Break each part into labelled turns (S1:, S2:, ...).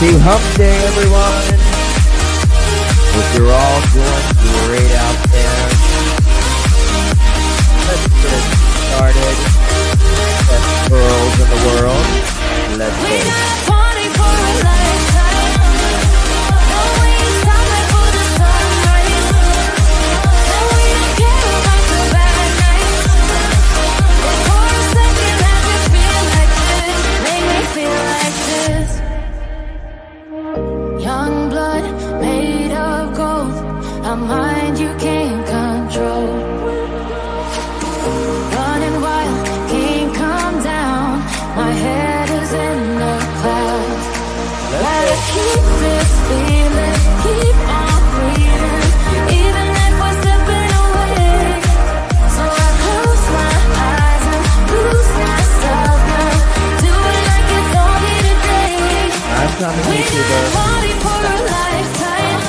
S1: Happy Hump Day, everyone. Hope you're all doing great out there. Let's get it started. Best girls in the world. Let's go.
S2: Mind you can't control, running wild, can't come down. My head is in the clouds. Gotta keep this feeling, keep on breathing, even if we're slipping away. So I close my eyes and lose myself now. Do it like it's only today.
S1: I'm coming
S2: we
S1: to
S2: got a party for a lifetime.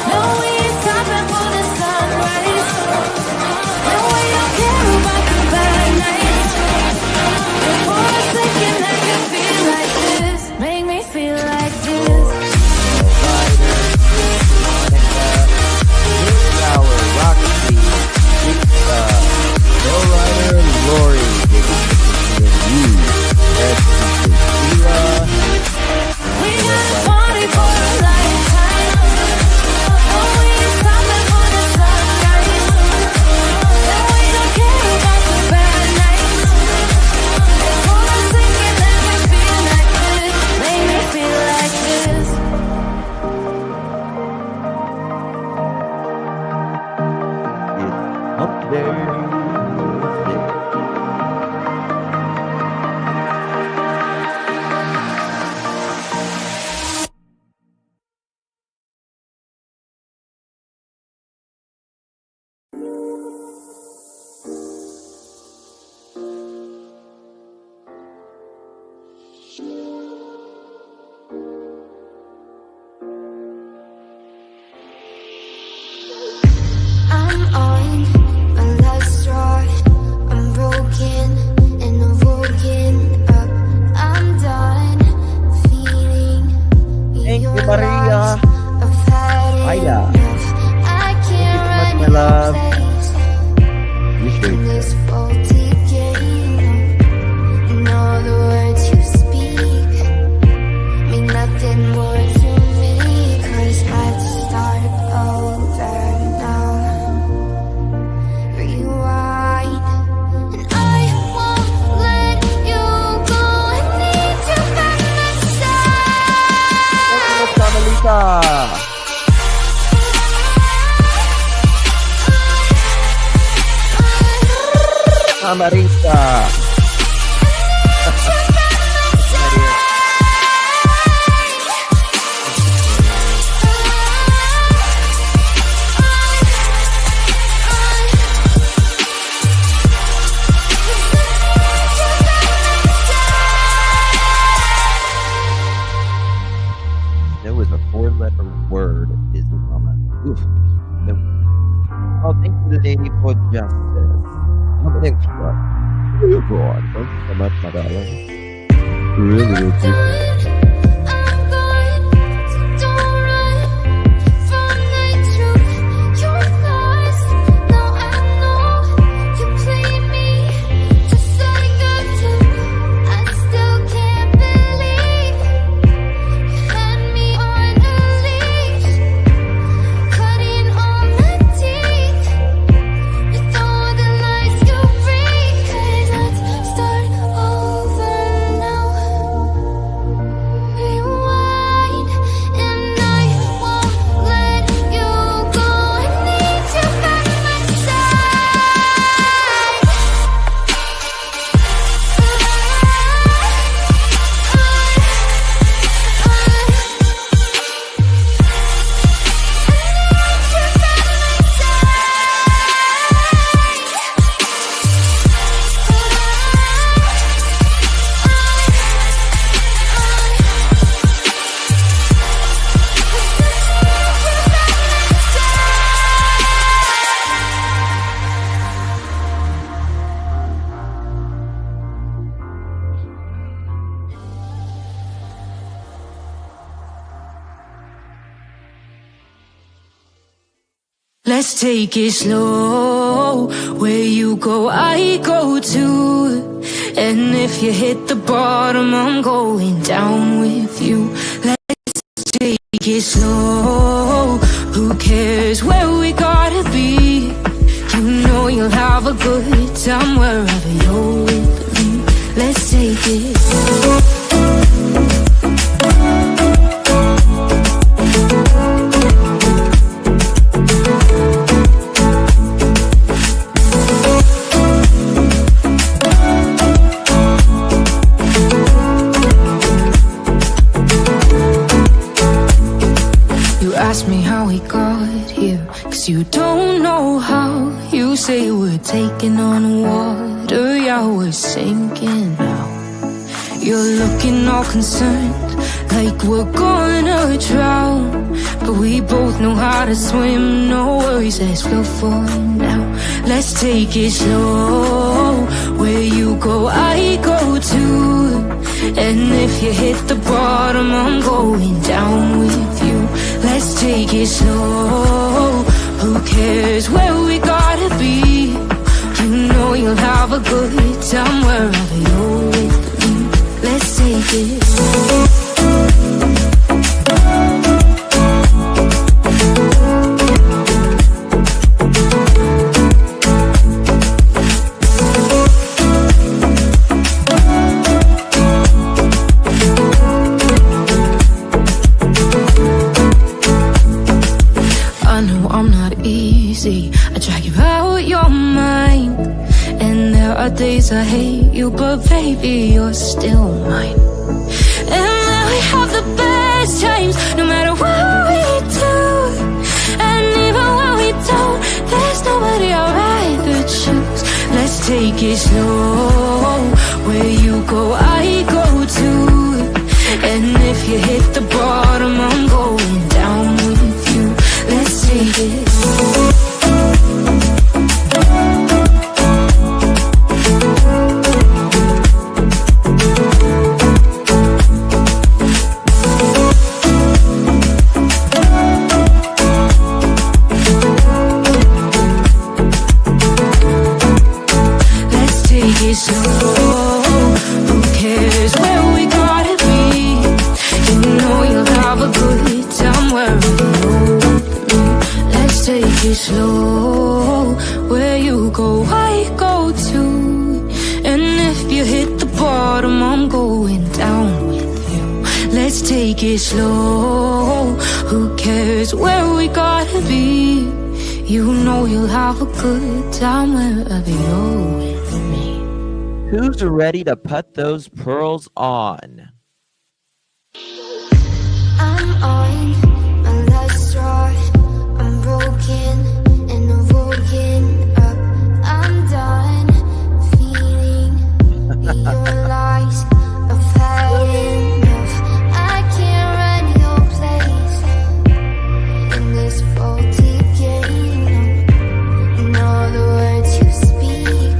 S2: No, we ain't stopping for the sunrise. No, we don't care about the bad nights. And for a second I can feel like this. Make me feel like this.
S1: Roxy, Lisa, Bill Ryder, Lori, you, Sheila.
S2: We got a party for a lifetime. No, we ain't stopping for the sunrise. No, we don't care about the bad nights. And for a second I can feel like this. Make me feel like this.
S1: It's up there.
S2: I'm on my last straw. I'm broken and I'm woken up. I'm done feeling
S1: Thank you,
S2: your
S1: Maria.
S2: lies. I've had
S1: Ida.
S2: enough. I can't
S1: Thank you so much,
S2: run
S1: my
S2: your
S1: love.
S2: place
S1: You
S2: in
S1: should.
S2: this faulty game. And all the words you speak mean nothing more to me. 'Cause I'd start over now. Rewind, and I won't let you go. I need you by my side.
S1: Carmelita. Amarista. There was a 4-letter word is the comment. Oof. Oh, thank you, lady, for justice. How many extra? Oh, God. Thank you so much, my darling. Really appreciate it.
S2: I'm gone, so don't run from the truth. You're lost. Now I know you played me just like I do. I still can't believe you had me on a leash, cutting all my teeth with all the lies you bring. 'Cause let's start over now. Let's take it slow. Where you go, I go too. And if you hit the bottom, I'm going down with you. Let's take it slow. Who cares where we gotta be? You know you'll have a good time wherever you're with me. Let's take it slow. Ask me how we got here, 'cause you don't know how. You say we're taking on water, yeah, we're sinking now. You're looking all concerned, like we're gonna drown. But we both know how to swim, no worries, let's go for now. Let's take it slow. Where you go, I go too. And if you hit the bottom, I'm going down with you. Let's take it slow. Who cares where we gotta be? You know you'll have a good time wherever you're with me. Let's take it slow. I drag you out your mind, and there are days I hate you, but baby, you're still mine. And then we have the best times, no matter what we do. And even when we don't, there's nobody I'd rather choose. Let's take it slow. Where you go, I go too. And if you hit the bottom, I'm going down with you. Let's take it slow. Who cares where we gotta be? You know you'll have a good time wherever you're with me. Let's take it slow. Where you go, I go too. And if you hit the bottom, I'm going down with you. Let's take it slow. Who cares where we gotta be? You know you'll have a good time wherever you're with me.
S1: Who's ready to put those pearls on?
S3: I'm on my last straw. I'm broken and I'm woken up. I'm done feeling your lies. I've had enough. I can't run your place in this faulty game. And all the words you speak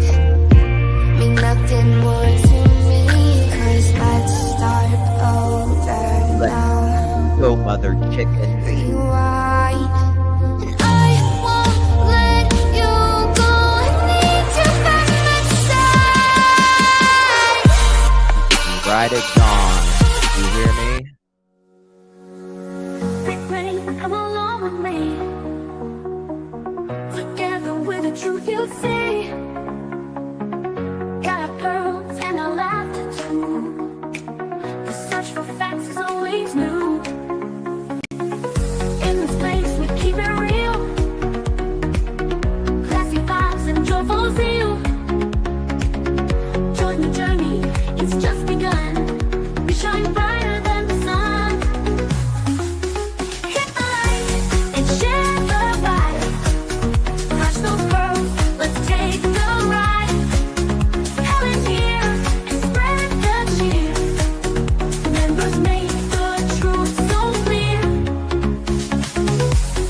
S3: mean nothing more to me, 'cause I'd start over now.
S1: Go, mother chicken.
S3: Rewind, and I won't let you go. I need you by my side.
S1: Ride it on. You hear me?
S3: Big rain, come along with me. Together with the truth you see. Got pearls and a laughter too. The search for facts is always new. In this place we keep it real. Classy vibes and joyful zeal. Join the journey, it's just begun. We shine brighter than the sun. Hit the light and share the vibe. Crush those pearls, let's take the ride. Heaven's here and spread the cheer. Members make the truth so clear.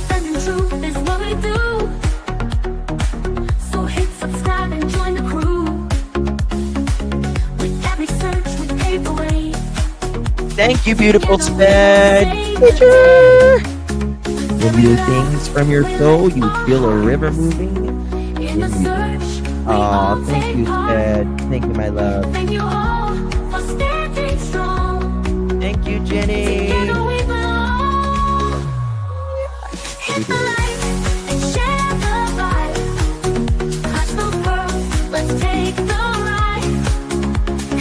S3: Spreading truth is what we do. So hit subscribe and join the crew. With every search we pave the way.
S1: Thank you, beautiful
S3: Together we'll
S1: Sped.
S3: save the day.
S1: When you do things from your soul, you feel a river moving
S3: In the
S1: in you.
S3: search, we
S1: Aw,
S3: all
S1: thank you,
S3: take part.
S1: Ted. Thank you, my love.
S3: Thank you all for standing strong.
S1: Thank you, Jenny.
S3: Together we belong. Hit the light and share the vibe. Touch the world, let's take the ride.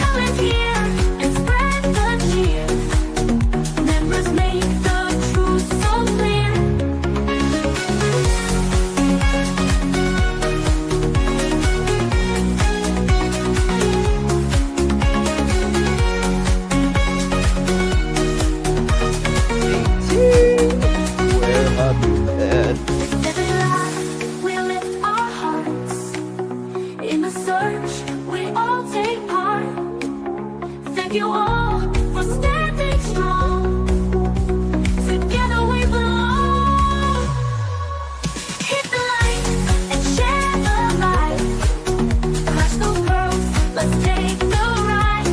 S3: Come in here and spread the cheer. Members make the truth so clear.
S1: Where have you been?
S3: Every life we lift our hearts. In the search, we all take part. Thank you all for standing strong. Together we belong. Hit the light and share the light. Touch the world, let's take the ride.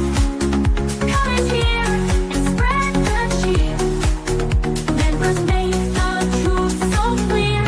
S3: Come in here and spread the cheer. Members make the truth so clear.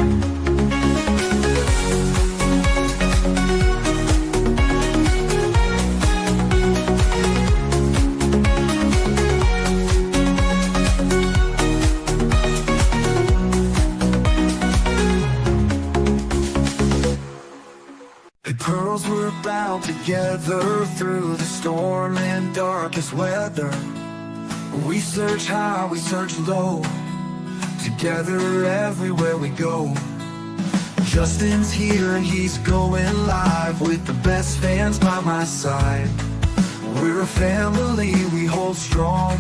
S4: The pearls were bound together through the storm and darkest weather. We search high, we search low, together everywhere we go. Justin's here and he's going live with the best fans by my side. We're a family, we hold strong,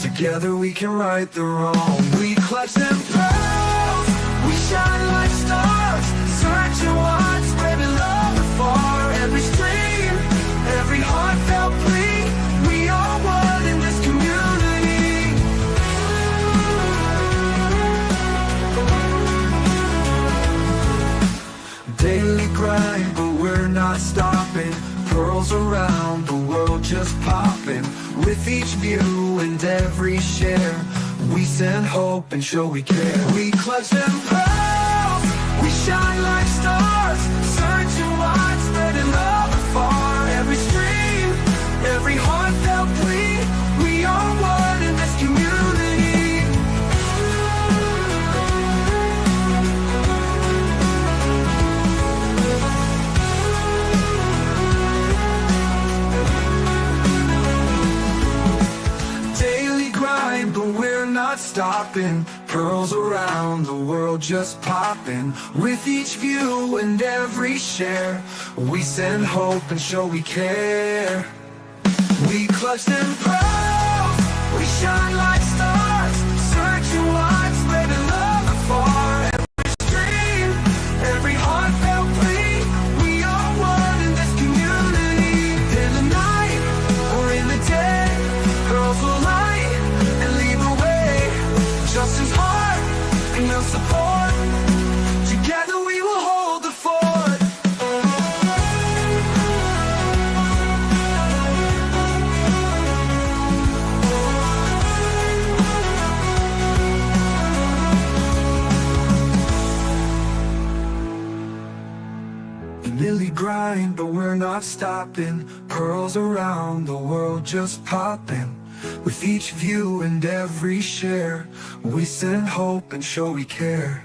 S4: together we can right the wrong. We clutch them pearls, we shine like stars, searching wide, spreading love afar. Every stream, every heartfelt plea, we are one in this community. Daily grind, but we're not stopping. Pearls around the world just popping. With each view and every share, we send hope and show we care. We clutch them pearls, we shine like stars, searching wide, spreading love afar. Every stream, every heartfelt plea, we are one in this community. Daily grind, but we're not stopping. Pearls around the world just popping. With each view and every share, we send hope and show we care. We clutch them pearls, we shine like stars, searching wide, spreading love afar. Every stream, every heartfelt plea, we are one in this community. In the night or in the day, pearls will light and lead the way. Justin's heart and your support, together we will hold the fort. Daily grind, but we're not stopping. Pearls around the world just popping. With each view and every share, we send hope and show we care.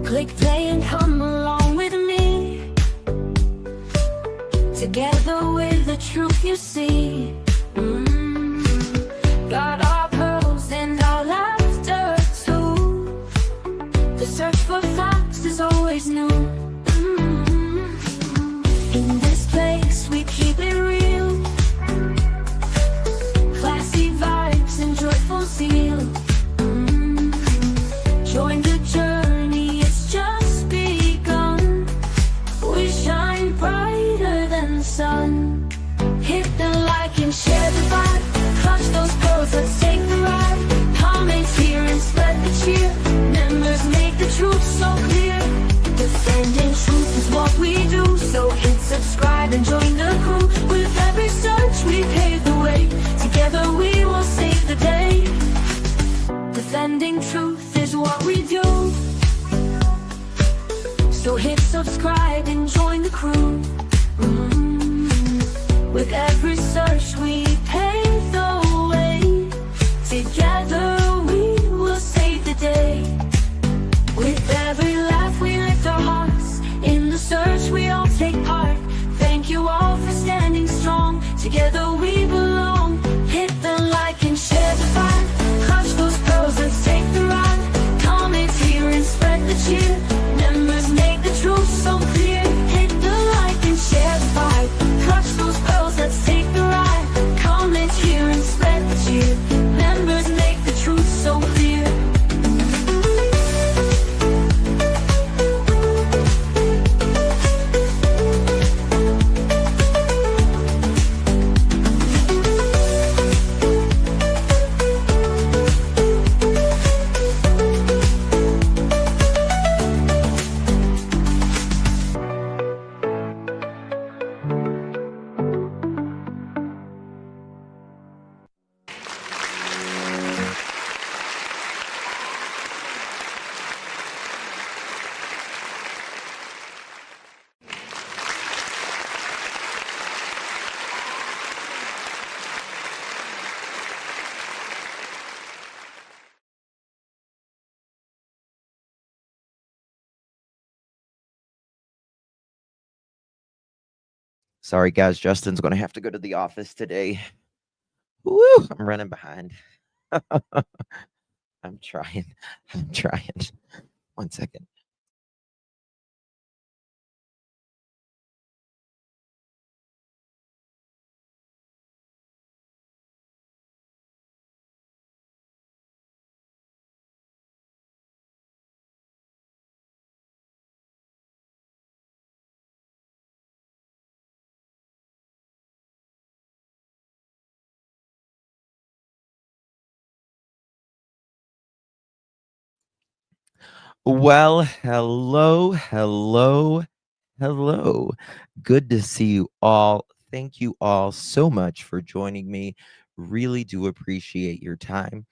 S3: Click play and come along with me. Together with the truth you see. Got our pearls and our laughter too. The search for facts is always new. In this place we keep it real. Classy vibes and joyful zeal. Join the journey, it's just begun. We shine brighter than the sun. Hit the like and
S1: Sorry, guys. Justin's going to have to go to the office today. Woo! I'm running behind. I'm trying. I'm trying. 1 second. Well, hello, hello, hello. Good to see you all. Thank you all so much for joining me. Really do appreciate your time.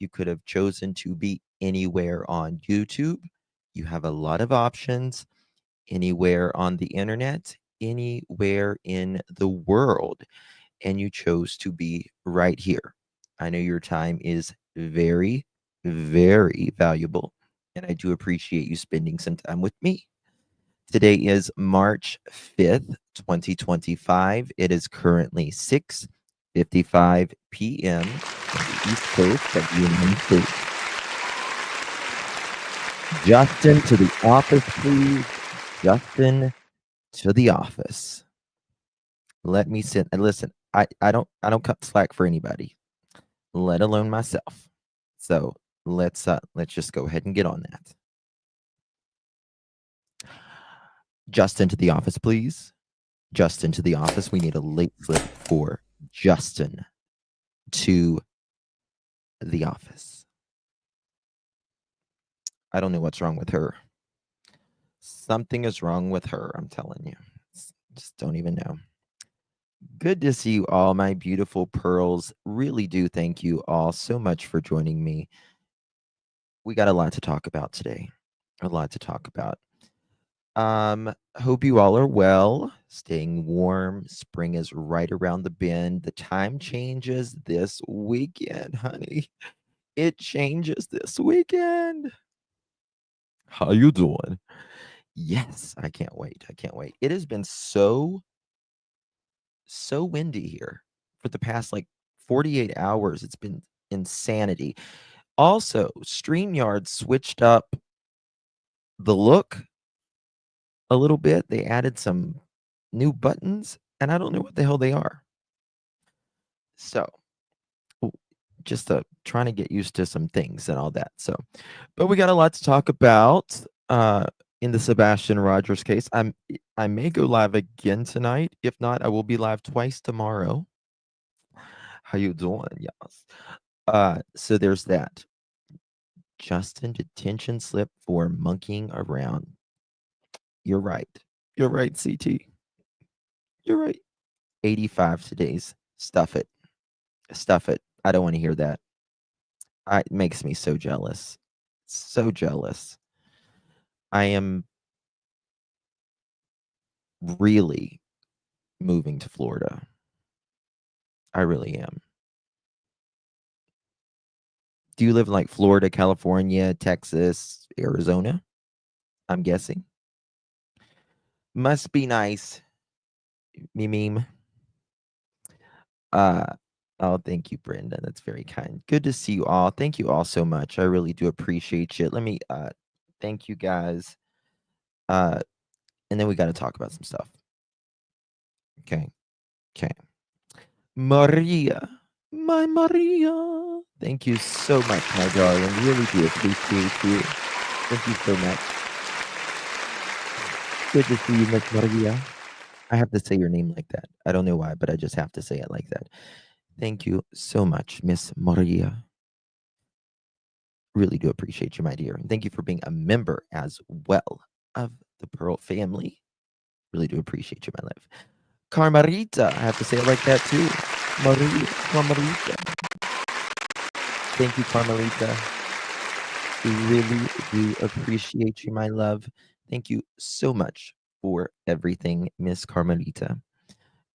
S1: You could have chosen to be anywhere on YouTube. You have a lot of options. Anywhere on the internet, anywhere in the world, and you chose to be right here. I know your time is very, very valuable, and I do appreciate you spending some time with me. Today is March 5th, 2025. It is currently 6:55 p.m. on the East Coast of the United States. Justin to the office, please. Justin to the office. Let me sit and listen. I don't cut slack for anybody, let alone myself. So let's just go ahead and get on that. Justin to the office, please. Justin to the office. We need a late slip for Justin to the office. I don't know what's wrong with her. Something is wrong with her, I'm telling you. Just don't even know. Good to see you all, my beautiful pearls. Really do thank you all so much for joining me. We got a lot to talk about today. A lot to talk about. Hope you all are well, staying warm. Spring is right around the bend. The time changes this weekend, honey. It changes this weekend. How you doing? Yes, I can't wait. I can't wait. It has been so windy here for the past like 48 hours. It's been insanity. Also, StreamYard switched up the look a little bit. They added some new buttons, and I don't know what the hell they are. So, just trying to get used to some things and all that. So, but we got a lot to talk about in the Sebastian Rogers case. I may go live again tonight. If not, I will be live twice tomorrow. How you doing? Yes. So there's that. Justin detention slip for monkeying around. You're right. You're right, CT. You're right. 85 today's. Stuff it. Stuff it. I don't want to hear that. It makes me so jealous. So jealous. I am really moving to Florida. I really am. Do you live in like Florida, California, Texas, Arizona? I'm guessing. Must be nice. Meme. Oh, thank you, Brenda. That's very kind. Good to see you all. Thank you all so much. I really do appreciate you. Let me thank you guys. And then we got to talk about some stuff. Okay. Maria. My Maria. Thank you so much, my darling. Really do appreciate you. Thank you so much. Good to see you, Miss Maria. I have to say your name like that. I don't know why, but I just have to say it like that. Thank you so much, Miss Maria. Really do appreciate you, my dear. And thank you for being a member as well of the Pearl family. Really do appreciate you, my love. Carmarita. I have to say it like that too. Maria, Carmarita. Thank you, Carmelita. Really do appreciate you, my love. Thank you so much for everything, Miss Carmelita.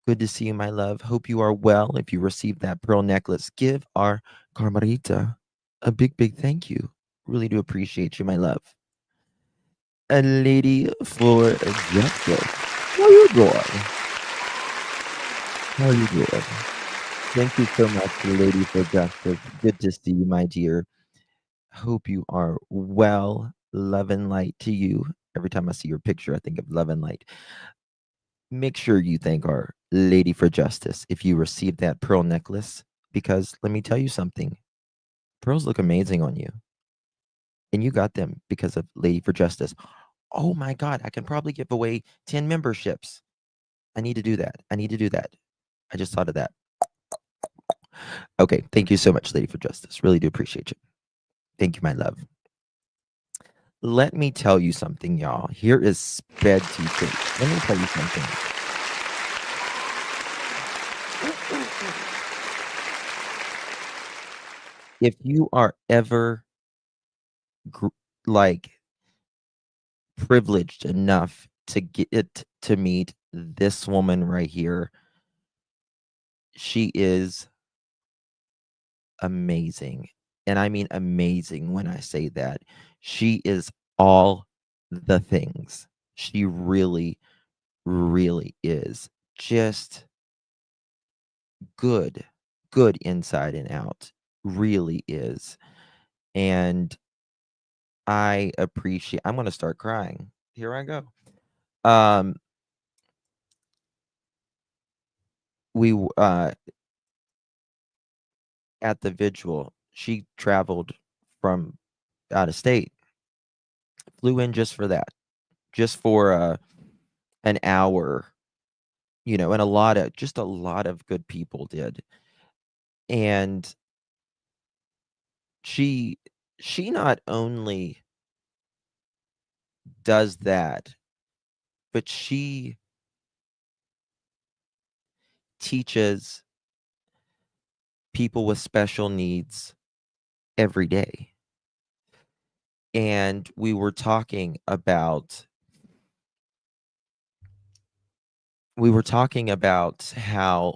S1: Good to see you, my love. Hope you are well. If you received that pearl necklace, give our Carmelita a big, big thank you. Really do appreciate you, my love. A lady for justice. How you doing? How are you doing? Thank you so much, Lady for Justice. Good to see you, my dear. Hope you are well. Love and light to you. Every time I see your picture, I think of love and light. Make sure you thank our Lady for Justice if you received that pearl necklace, because let me tell you something, pearls look amazing on you. And you got them because of Lady for Justice. Oh my God, I can probably give away 10 memberships. I need to do that. I need to do that. I just thought of that. Okay, thank you so much, Lady for Justice. Really do appreciate you. Thank you, my love. Let me tell you something, y'all. Here is Sped Teacher. Let me tell you something. If you are ever like privileged enough to get to meet this woman right here, she is amazing. And I mean amazing when I say that. She is all the things. She really, really is just good, good inside and out. Really is. And I appreciate, I'm going to start crying. Here I go. Um, we, at the Vigil, she traveled from out of state, flew in just for that, just for an hour, and just a lot of good people did. And she not only does that, but she teaches people with special needs every day. And we were talking about how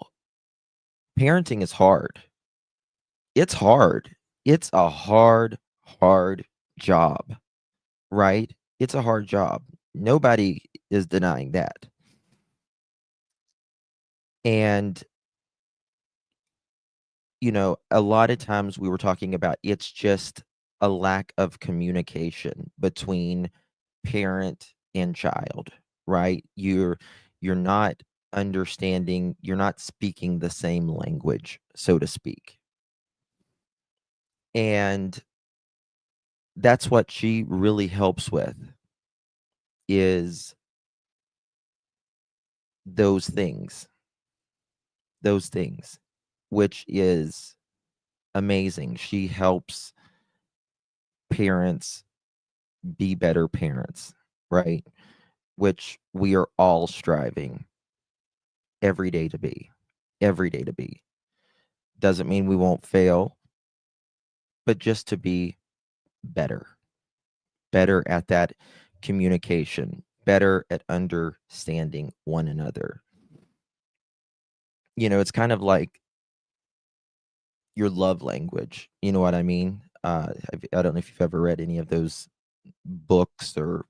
S1: parenting is hard. It's hard. It's a hard, hard job, right? It's a hard job. Nobody is denying that. And, a lot of times we were talking about it's just a lack of communication between parent and child, right? You're not understanding, you're not speaking the same language, so to speak. And that's what she really helps with, is those things, which is amazing. She helps parents be better parents, right? Which we are all striving every day to be. Every day to be. Doesn't mean we won't fail, but just to be better. Better at that communication, better at understanding one another. It's kind of like your love language. You know what I mean? I don't know if you've ever read any of those books or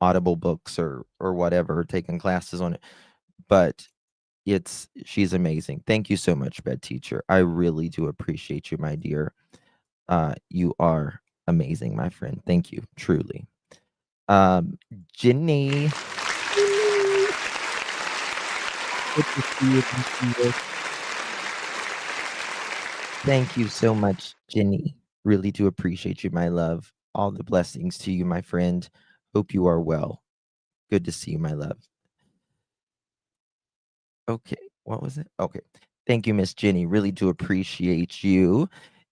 S1: Audible books or whatever, or taken classes on it, but she's amazing. Thank you so much, Bed Teacher. I really do appreciate you, my dear. You are amazing, my friend. Thank you, truly. Ginny. Good to see you. Thank you so much, Ginny. Really do appreciate you, my love. All the blessings to you, my friend. Hope you are well. Good to see you, my love. Okay, what was it? Okay. Thank you, Miss Ginny. Really do appreciate you.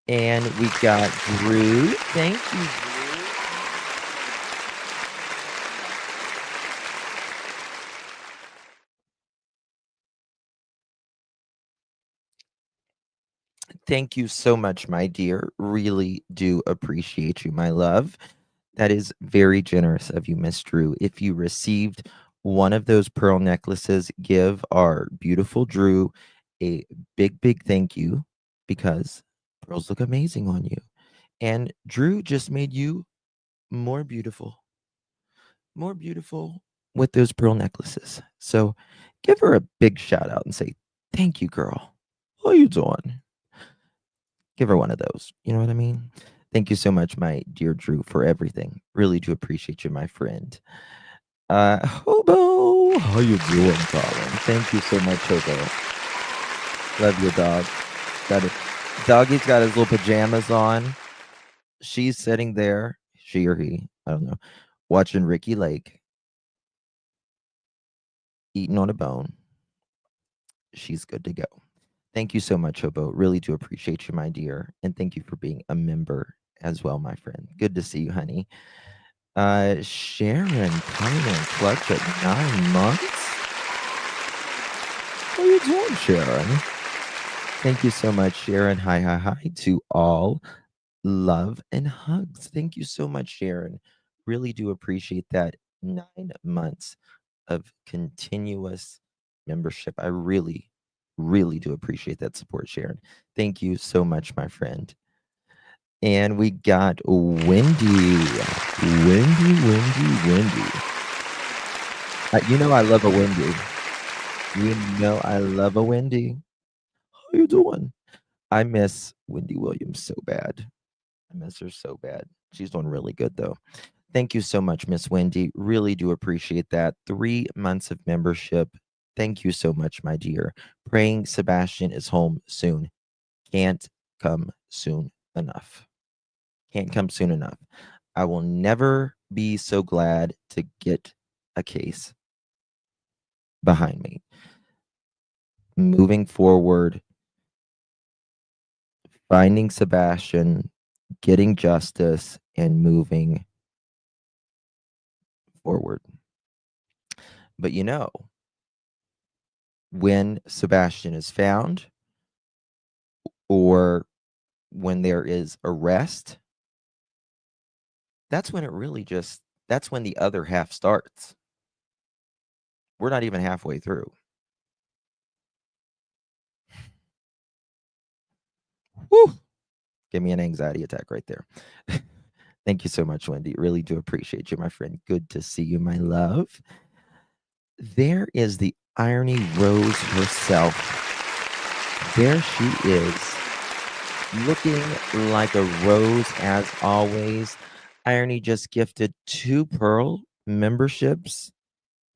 S1: And we got Drew. Thank you, Drew. Thank you so much, my dear. Really do appreciate you, my love. That is very generous of you, Miss Drew. If you received one of those pearl necklaces, give our beautiful Drew a big, big thank you, because pearls look amazing on you. And Drew just made you more beautiful with those pearl necklaces. So give her a big shout out and say Thank you, girl. How you doing? Give her one of those. You know what I mean? Thank you so much, my dear Drew, for everything. Really do appreciate you, my friend. Hobo, how you doing, darling? Thank you so much, Hobo. Love your dog. Got it. Doggy's got his little pajamas on. She's sitting there, she or he, I don't know, watching Ricky Lake, eating on a bone. She's good to go. Thank you so much, Hobo. Really do appreciate you, my dear. And thank you for being a member as well, my friend. Good to see you, honey. Sharon coming in clutch at 9 months. How you doing, Sharon? Thank you so much, Sharon. Hi to all. Love and hugs. Thank you so much, Sharon. Really do appreciate that. 9 months of continuous membership. I really do appreciate that support, Sharon. Thank you so much, my friend. And we got Wendy. Wendy. You know I love a Wendy. You know I love a Wendy. How you doing? I miss Wendy Williams so bad. I miss her so bad. She's doing really good, though. Thank you so much, Miss Wendy. Really do appreciate that. 3 months of membership. Thank you so much, my dear. Praying Sebastian is home soon. Can't come soon enough. Can't come soon enough. I will never be so glad to get a case behind me. Moving forward, finding Sebastian, getting justice, and moving forward. But you know, when Sebastian is found or when there is arrest, that's when it really that's when the other half starts. We're not even halfway through. Whew. Give me an anxiety attack right there. Thank you so much, Wendy. Really do appreciate you, my friend. Good to see you, my love. There is the Irony Rose herself. There she is, looking like a rose as always. Irony just gifted 2 Pearl memberships.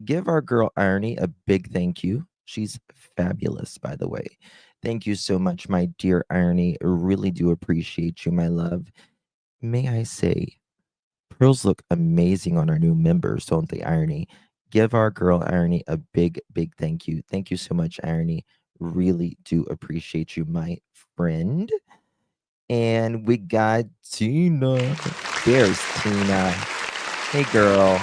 S1: Give our girl Irony a big thank you. She's fabulous, by the way. Thank you so much, my dear Irony. I really do appreciate you, my love. May I say, pearls look amazing on our new members, don't they, Irony? Give our girl Irony a big thank you. Thank you so much, Irony. Really do appreciate you, my friend. And we got Tina. There's Tina. Hey, girl.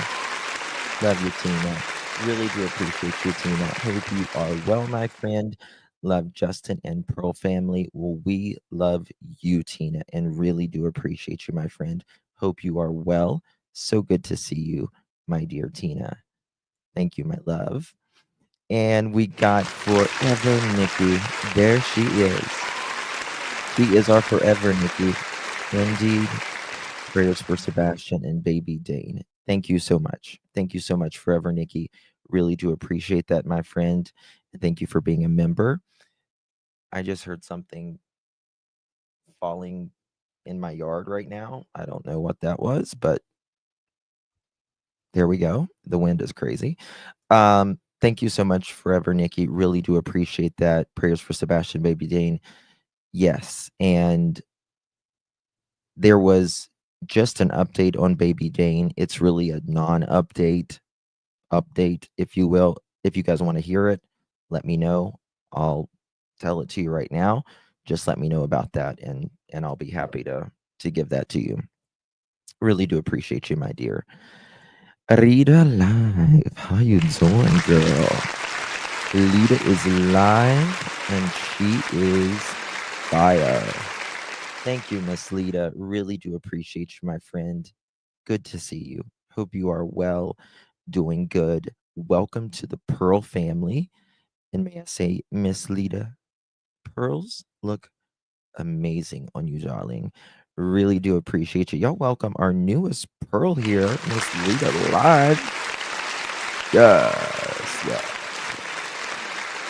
S1: Love you, Tina. Really do appreciate you, Tina. Hope you are well, my friend. Love Justin and Pearl family. Well, we love you, Tina, and really do appreciate you, my friend. Hope you are well. So good to see you, my dear Tina. Thank you, my love. And we got Forever Nikki. There she is. She is our Forever Nikki. Indeed. Prayers for Sebastian and baby Dane. Thank you so much. Thank you so much, Forever Nikki. Really do appreciate that, my friend. And thank you for being a member. I just heard something falling in my yard right now. I don't know what that was, but there we go. The wind is crazy. Thank you so much, Forever Nikki. Really do appreciate that. Prayers for Sebastian, baby Dane. Yes. And there was just an update on baby Dane. It's really a non-update update, if you will. If you guys want to hear it, let me know. I'll tell it to you right now. Just let me know about that, and I'll be happy to give that to you. Really do appreciate you, my dear. Rita live. How you doing, girl? Lita is live and she is fire. Thank you, Miss Lita. Really do appreciate you, my friend. Good to see you. Hope you are well, doing good. Welcome to the Pearl family. And may I say, Miss Lita, pearls look amazing on you, darling. Really do appreciate you. Y'all welcome our newest Pearl here, Miss Lita live. Yes.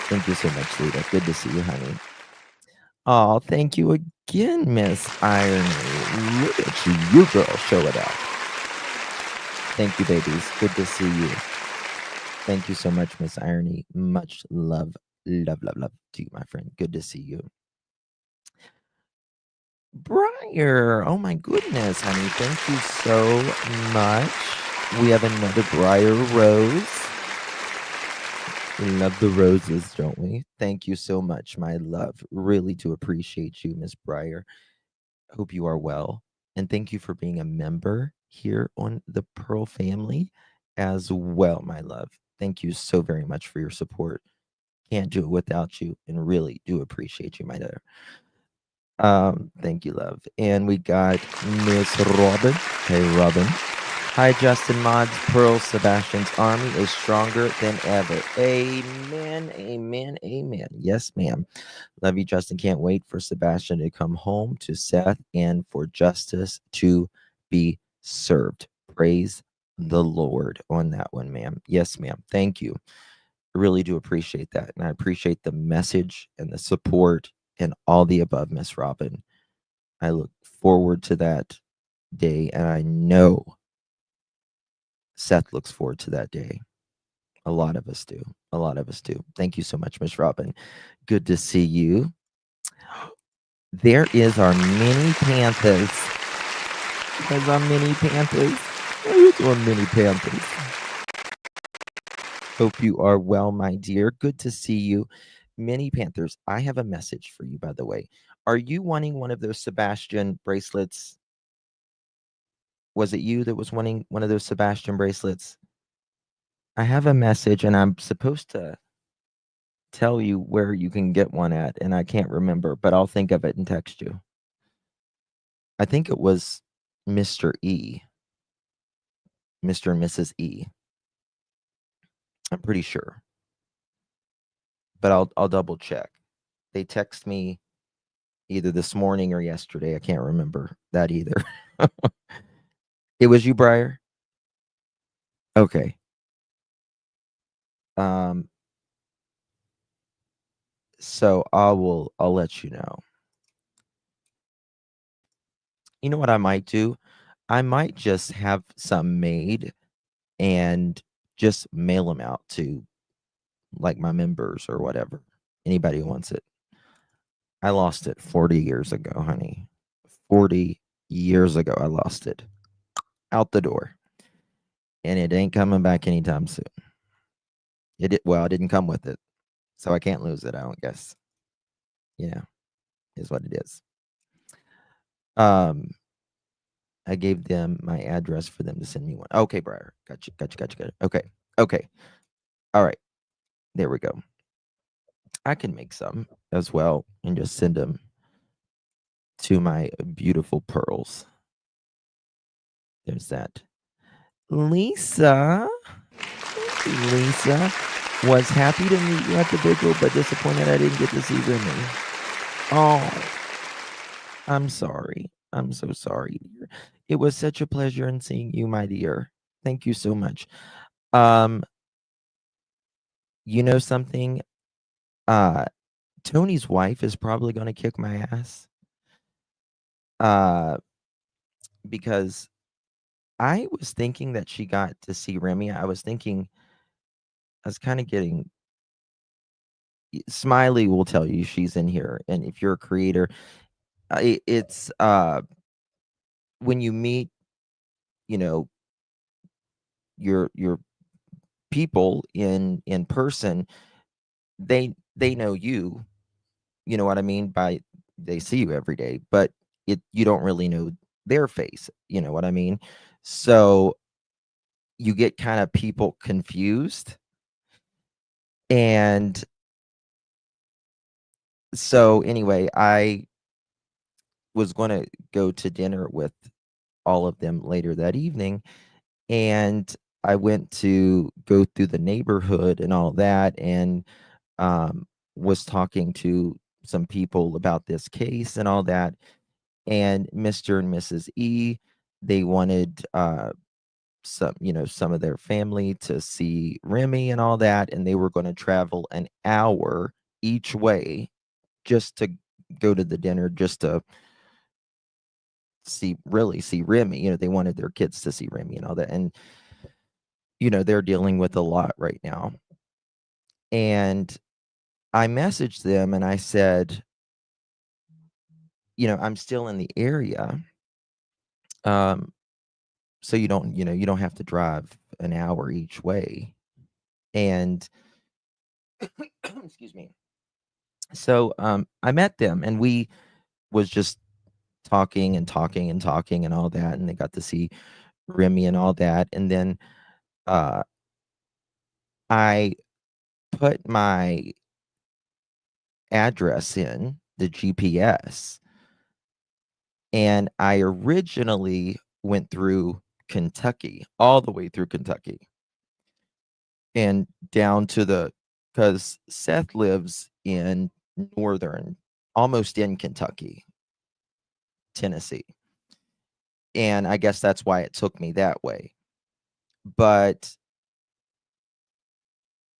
S1: Thank you so much, Lita. Good to see you, honey. Oh, thank you again, Miss Irony. Look at you. You girl, show it out. Thank you, babies. Good to see you. Thank you so much, Miss Irony. Much love, love, love, love to you, my friend. Good to see you. Briar, oh my goodness, honey. Thank you so much. We have another Briar Rose. We love the roses, don't we? Thank you so much, my love. Really do appreciate you, Miss Briar. Hope you are well. And thank you for being a member here on the Pearl family as well, my love. Thank you so very much for your support. Can't do it without you, and really do appreciate you, my dear. Thank you, love. And we got Miss Robin. Hey, Robin. Hi, Justin Mods. Pearl Sebastian's army is stronger than ever. Amen, amen, amen. Yes, ma'am. Love you, Justin. Can't wait for Sebastian to come home to Seth and for justice to be served. Praise the Lord on that one, ma'am. Yes, ma'am. Thank you. I really do appreciate that. And I appreciate the message and the support and all the above, Miss Robin. I look forward to that day, and I know Seth looks forward to that day. A lot of us do. A lot of us do. Thank you so much, Miss Robin. Good to see you. There is our mini Panthers. There's our mini Panthers. There's our mini Panthers. Hope you are well, my dear. Good to see you. Mini Panthers, I have a message for you, by the way. Are you wanting one of those Sebastian bracelets? Was it you that was wanting one of those Sebastian bracelets? I have a message, and I'm supposed to tell you where you can get one at, and I can't remember, but I'll think of it and text you. I think it was Mr. E. Mr. and Mrs. E. I'm pretty sure. But I'll double check. They text me either this morning or yesterday. I can't remember that either. It was you, Briar? Okay. So I'll let you know. You know what I might do? I might just have some made and just mail them out to like my members or whatever. Anybody who wants it. I lost it 40 years ago, honey. 40 years ago, I lost it. Out the door. And it ain't coming back anytime soon. I didn't come with it. So I can't lose it, I don't guess. You know, is what it is. I gave them my address for them to send me one. Okay, Briar. Gotcha. Okay. All right. There we go. I can make some as well and just send them to my beautiful pearls. There's that. Lisa was happy to meet you at the Vigil, but disappointed I didn't get to see Remy. Oh, I'm sorry. I'm so sorry, dear. It was such a pleasure in seeing you, my dear. Thank you so much. You know something? Tony's wife is probably going to kick my ass. Because I was thinking that she got to see Remy. I was kind of getting Smiley will tell you she's in here. And if you're a creator, it's when you meet, you know, your people in person, they know you know what I mean, by they see you every day, but you don't really know their face, you know what I mean? So you get kind of people confused. And so anyway, I was going to go to dinner with all of them later that evening, and I went to go through the neighborhood and all that, and was talking to some people about this case and all that. And Mr. and Mrs. E, they wanted some of their family to see Remy and all that, and they were going to travel an hour each way just to go to the dinner, just to see Remy. They wanted their kids to see Remy and all that, and they're dealing with a lot right now. And I messaged them and I said, I'm still in the area. So you don't have to drive an hour each way. And excuse me. So I met them, and we was just talking and talking and talking and all that, and they got to see Remy and all that. And then I put my address in the GPS, and I originally went through Kentucky, all the way through Kentucky, and down to because Seth lives in almost in Kentucky, Tennessee. And I guess that's why it took me that way. But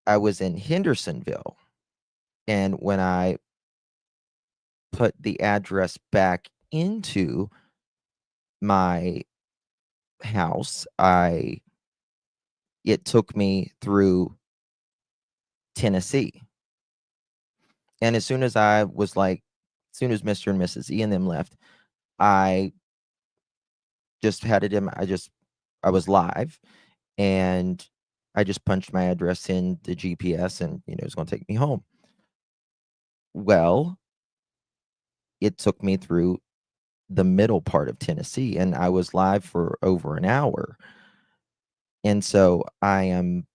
S1: I was in Hendersonville, and when I put the address back into my house, it took me through Tennessee. And as soon as Mr. and Mrs. E and them left, I just had it in I was live, and I just punched my address in the GPS, and it was going to take me home. Well, it took me through the middle part of Tennessee, and I was live for over an hour. And so I am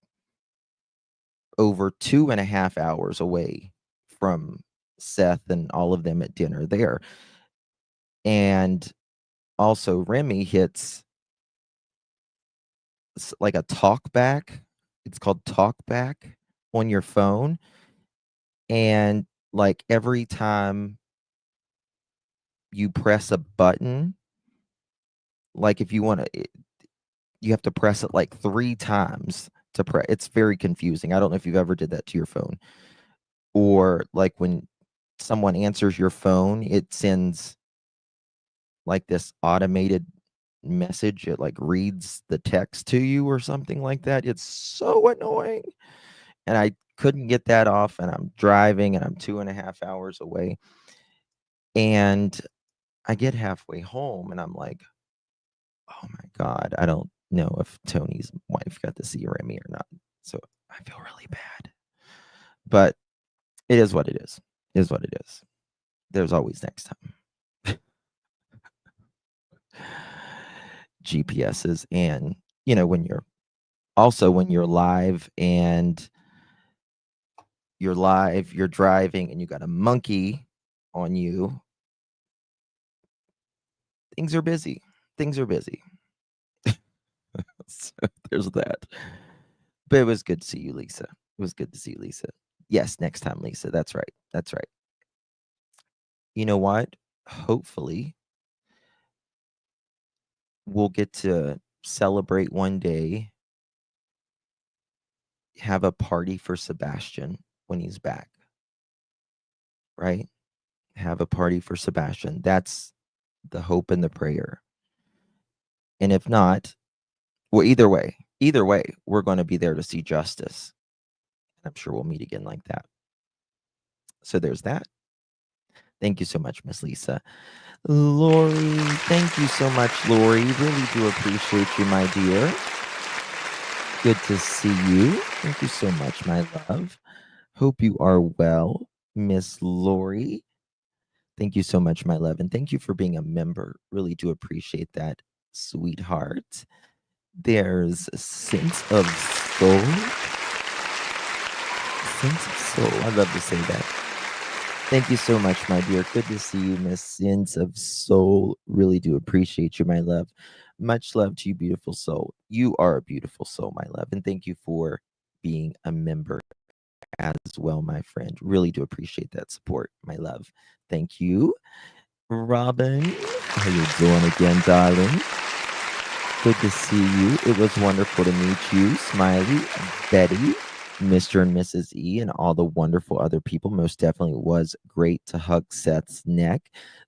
S1: over 2.5 hours away from Seth and all of them at dinner there. And also Remy hits like a talkback. It's called talkback on your phone. And like every time you press a button, like if you want to, you have to press it like 3 times to press. It's very confusing. I don't know if you've ever did that to your phone, or like when someone answers your phone, it sends like this automated message. It like reads the text to you or something like that. It's so annoying. And I couldn't get that off, and I'm driving, and I'm 2.5 hours away. And I get halfway home, and I'm like, oh my God, I don't know if Tony's wife got to see Remy or not. So I feel really bad. But it is what it is. It is what it is. There's always next time. GPSs, and when you're live and you're driving and you got a monkey on you, things are busy. So there's that. But it was good to see you, Lisa. It was good to see you, Lisa. Yes, next time, Lisa. That's right. You know what? Hopefully we'll get to celebrate one day, have a party for Sebastian when he's back. Right? Have a party for Sebastian. That's the hope and the prayer. And if not, well, either way, we're going to be there to see justice. I'm sure we'll meet again like that. So there's that. Thank you so much, Miss Lisa. Lori, thank you so much, Lori. Really do appreciate you, my dear. Good to see you. Thank you so much, my love. Hope you are well, Miss Lori. Thank you so much, my love. And thank you for being a member. Really do appreciate that, sweetheart. There's Sense of Soul. Sense of Soul. I love to say that. Thank you so much, my dear. Good to see you, Miss Sense of Soul. Really do appreciate you, my love. Much love to you, beautiful soul. You are a beautiful soul, my love. And thank you for being a member as well, my friend. Really do appreciate that support, my love. Thank you. Robin, how you doing again, darling? Good to see you. It was wonderful to meet you, Smiley, Betty, Mr. and Mrs. E, and all the wonderful other people. Most definitely was great to hug Seth's neck.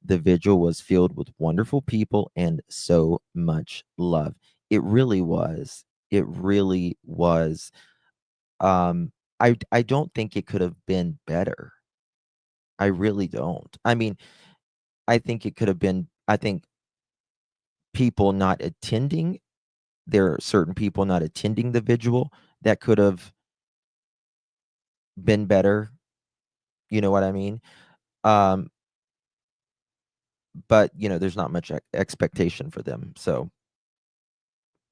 S1: The vigil was filled with wonderful people and so much love. It really was. It really was. I don't think it could have been better. I really don't. I mean, I think it could have been. I think people not attending there are certain people not attending the vigil that could have been better, you know what I mean? Um, but, there's not much expectation for them, so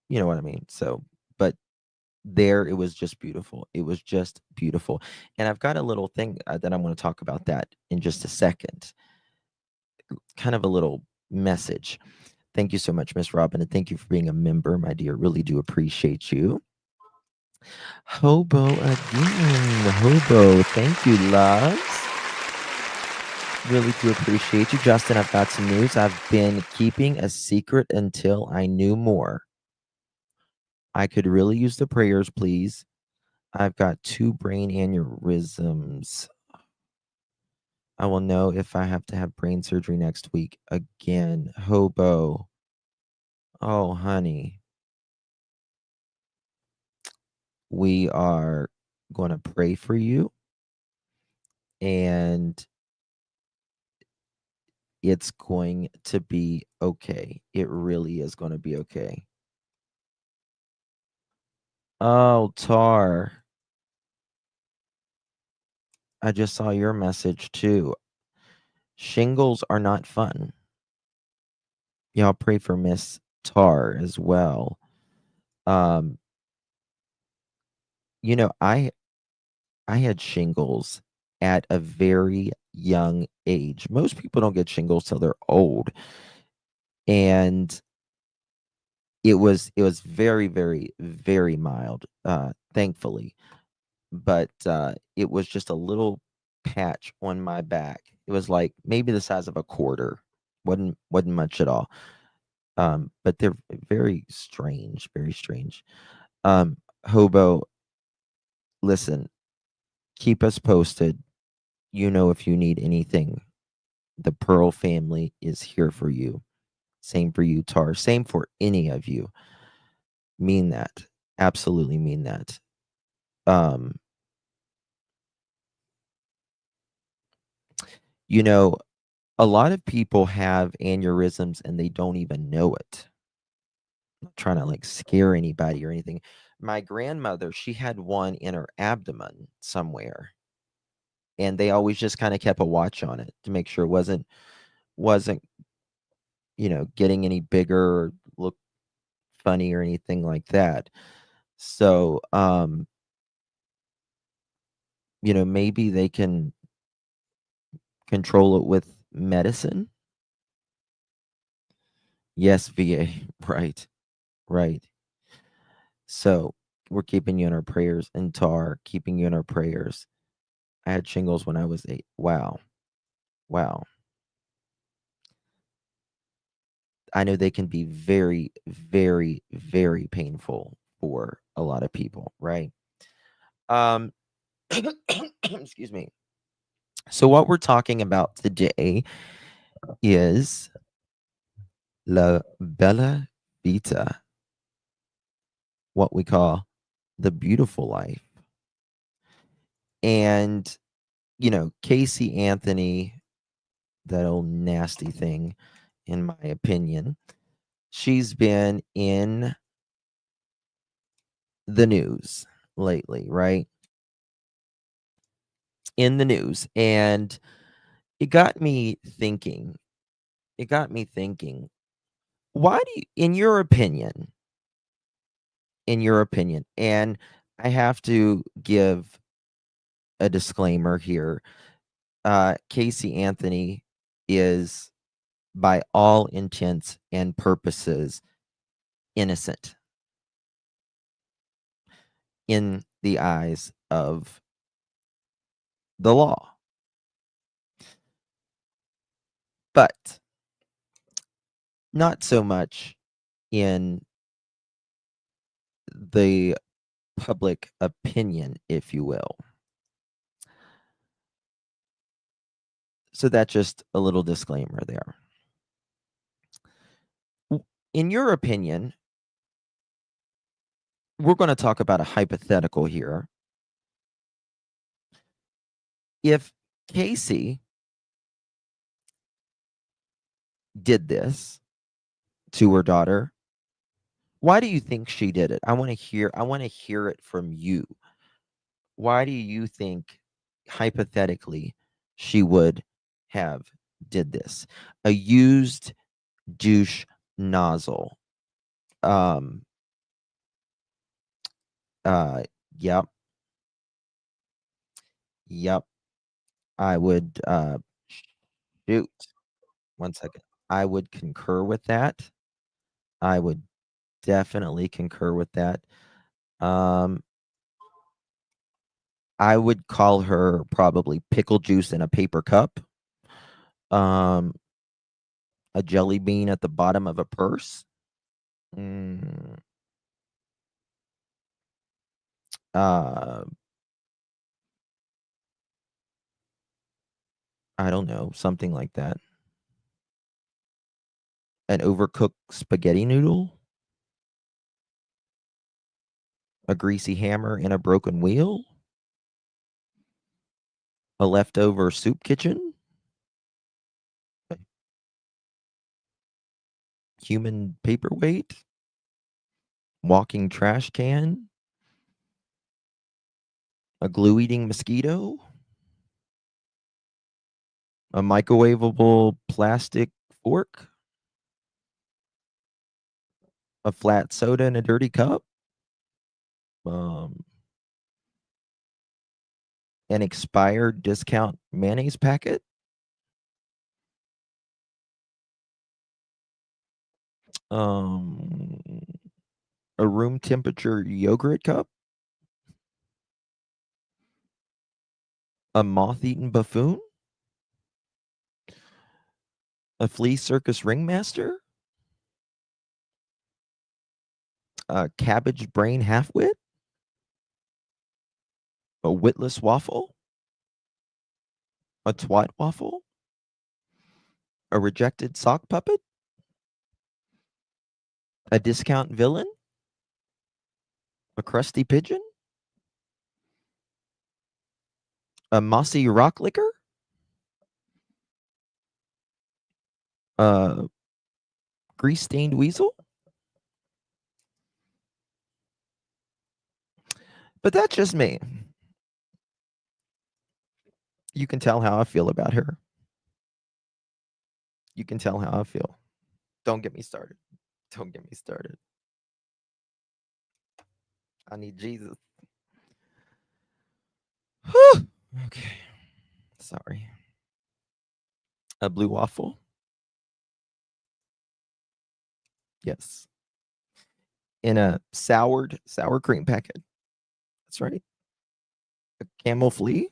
S1: you know what I mean? So, but there, it was just beautiful. It was just beautiful, and I've got a little thing, that I'm gonna talk about that in just a second, kind of a little message. Thank you so much, Miss Robin, and thank you for being a member, my dear. Really do appreciate you. Hobo again. Hobo, thank you, loves. Really do appreciate you. Justin, I've got some news. I've been keeping a secret until I knew more. I could really use the prayers, please. I've got 2 brain aneurysms. I will know if I have to have brain surgery next week again. Hobo. Oh, honey. We are going to pray for you, and it's going to be okay. It really is going to be okay. Oh, Tar. I just saw your message too. Shingles are not fun. Y'all pray for Miss Tar as well. Um, I had shingles at a very young age. Most people don't get shingles till they're old. And it was very, very, very mild, thankfully. But it was just a little patch on my back. It was like maybe the size of a quarter. Wasn't much at all. But they're very strange, very strange. Hobo, listen, keep us posted. If you need anything, the Pearl family is here for you. Same for you, Tar. Same for any of you. Mean that. Absolutely mean that. Um, a lot of people have aneurysms and they don't even know it. I'm not trying to like scare anybody or anything. My grandmother, she had one in her abdomen somewhere, and they always just kind of kept a watch on it to make sure it wasn't getting any bigger or look funny or anything like that. So maybe they can control it with medicine. Yes, VA. Right. Right. So we're keeping you in our prayers, and Tar, keeping you in our prayers. I had shingles when I was 8. Wow. Wow. I know they can be very, very, very painful for a lot of people, right? Um, excuse me. So what we're talking about today is La Bella Vita, what we call the beautiful life. And, Casey Anthony, that old nasty thing, in my opinion, she's been in the news lately, right? In the news. And it got me thinking. It got me thinking, why do you, in your opinion, and I have to give a disclaimer here. Casey Anthony is, by all intents and purposes, innocent in the eyes of the law. But not so much in the public opinion, if you will. So that's just a little disclaimer there. In your opinion, we're going to talk about a hypothetical here. If Casey did this to her daughter, why do you think she did it? I want to hear it from you. Why do you think hypothetically she would have did this? A used douche nozzle. Yep. Yep. I would shoot. 1 second. I would concur with that. I would definitely concur with that. I would call her probably pickle juice in a paper cup. A jelly bean at the bottom of a purse. I don't know, something like that. An overcooked spaghetti noodle? A greasy hammer and a broken wheel? A leftover soup kitchen? Human paperweight? Walking trash can? A glue-eating mosquito? A microwavable plastic fork? A flat soda in a dirty cup? An expired discount mayonnaise packet? A room temperature yogurt cup? A moth-eaten buffoon? A flea circus ringmaster? A cabbage brain halfwit? A witless waffle? A twat waffle? A rejected sock puppet? A discount villain? A crusty pigeon? A mossy rock licker? A grease-stained weasel? But that's just me. You can tell how I feel about her. You can tell how I feel. Don't get me started. Don't get me started. I need Jesus. Whew. Okay. Sorry. A blue waffle? Yes. In a sour cream packet. That's right. A camel flea?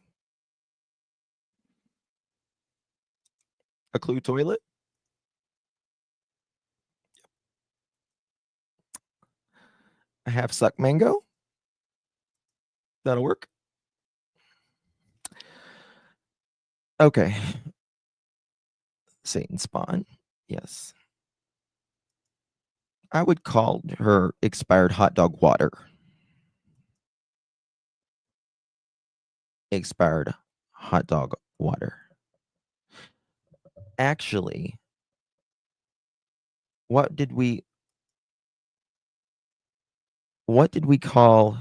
S1: A Clue toilet? A half suck mango? That'll work. Okay. Satan spawn. Yes. I would call her expired hot dog water. Expired hot dog water. Actually, what did we call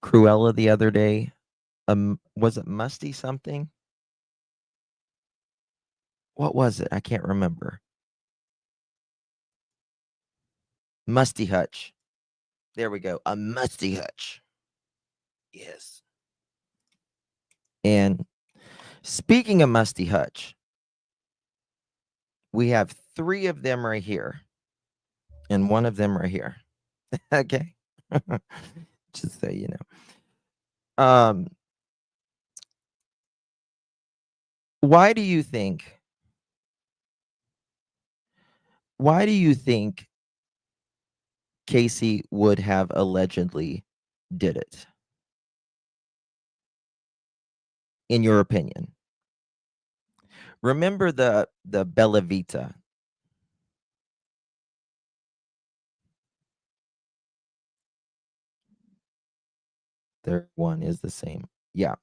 S1: Cruella the other day? Was it Musty something? What was it? I can't remember. Musty Hutch. There we go. A Musty Hutch. Yes. And speaking of Musty Hutch, we have 3 of them right here. And 1 of them right here. Okay. Just so you know. Why do you think Casey would have allegedly did it? In your opinion? Remember the Bella Vita? Their one is the same. Yeah.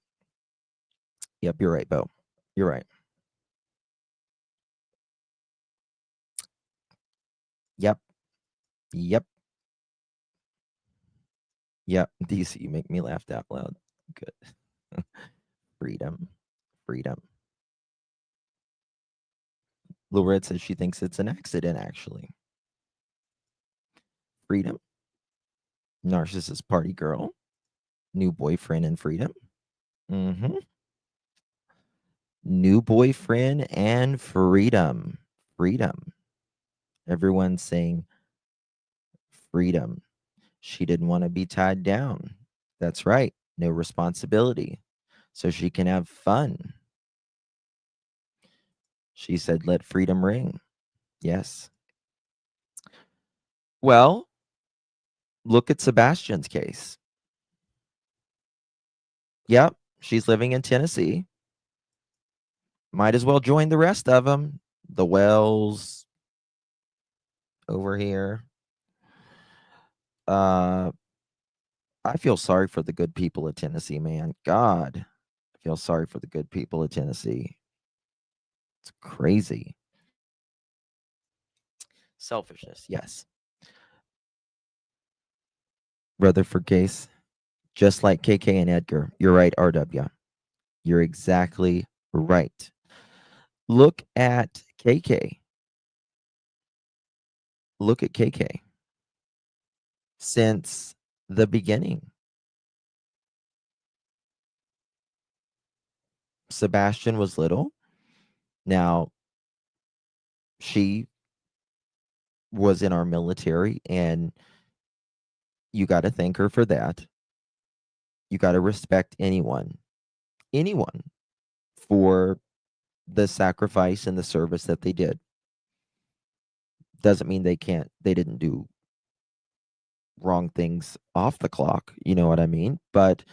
S1: Yep, you're right, Bo. You're right. Yep. Yep. Yep. DC, you make me laugh out loud. Good. Freedom. Freedom. Lorette says she thinks it's an accident, actually. Freedom. Narcissist party girl. New boyfriend and freedom. Mm-hmm. New boyfriend and freedom. Freedom. Everyone's saying freedom. She didn't want to be tied down. That's right. No responsibility. So she can have fun. She said, let freedom ring. Yes. Well, look at Sebastian's case. Yep. She's living in Tennessee. Might as well join the rest of them. The Wells over here. I feel sorry for the good people of Tennessee, man. God, I feel sorry for the good people of Tennessee. It's crazy. Selfishness, yes. Rutherford case, just like KK and Edgar. You're right, RW. You're exactly right. Look at KK. Look at KK. Since the beginning, Sebastian was little. Now, she was in our military, and you got to thank her for that. You got to respect anyone for the sacrifice and the service that they did. Doesn't mean they didn't do wrong things off the clock. You know what I mean? But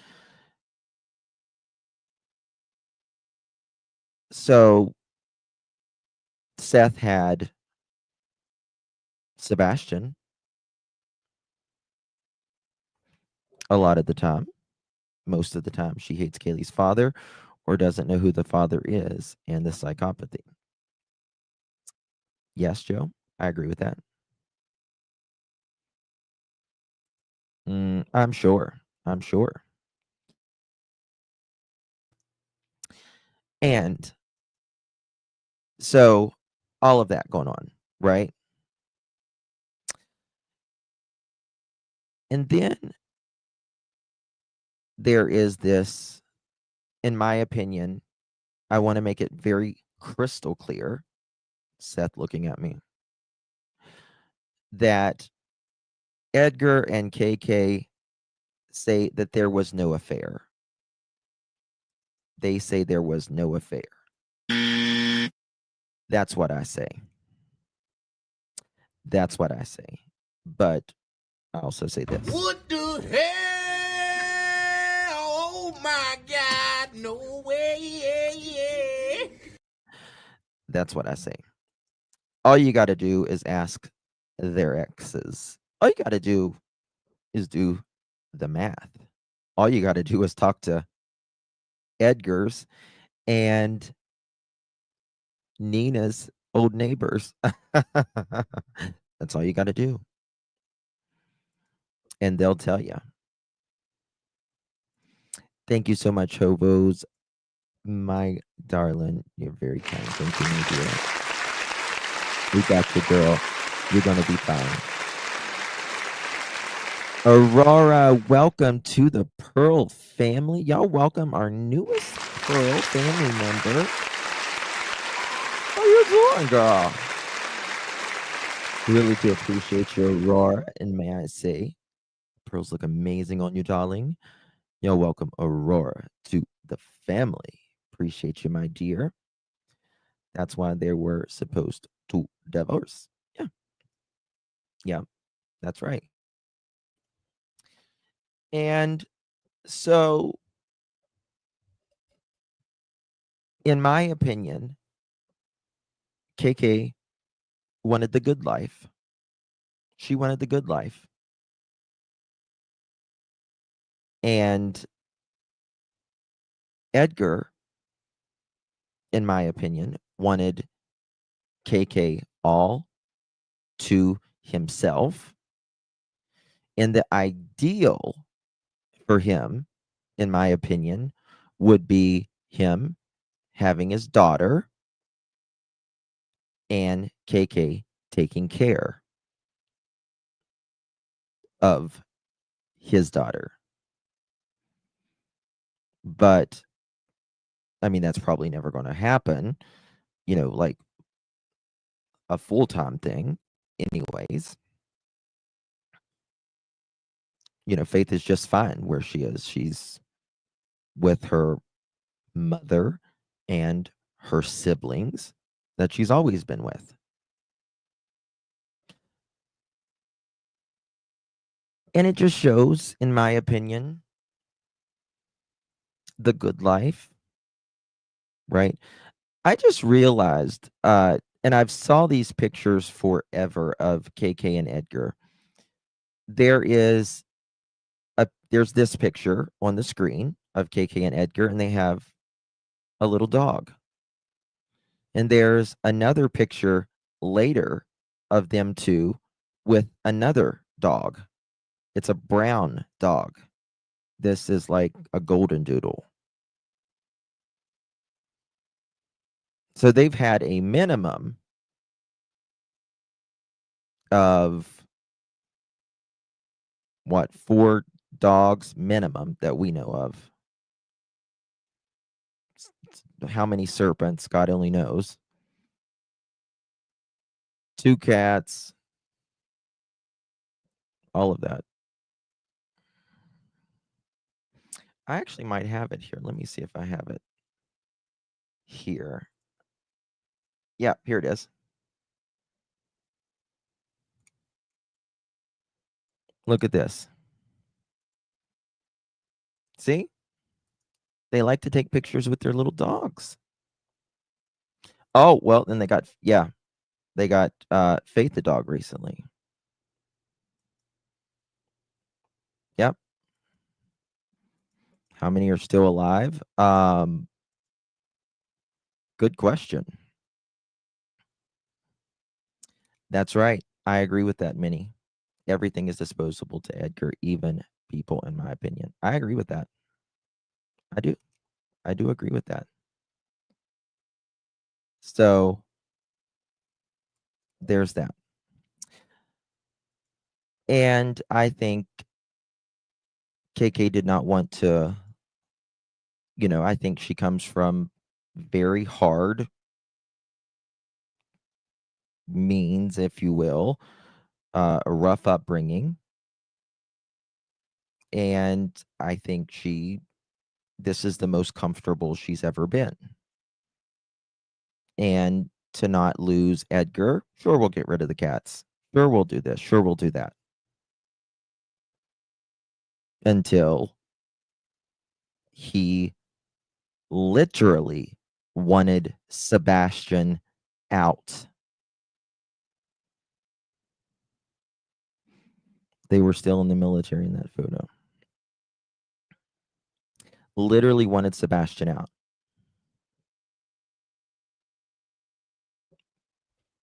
S1: so Seth had Sebastian a lot of the time. Most of the time, she hates Kaylee's father or doesn't know who the father is, and the psychopathy. Yes, Joe, I agree with that. I'm sure. I'm sure. And so all of that going on, right? And then there is this, in my opinion, I want to make it very crystal clear, Seth looking at me, that Edgar and KK say that there was no affair. They say there was no affair. That's what I say. That's what I say. But I also say this.
S5: What the hell? Oh my God, no way.
S1: That's what I say. All you got to do is ask their exes. All you got to do is do the math. All you got to do is talk to Edgar's and Nina's old neighbors. That's all you got to do. And they'll tell you. Thank you so much, Hobos. My darling, you're very kind. Thank you, my dear. We got you, girl. You're going to be fine. Aurora, welcome to the Pearl family. Y'all welcome our newest Pearl family member. How you doing, girl? Really do appreciate you, Aurora. And may I say, pearls look amazing on you, darling. Y'all welcome Aurora to the family. Appreciate you, my dear. That's why they were supposed to divorce. Yeah. Yeah, that's right. And so, in my opinion, KK wanted the good life. She wanted the good life. And Edgar, in my opinion, wanted KK all to himself. And the ideal for him, in my opinion, would be him having his daughter and KK taking care of his daughter. But I mean, that's probably never going to happen, like a full-time thing anyways. Faith is just fine where she is. She's with her mother and her siblings that she's always been with. And it just shows, in my opinion, the good life, right? I just realized, and I've saw these pictures forever of KK and Edgar. There's this picture on the screen of KK and Edgar, and they have a little dog. And there's another picture later of them two with another dog. It's a brown dog. This is like a golden doodle. So they've had a minimum of 4 dogs minimum that we know of. How many serpents, God only knows. 2 cats, all of that. I actually might have it here. Let me see if I have it here. Yeah, here it is. Look at this. See? They like to take pictures with their little dogs. Oh, well, then they got Faith the dog recently. Yep. How many are still alive? Good question. That's right. I agree with that, Minnie. Everything is disposable to Edgar, even people, in my opinion. I agree with that. I do. I do agree with that. So there's that. And I think KK did not want to, I think she comes from very hard means, if you will, a rough upbringing. And I think this is the most comfortable she's ever been. And to not lose Edgar, sure, we'll get rid of the cats. Sure, we'll do this. Sure, we'll do that. Until he literally wanted Sebastian out. They were still in the military in that photo. Literally wanted Sebastian out.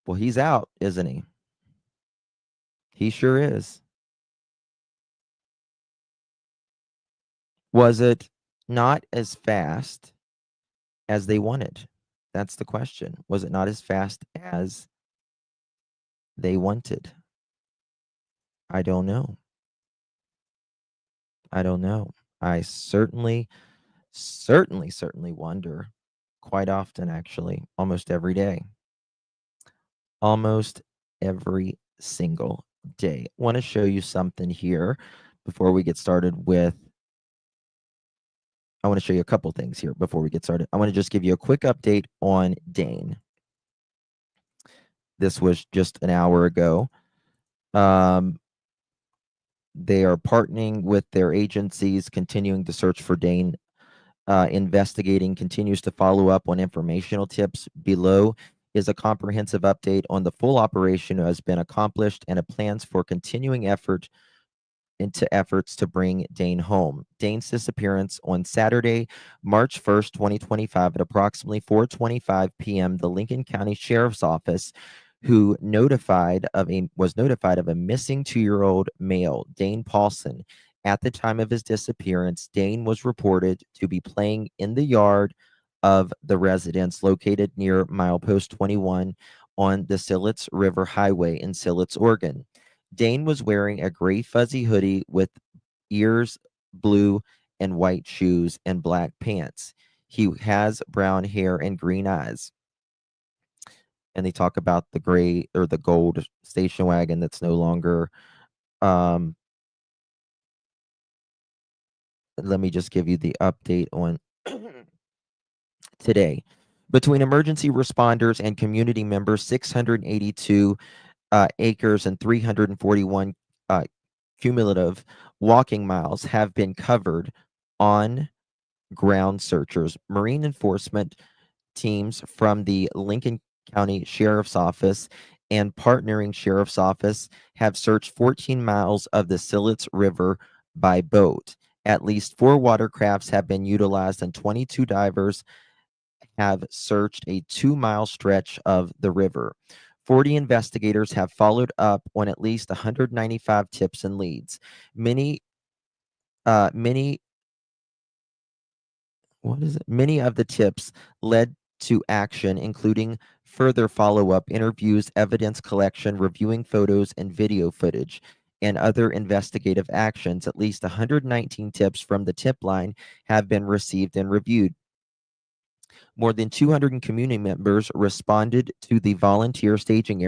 S1: Well, he's out, isn't he? He sure is. Was it not as fast as they wanted? That's the question. Was it not as fast as they wanted? I don't know. I don't know. I certainly wonder quite often, actually, almost every day. Almost every single day. I want to show you something here before we get started with. I want to show you a couple things here before we get started. I want to just give you a quick update on Dane. This was just an hour ago. They are partnering with their agencies, continuing to search for Dane. Investigating continues to follow up on informational tips. Below is a comprehensive update on the full operation that has been accomplished and a plans for continuing into efforts to bring Dane home. Dane's disappearance on Saturday, March 1st, 2025 at approximately 4:25 p.m. The Lincoln County Sheriff's Office was notified of a missing 2-year-old male, Dane Paulson. At the time of his disappearance, Dane was reported to be playing in the yard of the residence located near milepost 21 on the Sillet's River Highway in Sillet's, Oregon. Dane was wearing a gray fuzzy hoodie with ears, blue and white shoes, and black pants. He has brown hair and green eyes. And they talk about the gray or the gold station wagon that's no longer. Let me just give you the update on today. Between emergency responders and community members, 682 acres and 341 cumulative walking miles have been covered on ground searchers. Marine enforcement teams from the Lincoln County Sheriff's Office and partnering Sheriff's Office have searched 14 miles of the Sillet's River by boat. At least 4 watercrafts have been utilized, and 22 divers have searched a 2-mile stretch of the river. 40 investigators have followed up on at least 195 tips and leads. Many of the tips led to action, including further follow-up interviews, evidence collection, reviewing photos and video footage, and other investigative actions. At least 119 tips from the tip line have been received and reviewed. More than 200 community members responded to the volunteer staging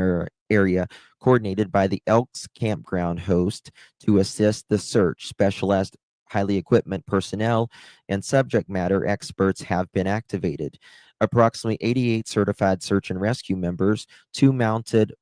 S1: area coordinated by the Elks Campground host to assist the search. Specialized highly equipment personnel and subject matter experts have been activated. Approximately 88 certified search and rescue members, 2 mounted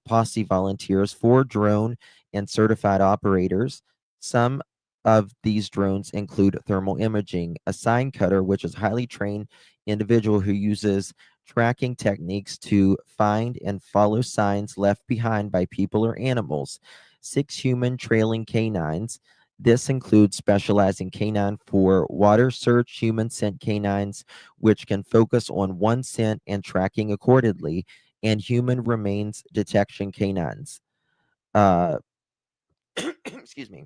S1: posse volunteers, 4 drone and certified operators. Some of these drones include thermal imaging, a sign cutter, which is highly trained individual who uses tracking techniques to find and follow signs left behind by people or animals. 6 human trailing canines. This includes specializing canine for water search, human scent canines, which can focus on one scent and tracking accordingly, and human remains detection canines. Excuse me.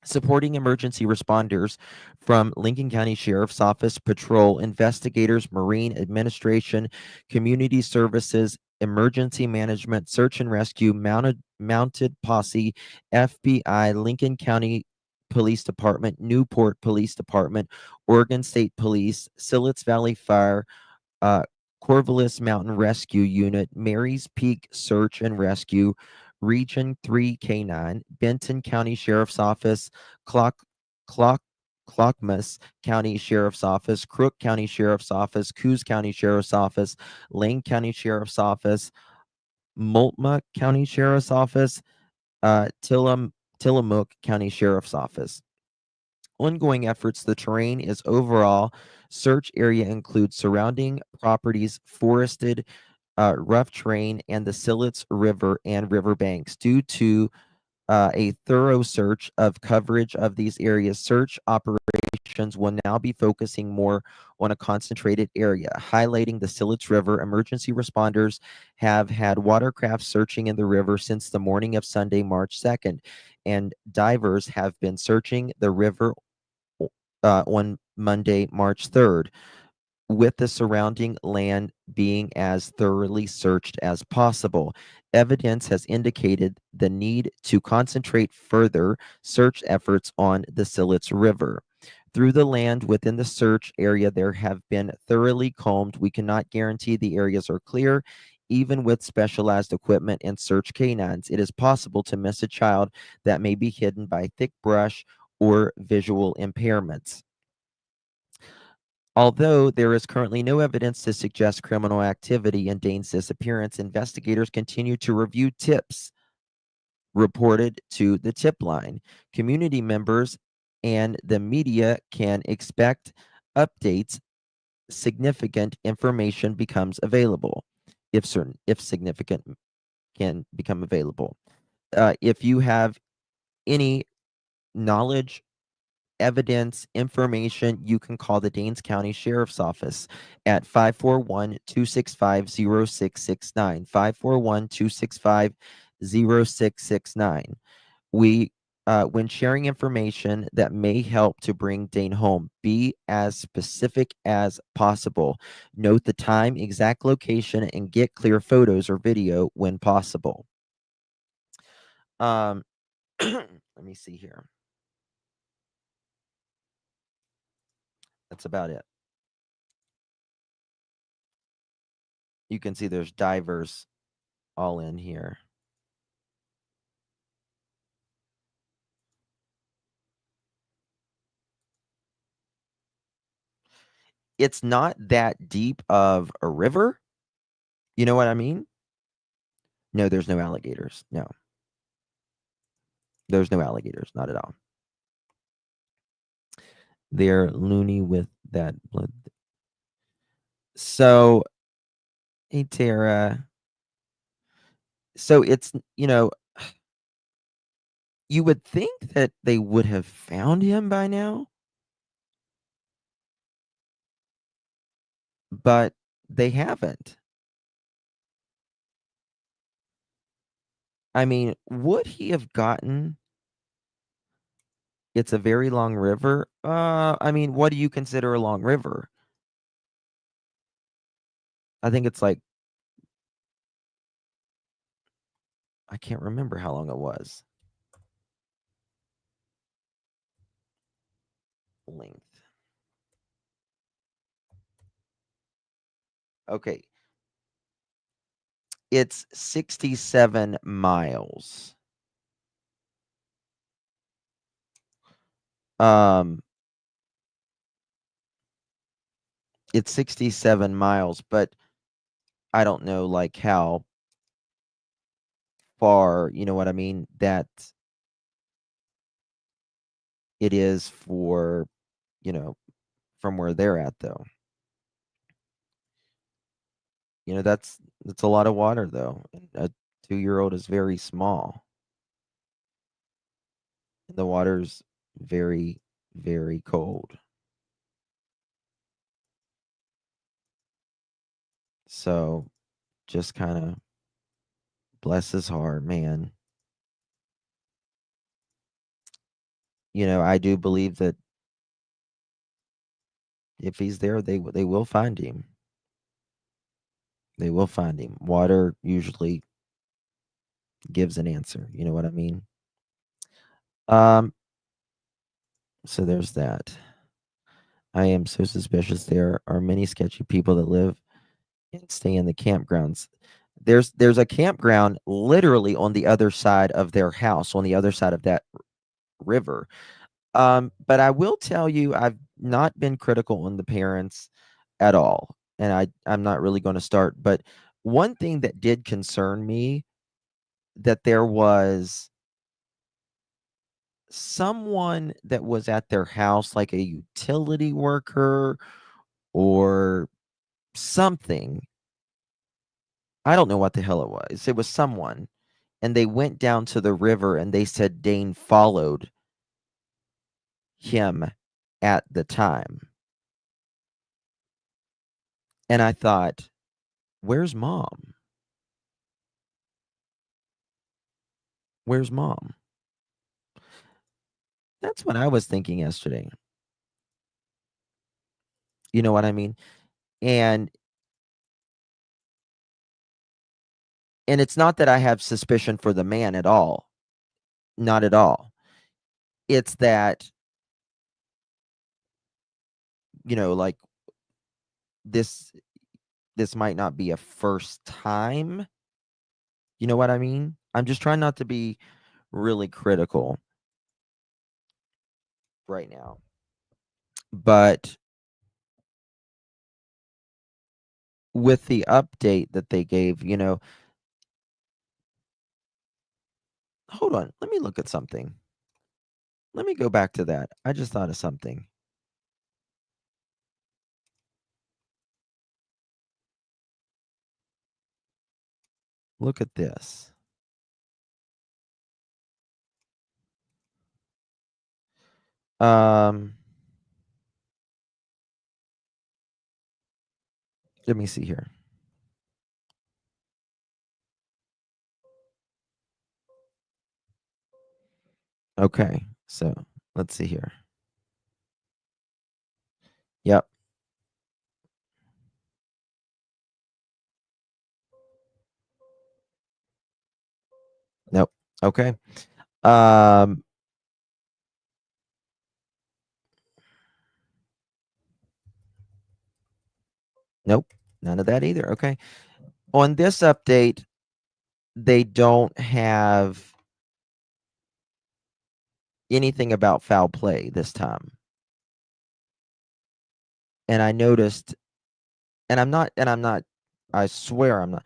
S1: Supporting emergency responders from Lincoln County Sheriff's Office, patrol investigators, Marine Administration, Community Services, Emergency Management, Search and Rescue, Mounted Posse, FBI, Lincoln County Police Department, Newport Police Department, Oregon State Police, Sillet's Valley Fire, uh, Corvallis Mountain Rescue Unit, Mary's Peak Search and Rescue, Region 3 K9, Benton County Sheriff's Office, Clackamas County Sheriff's Office, Crook County Sheriff's Office, Coos County Sheriff's Office, Lane County Sheriff's Office, Multnomah County Sheriff's Office, Tillamook County Sheriff's Office. Ongoing efforts, the terrain is overall search area includes surrounding properties, forested, rough terrain, and the Sillet's River and riverbanks. Due to a thorough search of coverage of these areas, search operations will now be focusing more on a concentrated area, highlighting the Sillet's River. Emergency responders have had watercraft searching in the river since the morning of Sunday, March 2nd, and divers have been searching the river on Monday, March 3rd, with the surrounding land being as thoroughly searched as possible. Evidence has indicated the need to concentrate further search efforts on the Sillet's River. Through the land within the search area, there have been thoroughly combed. We cannot guarantee the areas are clear. Even with specialized equipment and search canines, it is possible to miss a child that may be hidden by thick brush or visual impairments. Although there is currently no evidence to suggest criminal activity in Dane's disappearance, investigators continue to review tips reported to the tip line. Community members and the media can expect updates. Significant information becomes available if significant can become available. If you have any knowledge, evidence, information, you can call the Danes County Sheriff's Office at 541-265-0669. 541-265-0669. We when sharing information that may help to bring Dane home, be as specific as possible. Note the time, exact location, and get clear photos or video when possible. Let me see here. That's about it. You can see there's divers all in here. It's not that deep of a river. You know what I mean? No, there's no alligators. No. There's no alligators, not at all. They're loony with that blood. So, hey, Tara. So it's, you would think that they would have found him by now, but they haven't. I mean, would he have gotten? It's a very long river. I mean, what do you consider a long river? I think it's like, I can't remember how long it was. Length. Okay. It's 67 miles. It's 67 miles, but I don't know like how far, you know what I mean, that it is for, from where they're at though. That's a lot of water though. A 2-year-old is very small. And the water's very, very cold. So just kind of bless his heart, man. I do believe that if he's there, they will find him. They will find him. Water usually gives an answer. You know what I mean? So there's that. I am so suspicious. There are many sketchy people that live and stay in the campgrounds. There's a campground literally on the other side of their house, on the other side of that river. But I will tell you, I've not been critical on the parents at all, and I'm not really going to start. But one thing that did concern me, that there was someone that was at their house, like a utility worker or something. I don't know what the hell it was. It was someone, and they went down to the river and they said Dane followed him at the time. And I thought, where's mom? Where's mom? That's what I was thinking yesterday. You know what I mean? And it's not that I have suspicion for the man at all. Not at all. It's that, like this might not be a first time. You know what I mean? I'm just trying not to be really critical right now. But with the update that they gave, hold on. Let me look at something. Let me go back to that. I just thought of something. Look at this. Let me see here. Okay, so let's see here. Yep. Nope. Okay. Nope. None of that either. Okay. On this update, they don't have anything about foul play this time. And I noticed, and I'm not, I swear I'm not.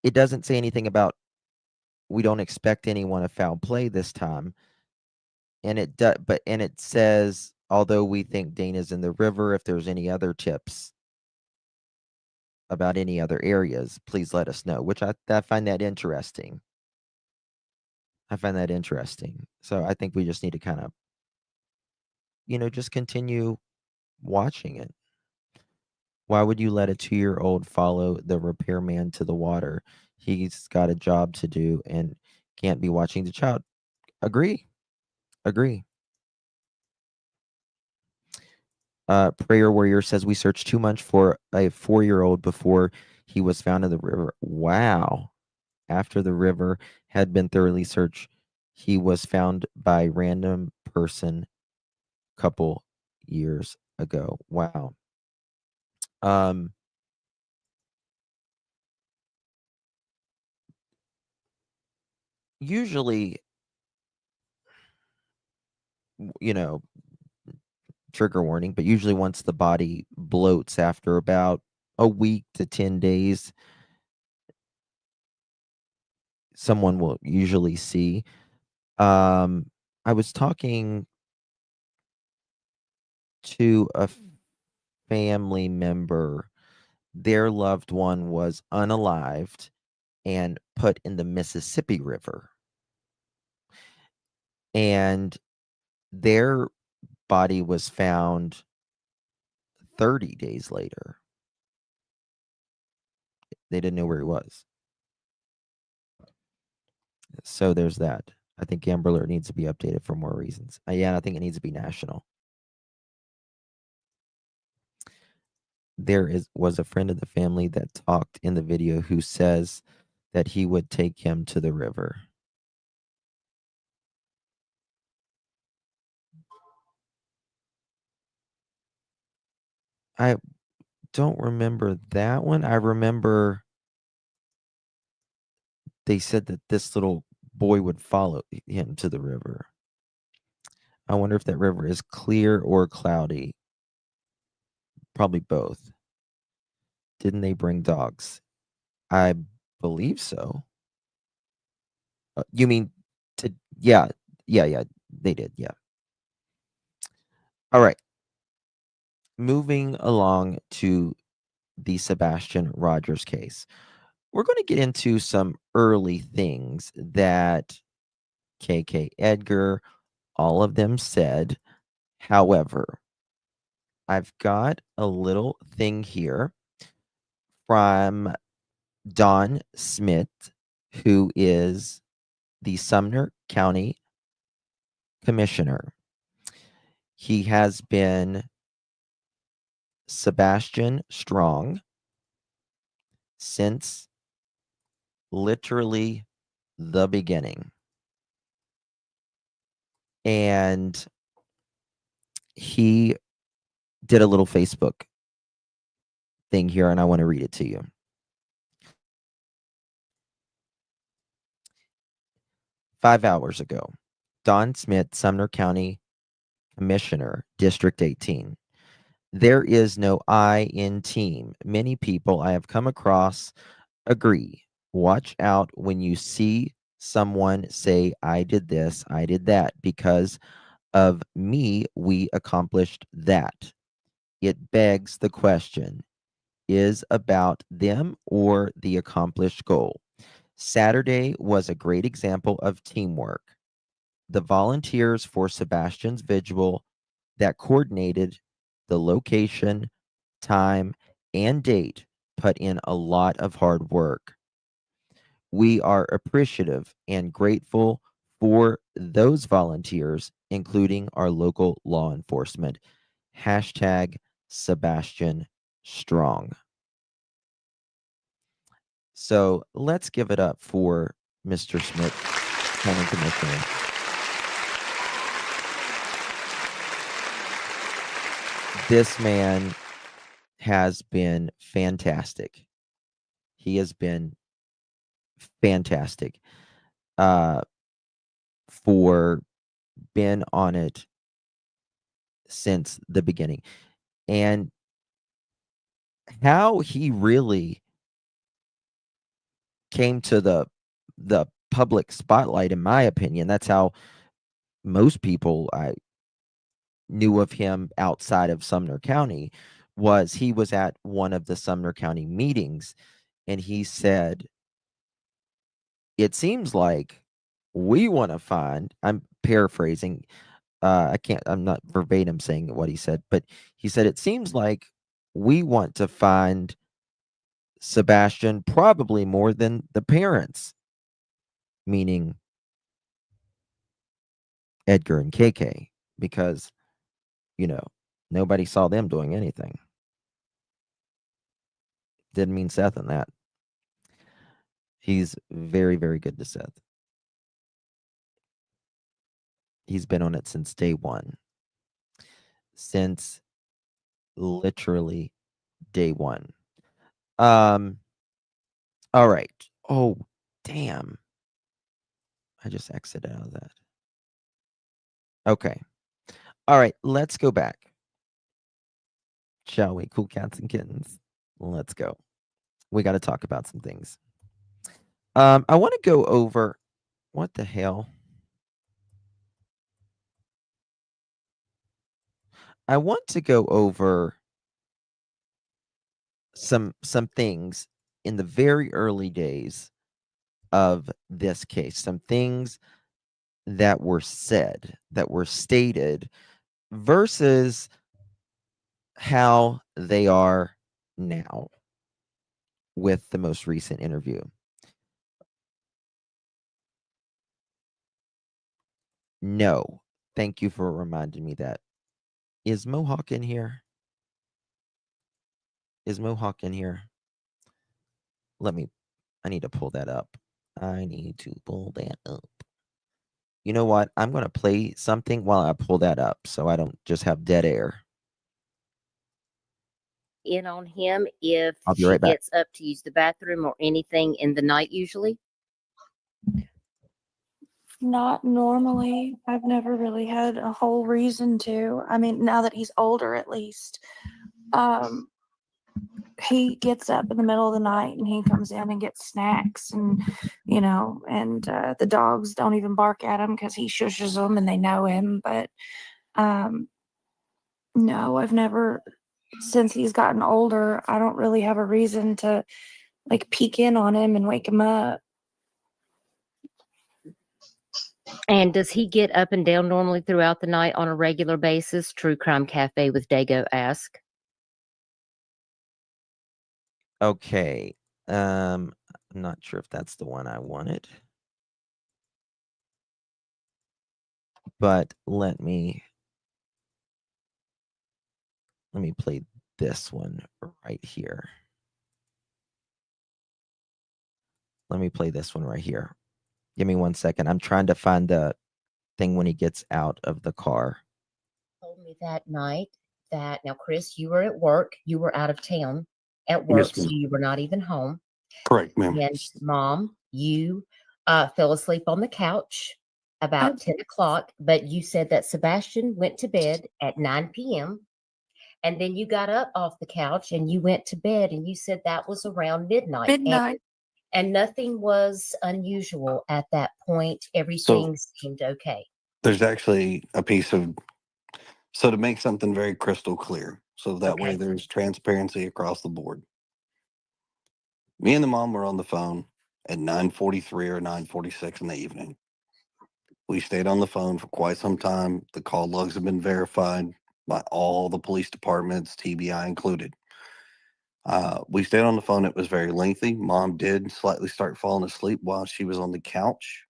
S1: It doesn't say anything about we don't expect anyone to foul play this time. And it does, and it says, although we think Dane is in the river, if there's any other tips about any other areas, please let us know, which I find that interesting. I find that interesting. So I think we just need to kind of, just continue watching it. Why would you let a 2-year-old follow the repairman to the water? He's got a job to do and can't be watching the child. Agree. Prayer Warrior says we searched too much for a 4-year-old before he was found in the river. Wow. After the river had been thoroughly searched, he was found by random person couple years ago. Wow. Usually, trigger warning, but usually once the body bloats after about a week to 10 days, someone will usually see. I was talking to a family member. Their loved one was unalived and put in the Mississippi River. And their body was found 30 days later. They didn't know where he was. So there's that. I think Amber Alert needs to be updated for more reasons. Yeah, I think it needs to be national. There was a friend of the family that talked in the video who says that he would take him to the river. I don't remember that one. I remember they said that this little boy would follow him to the river. I wonder if that river is clear or cloudy. Probably both. Didn't they bring dogs? I believe so. You mean to? Yeah, they did. Yeah. All right. Moving along to the Sebastian Rogers case. We're going to get into some early things that KK, Edgar, all of them said. However, I've got a little thing here from Don Smith, who is the Sumner County Commissioner. He has been Sebastian Strong since literally the beginning. And he did a little Facebook thing here, and I want to read it to you. "5 hours ago, Don Smith, Sumner County Commissioner, District 18. There is no I in team. Many people I have come across agree. Watch out when you see someone say, I did this, I did that. Because of me, we accomplished that. It begs the question, is about them or the accomplished goal? Saturday was a great example of teamwork. The volunteers for Sebastian's Vigil that coordinated the location, time, and date put in a lot of hard work. We are appreciative and grateful for those volunteers, including our local law enforcement. Hashtag Sebastian Strong. So let's give it up for Mr. Smith, County Commissioner. This man has been fantastic. He has been fantastic for been on it since the beginning. And how he really came to the public spotlight, in my opinion, that's how most people I knew of him outside of Sumner County, was he was at one of the Sumner County meetings and he said, it seems like we want to find, I'm paraphrasing, I'm not verbatim saying what he said, but he said, it seems like we want to find Sebastian probably more than the parents, meaning Edgar and KK, because, nobody saw them doing anything. Didn't mean Seth in that. He's very, very good to Seth. He's been on it since day one. Since literally day one. All right. Oh, damn. I just exited out of that. Okay. All right, let's go back. Shall we? Cool cats and kittens. Let's go. We got to talk about some things. I want to go over what the hell? I want to go over some things in the very early days of this case. Some things that were said, that were stated, versus how they are now with the most recent interview. No, thank you for reminding me that. Is Mohawk in here? Is Mohawk in here? I need to pull that up. I need to pull that up. You know what? I'm going to play something while I pull that up so I don't just have dead air.
S6: In on him if
S1: I'll be
S6: she
S1: right back.
S6: gets up to use the bathroom or anything in the night usually?
S7: Not normally. I've never really had a whole reason to. I mean, now that he's older, at least. He gets up in the middle of the night and he comes in and gets snacks and, the dogs don't even bark at him because he shushes them and they know him. But, no, I've never, since he's gotten older, I don't really have a reason to peek in on him and wake him up.
S6: And does he get up and down normally throughout the night on a regular basis? True Crime Cafe with Dago ask.
S1: Okay. I'm not sure if that's the one I wanted. But let me play this one right here. Let me play this one right here. Give me 1 second. I'm trying to find the thing when he gets out of the car.
S6: Told me that night that, now Chris, you were at work, you were out of town at work,
S8: Yes,
S6: so
S8: ma'am.
S6: you were not even home.
S8: Correct, ma'am.
S6: And Mom, you fell asleep on the couch about 10 o'clock, but you said that Sebastian went to bed at 9 p.m. And then you got up off the couch and you went to bed and you said that was around midnight.
S7: Midnight.
S6: And nothing was unusual at that point.
S8: So
S6: Everything seemed okay.
S8: there's actually a piece of, so to make something very crystal clear, so that way
S6: Okay.
S8: there's transparency across the board. Me and the mom were on the phone at 9:43 or 9:46 in the evening. We stayed on the phone for quite some time. The call logs have been verified by all the police departments, TBI included. We stayed on the phone. It was very lengthy. Mom did slightly start falling asleep while she was on the couch.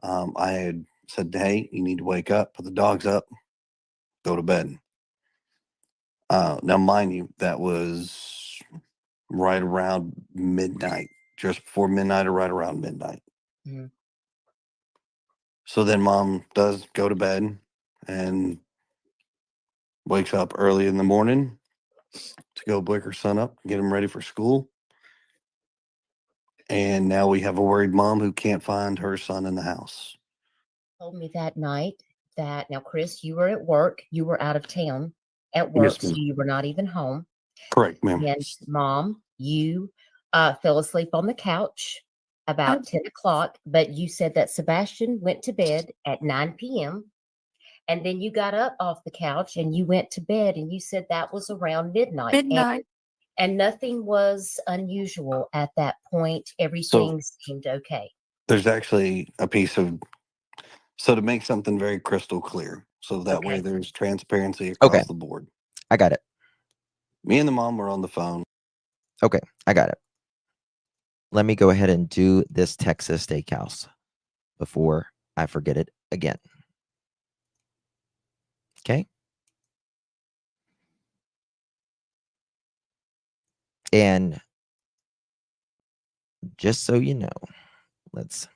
S8: I had said, "Hey, you need to wake up, put the dogs up, go to bed." Now, mind you, that was right around midnight, just before midnight or right around midnight.
S6: Mhm.
S8: So then mom does go to bed and wakes up early in the morning to go wake her son up, get him ready for school. And now we have a worried mom who can't find her son in the house.
S6: Told me that night that now, Chris, you were at work. You were out of town at
S8: Yes,
S6: work, so
S8: ma'am.
S6: you were not even home.
S8: Correct, ma'am.
S6: And mom, you fell asleep on the couch
S7: Oh,
S6: about 10 o'clock, but you said that Sebastian went to bed at 9 p.m. And then you got up off the couch and you went to bed, and you said that was around midnight.
S7: midnight.
S6: And nothing was unusual at that point.
S8: So
S6: Everything seemed okay.
S8: there's actually a piece of, so to make something very crystal clear, so that way
S6: Okay.
S8: there's transparency
S1: Okay,
S8: across the board.
S1: I got it.
S8: Me and the mom were on the phone.
S1: Okay, I got it. Let me go ahead and do this Texas Steakhouse before I forget it again. Okay. And just so you know, let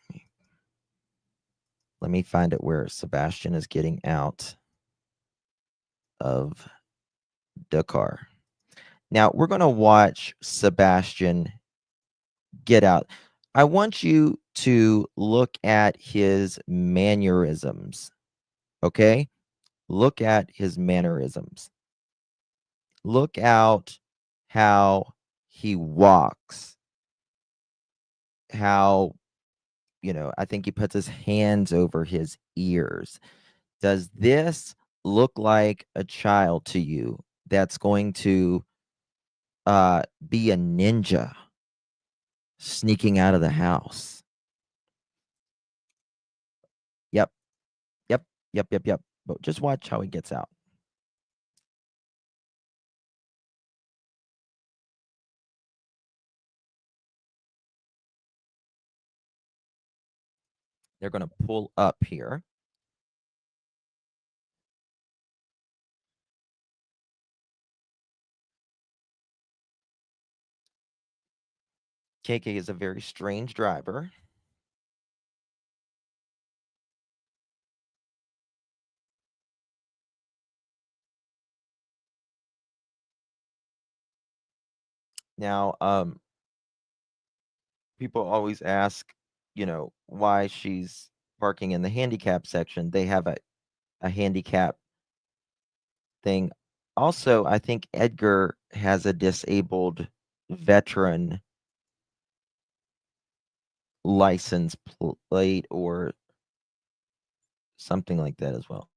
S1: me find it where Sebastian is getting out of the car. Now we're going to watch Sebastian get out. I want you to look at his mannerisms. Okay? Look at his mannerisms. Look out how he walks. How, I think he puts his hands over his ears. Does this look like a child to you that's going to be a ninja sneaking out of the house? Yep, yep, yep, yep, yep. But just watch how he gets out. They're going to pull up here. KK is a very strange driver. Now, people always ask, why she's parking in the handicap section. They have a handicap thing. Also, I think Edgar has a disabled veteran license plate or something like that as well.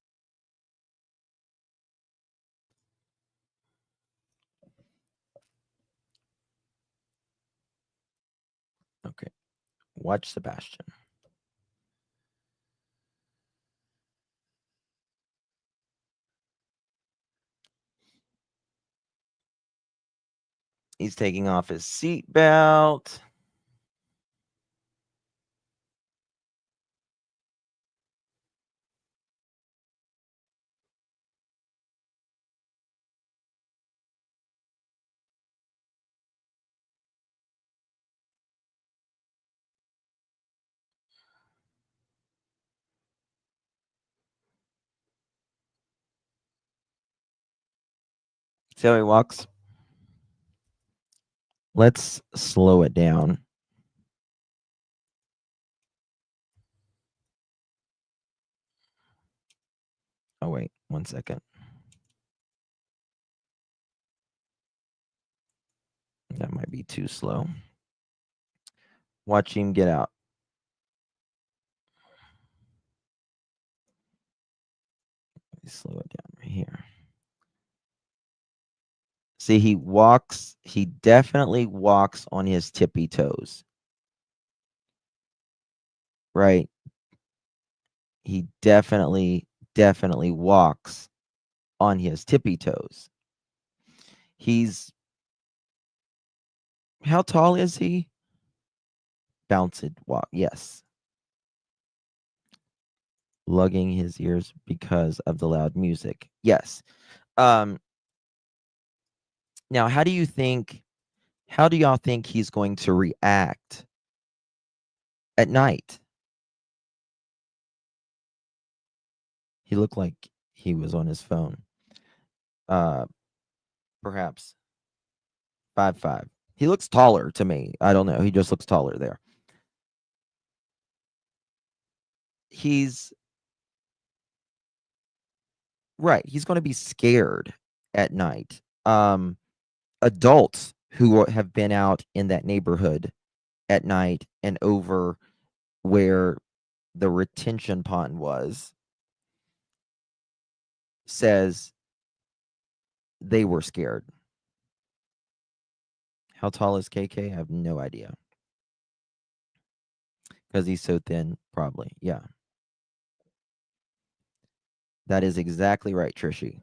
S1: Okay, watch Sebastian. He's taking off his seatbelt. See how he walks? Let's slow it down. Oh, wait, 1 second. That might be too slow. Watch him get out. Let me slow it down right here. See, he definitely walks on his tippy toes. Right? He definitely walks on his tippy toes. How tall is he? Bounced walk, yes. Lugging his ears because of the loud music. Yes. Now how do y'all think he's going to react at night? He looked like he was on his phone. Perhaps 5'5". He looks taller to me. I don't know. He just looks taller there. He's right. He's going to be scared at night. Adults who have been out in that neighborhood at night and over where the retention pond was says they were scared. How tall is KK? I have no idea. Because he's so thin, probably. Yeah. That is exactly right, Trishy.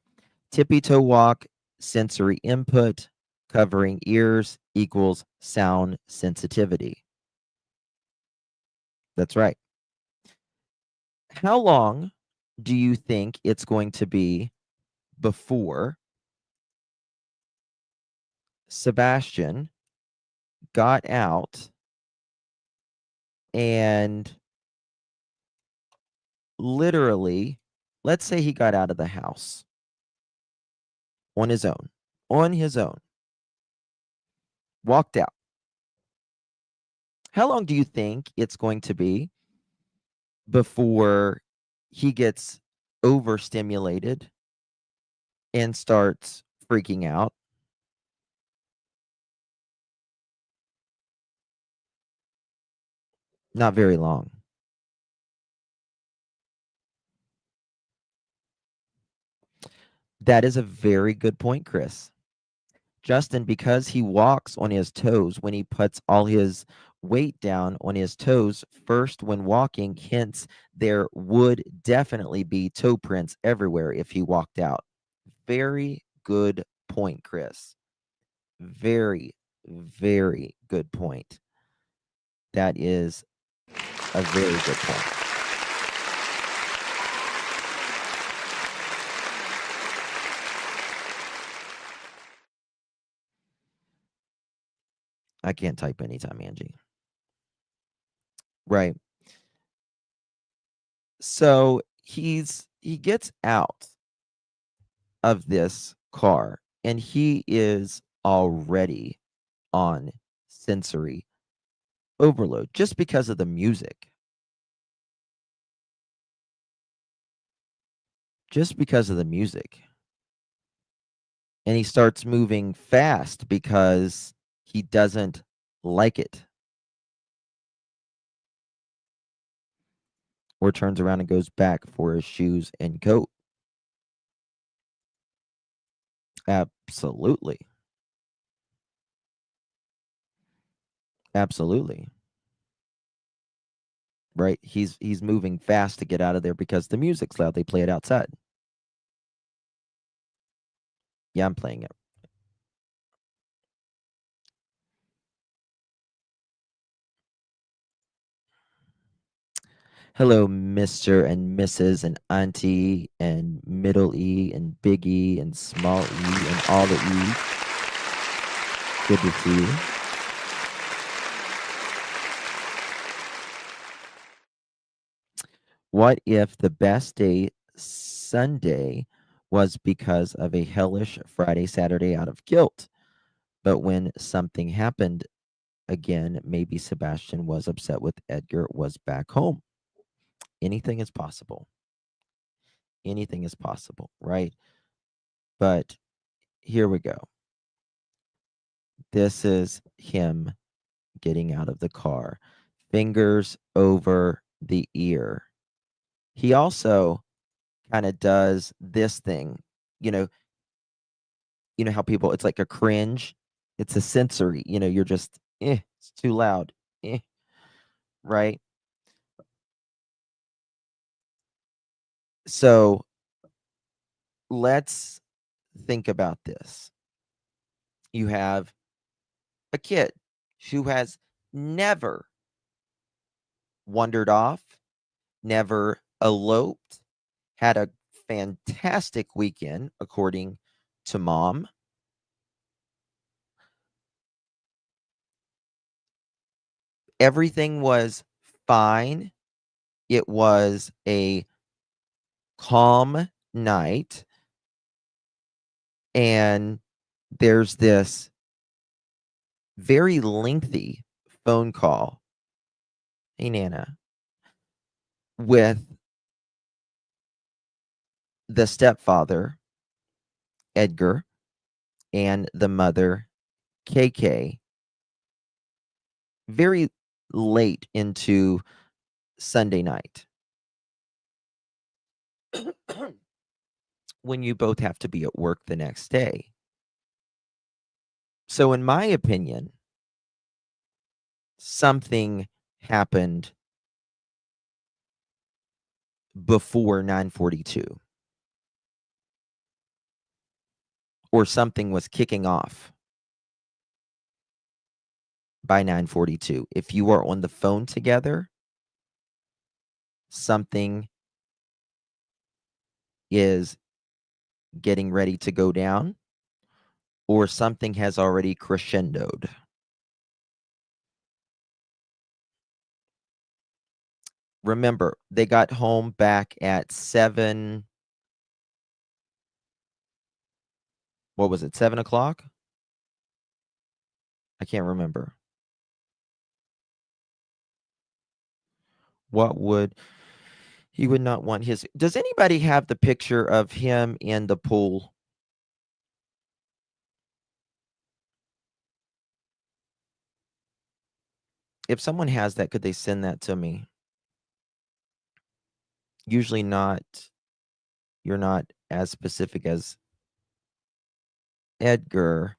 S1: Tippy toe walk, sensory input, covering ears equals sound sensitivity. That's right. How long do you think it's going to be before Sebastian got out and literally, let's say he got out of the house on his own, walked out. How long do you think it's going to be before he gets overstimulated and starts freaking out? Not very long. That is a very good point, Chris. Justin, because he walks on his toes when he puts all his weight down on his toes first when walking, hence there would definitely be toe prints everywhere if he walked out. Very good point, Chris. Very, very good point. That is a very good point. I can't type anytime, Angie. Right. So he gets out of this car and he is already on sensory overload just because of the music. Just because of the music. And he starts moving fast because he doesn't like it. Or turns around and goes back for his shoes and coat. Absolutely. Absolutely. Right? He's moving fast to get out of there because the music's loud. They play it outside. Yeah, I'm playing it. Hello, Mr. and Mrs. and Auntie and Middle E and Big E and Small E and all the E's. Good to see you. What if the best day Sunday was because of a hellish Friday, Saturday out of guilt? But when something happened again, maybe Sebastian was upset with Edgar, was back home. Anything is possible. Anything is possible, right? But here we go. This is him getting out of the car. Fingers over the ear. He also kind of does this thing, you know how people, it's like a cringe. It's a sensory, you're just, it's too loud. Right? So let's think about this. You have a kid who has never wandered off, never eloped, had a fantastic weekend, according to mom. Everything was fine. It was a calm night. And there's this very lengthy phone call. Hey, Nana. With the stepfather, Edgar, and the mother, KK, very late into Sunday night. When you both have to be at work the next day. So in my opinion, something happened before 9:42. Or something was kicking off by 9:42. If you are on the phone together, something is getting ready to go down, or something has already crescendoed. Remember, they got home back at 7. What was it, 7 o'clock? I can't remember. He would not want his. Does anybody have the picture of him in the pool? If someone has that, could they send that to me? Usually not. You're not as specific as Edgar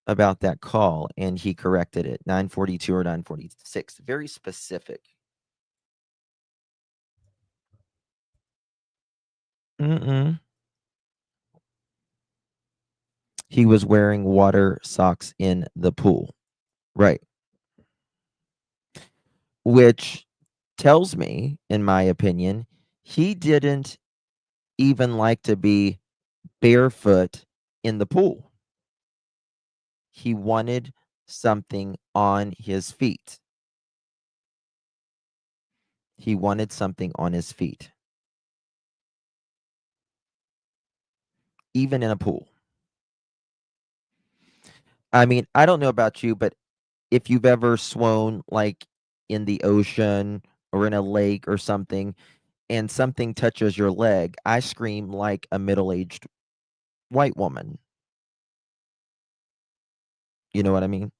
S1: about that call, and he corrected it. 9:42 or 9:46. Very specific. He was wearing water socks in the pool. Right. Which tells me, in my opinion, he didn't even like to be barefoot in the pool. He wanted something on his feet. He wanted something on his feet. Even in a pool. I mean, I don't know about you, but if you've ever swum like in the ocean or in a lake or something, and something touches your leg, I scream like a middle-aged white woman. You know what I mean?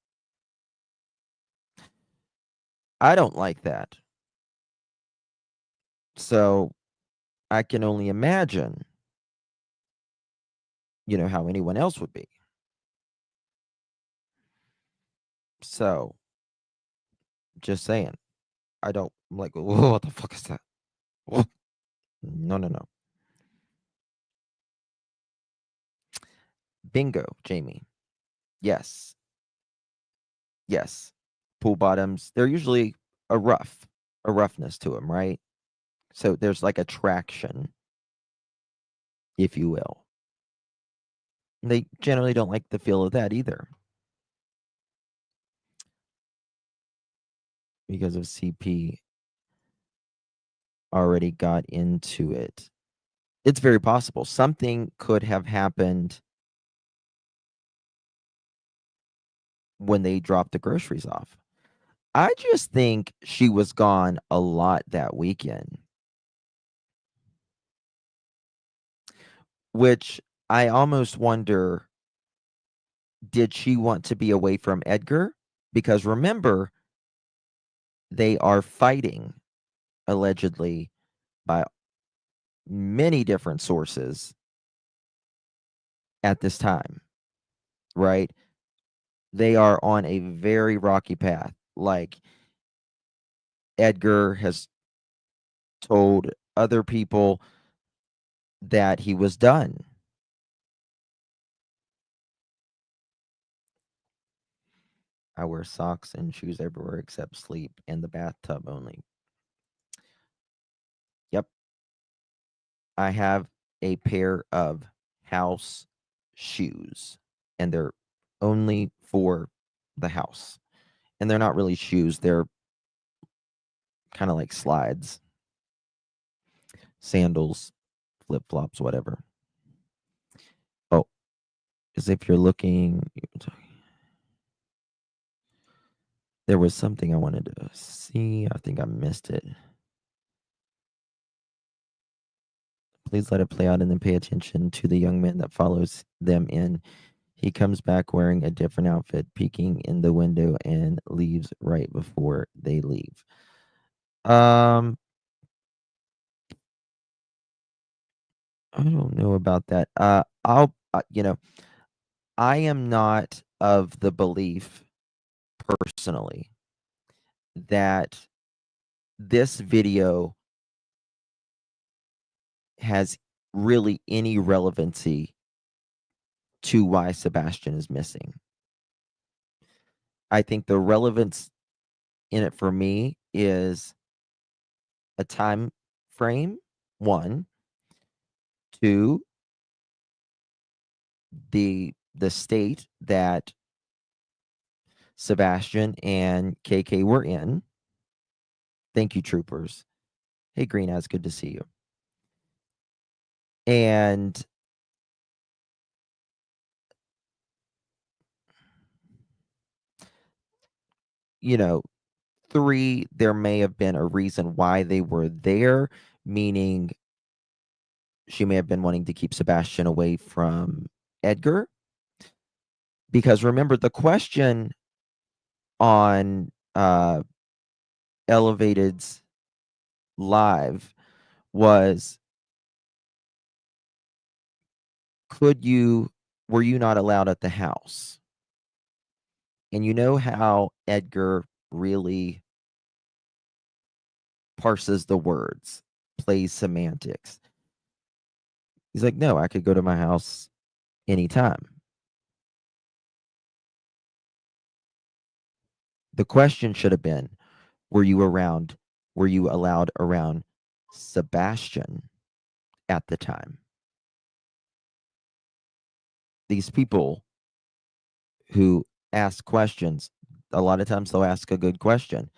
S1: I don't like that. So I can only imagine, how anyone else would be. So just saying, I'm like, what the fuck is that? Whoa. No. Bingo, Jamie. Yes. Pool bottoms, they're usually a roughness to them, right? So there's like a traction, if you will. They generally don't like the feel of that either. Because of CP already got into it. It's very possible. Something could have happened when they dropped the groceries off. I just think she was gone a lot that weekend. Which I almost wonder, did she want to be away from Edgar? Because remember, they are fighting, allegedly, by many different sources at this time, right? They are on a very rocky path. Like, Edgar has told other people that he was done. I wear socks and shoes everywhere except sleep and the bathtub only. Yep. I have a pair of house shoes, and they're only for the house. And they're not really shoes, they're kind of like slides, sandals, flip flops, whatever. Oh, as if you're looking, there was something I wanted to see. I think I missed it. Please let it play out and then pay attention to the young man that follows them in. He comes back wearing a different outfit, peeking in the window, and leaves right before they leave. I don't know about that. I'll, I am not of the belief personally that this video has really any relevancy to why Sebastian is missing. I think the relevance in it for me is a time frame, 1, 2, the state that Sebastian and KK were in. Thank you, troopers. Hey, Green Eyes, good to see you. And you know, 3, there may have been a reason why they were there, meaning she may have been wanting to keep Sebastian away from Edgar. Because remember, the question on Elevated's live was, were you not allowed at the house? And you know how Edgar really parses the words, plays semantics. He's like, no, I could go to my house anytime. The question should have been, were you allowed around Sebastian at the time? These people who ask questions, a lot of times they'll ask a good question.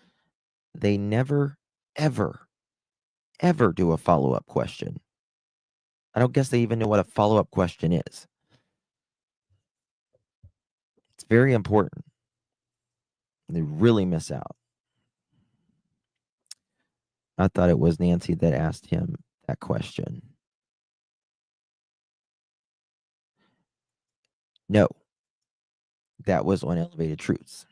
S1: They never, ever, ever do a follow-up question. I don't guess they even know what a follow-up question is. It's very important. They really miss out. I thought it was Nancy that asked him that question. No, that was on Elevated Truths.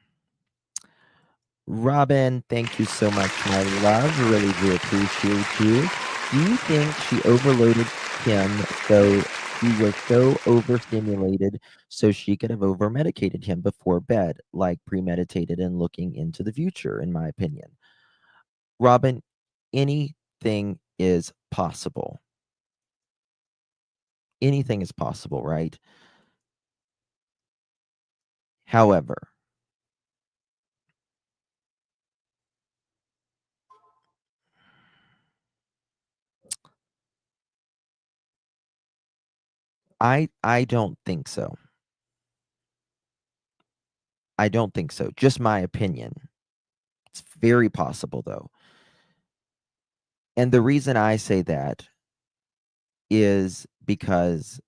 S1: Robin, thank you so much, my love. Really do appreciate you. Do you think she overloaded him so he was so overstimulated so she could have overmedicated him before bed, like premeditated and looking into the future, in my opinion? Robin, anything is possible. Anything is possible, right? However, I don't think so. I don't think so. Just my opinion. It's very possible, though. And the reason I say that is because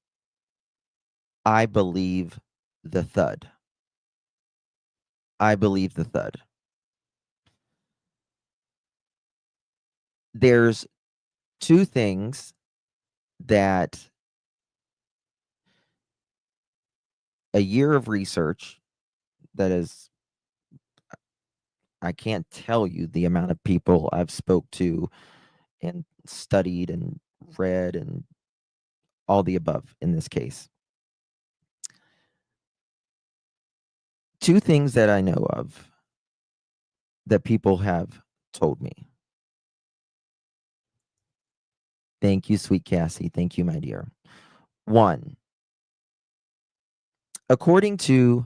S1: I believe the thud. I believe the thud. There's 2 things that a year of research that has I can't tell you the amount of people I've spoke to and studied and read and all the above in this case. Two things that I know of that people have told me. Thank you, sweet Cassie. Thank you, my dear. One, according to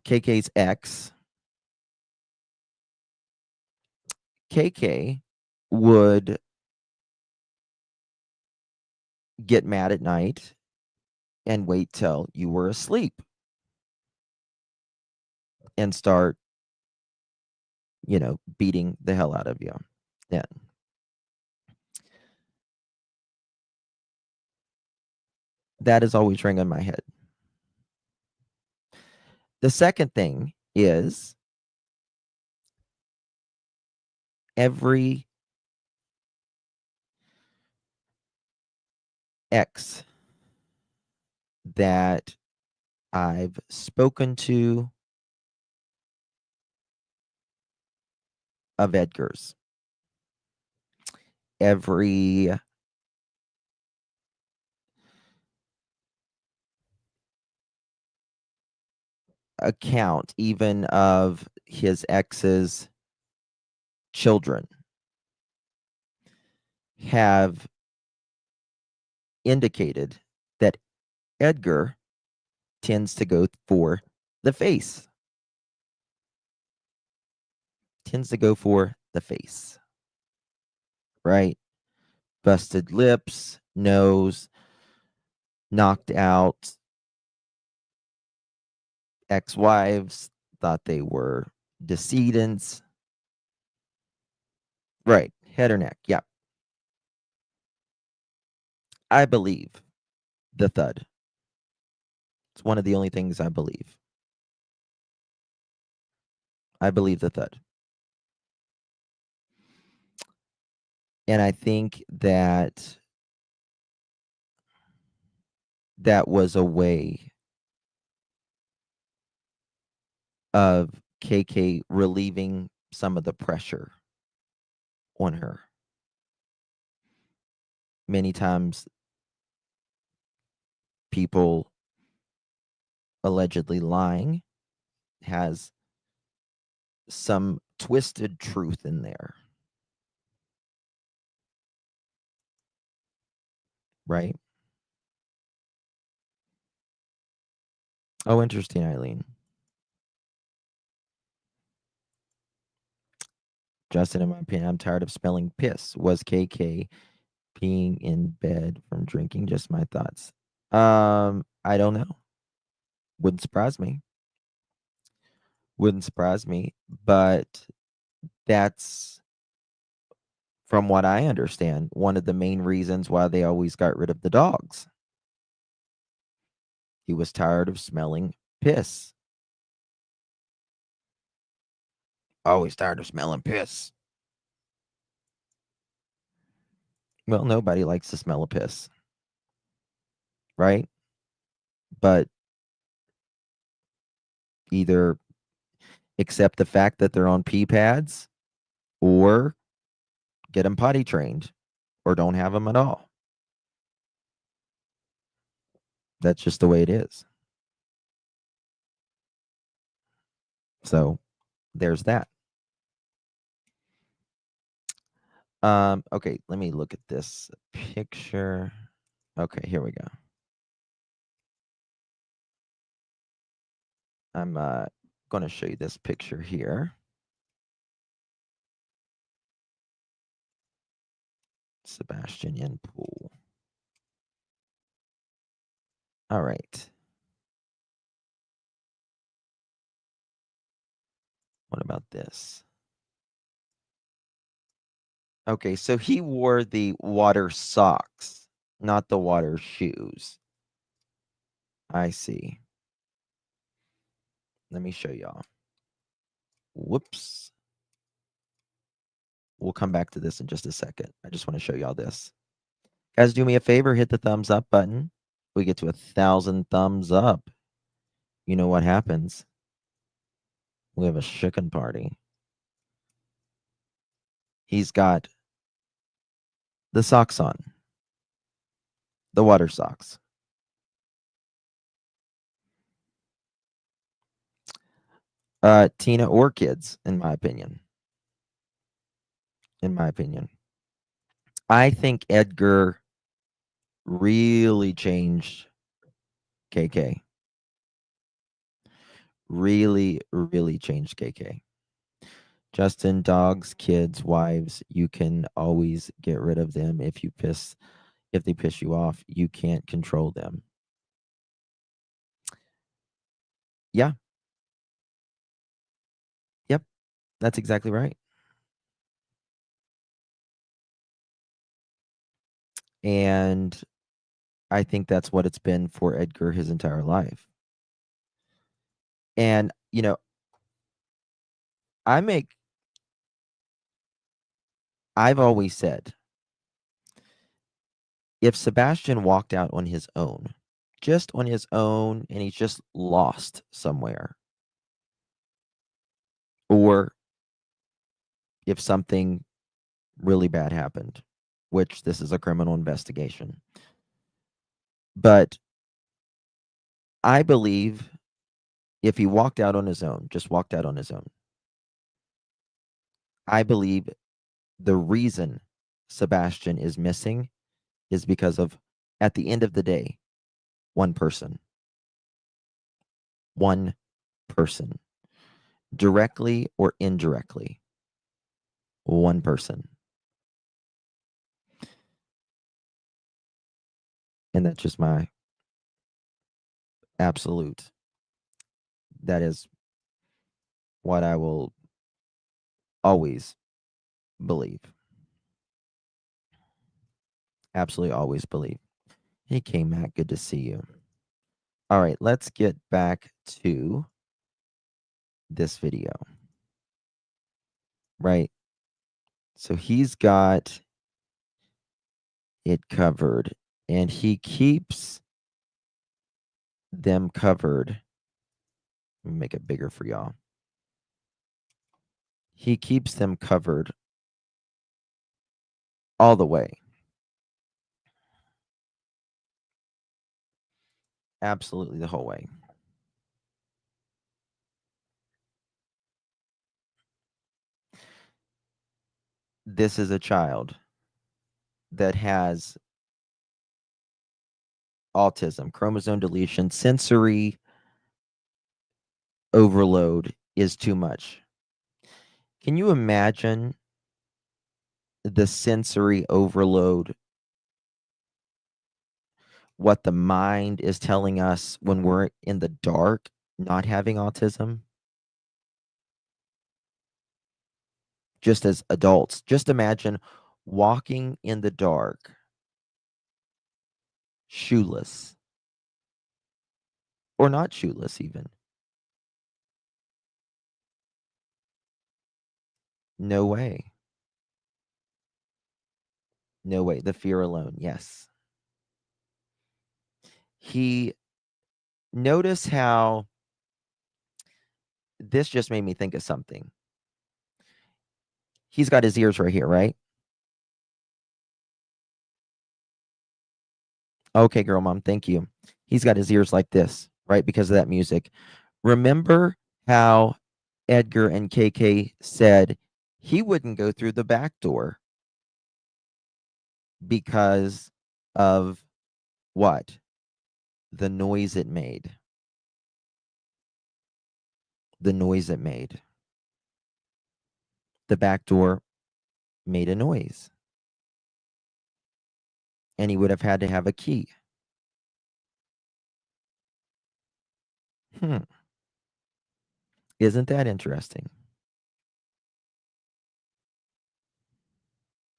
S1: KK's ex, KK would get mad at night and wait till you were asleep and start, beating the hell out of you. Then that is always ringing in my head. The second thing is every ex that I've spoken to of Edgar's, every account, even of his ex's children, have indicated that Edgar tends to go for the face. Tends to go for the face. Right? Busted lips, nose, knocked out ex-wives, thought they were decedents. Right. Head or neck. Yeah. I believe the thud. It's one of the only things I believe. I believe the thud. And I think that that was a way of KK relieving some of the pressure on her. Many times people allegedly lying has some twisted truth in there. Right? Oh, interesting, Eileen. Justin, in my opinion, I'm tired of smelling piss. Was KK being in bed from drinking? Just my thoughts. I don't know. Wouldn't surprise me. Wouldn't surprise me, but that's, from what I understand, one of the main reasons why they always got rid of the dogs. He was tired of smelling piss. Always tired of smelling piss. Well, nobody likes the smell of piss. Right? But either accept the fact that they're on pee pads or get them potty trained or don't have them at all. That's just the way it is. So there's that. Okay, let me look at this picture. Okay, here we go. I'm going to show you this picture here. Sebastian in pool. All right. What about this? Okay, so he wore the water socks, not the water shoes. I see. Let me show y'all. Whoops. We'll come back to this in just a second. I just want to show y'all this. Guys, do me a favor, hit the thumbs up button. We get to 1,000 thumbs up. You know what happens? We have a chicken party. He's got the socks on, the water socks. Tina or kids, in my opinion. In my opinion. I think Edgar really changed KK. Really, really changed KK. Justin, dogs, kids, wives, you can always get rid of them if they piss you off. You can't control them. Yeah. Yep. That's exactly right. And I think that's what it's been for Edgar his entire life. And, I've always said, if Sebastian walked out on his own, just on his own, and he's just lost somewhere, or if something really bad happened, which this is a criminal investigation. But I believe if he walked out on his own, just walked out on his own, I believe the reason Sebastian is missing is because of, at the end of the day, one person. One person. Directly or indirectly. One person. And that's just my absolute. That is what I will always believe. Absolutely always believe. Hey, K-Mac, good to see you. All right, let's get back to this video. Right. So he's got it covered, and he keeps them covered. Let me make it bigger for y'all. He keeps them covered all the way. Absolutely the whole way. This is a child that has autism, chromosome deletion, sensory overload is too much. Can you imagine the sensory overload, what the mind is telling us when we're in the dark, not having autism? Just as adults, just imagine walking in the dark, shoeless, or not shoeless even. No way. No way. The fear alone, yes. Notice how this just made me think of something. He's got his ears right here, right? Okay, girl mom, thank you. He's got his ears like this, right? Because of that music. Remember how Edgar and KK said he wouldn't go through the back door because of what? The noise it made. The noise it made. The back door made a noise. And he would have had to have a key. Isn't that interesting?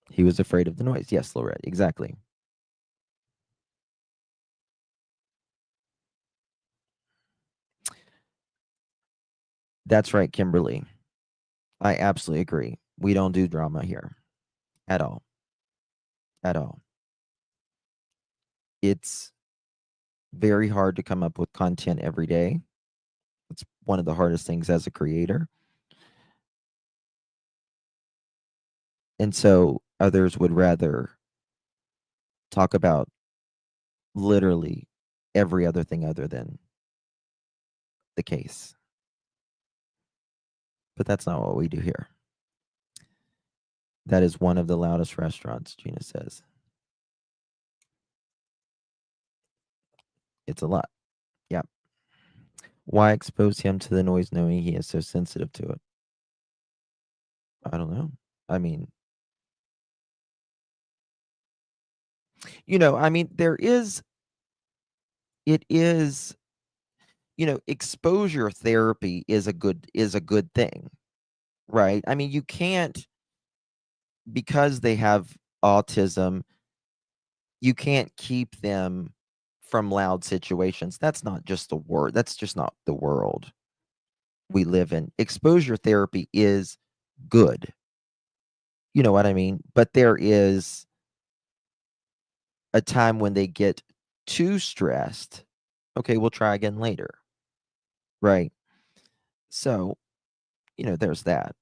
S1: He was afraid of the noise. Yes, Lorette, exactly. That's right, Kimberly. I absolutely agree. We don't do drama here at all. At all. it's very hard to come up with content every day. It's one of the hardest things as a creator. And so others would rather talk about literally every other thing other than the case. But that's not what we do here. That is one of the loudest restaurants, Gina says. It's a lot. Yeah. Why expose him to the noise knowing he is so sensitive to it? I don't know. I mean, I mean, it is, exposure therapy is a good thing, right? I mean, you can't, because they have autism, you can't keep them from loud situations. That's not just the word. That's just not the world we live in. Exposure therapy is good. You know what I mean? But there is a time when they get too stressed. Okay, we'll try again later. Right. So, there's that.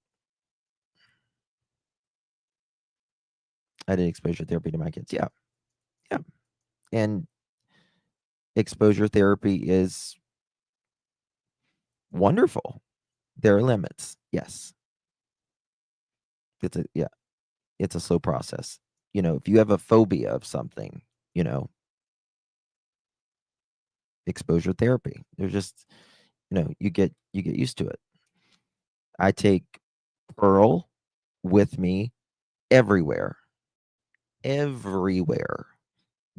S1: I did exposure therapy to my kids. Yeah. Yeah. And exposure therapy is wonderful. There are limits. Yes. It's a slow process. If you have a phobia of something, exposure therapy. There's just, you get used to it. I take Pearl with me everywhere. Everywhere.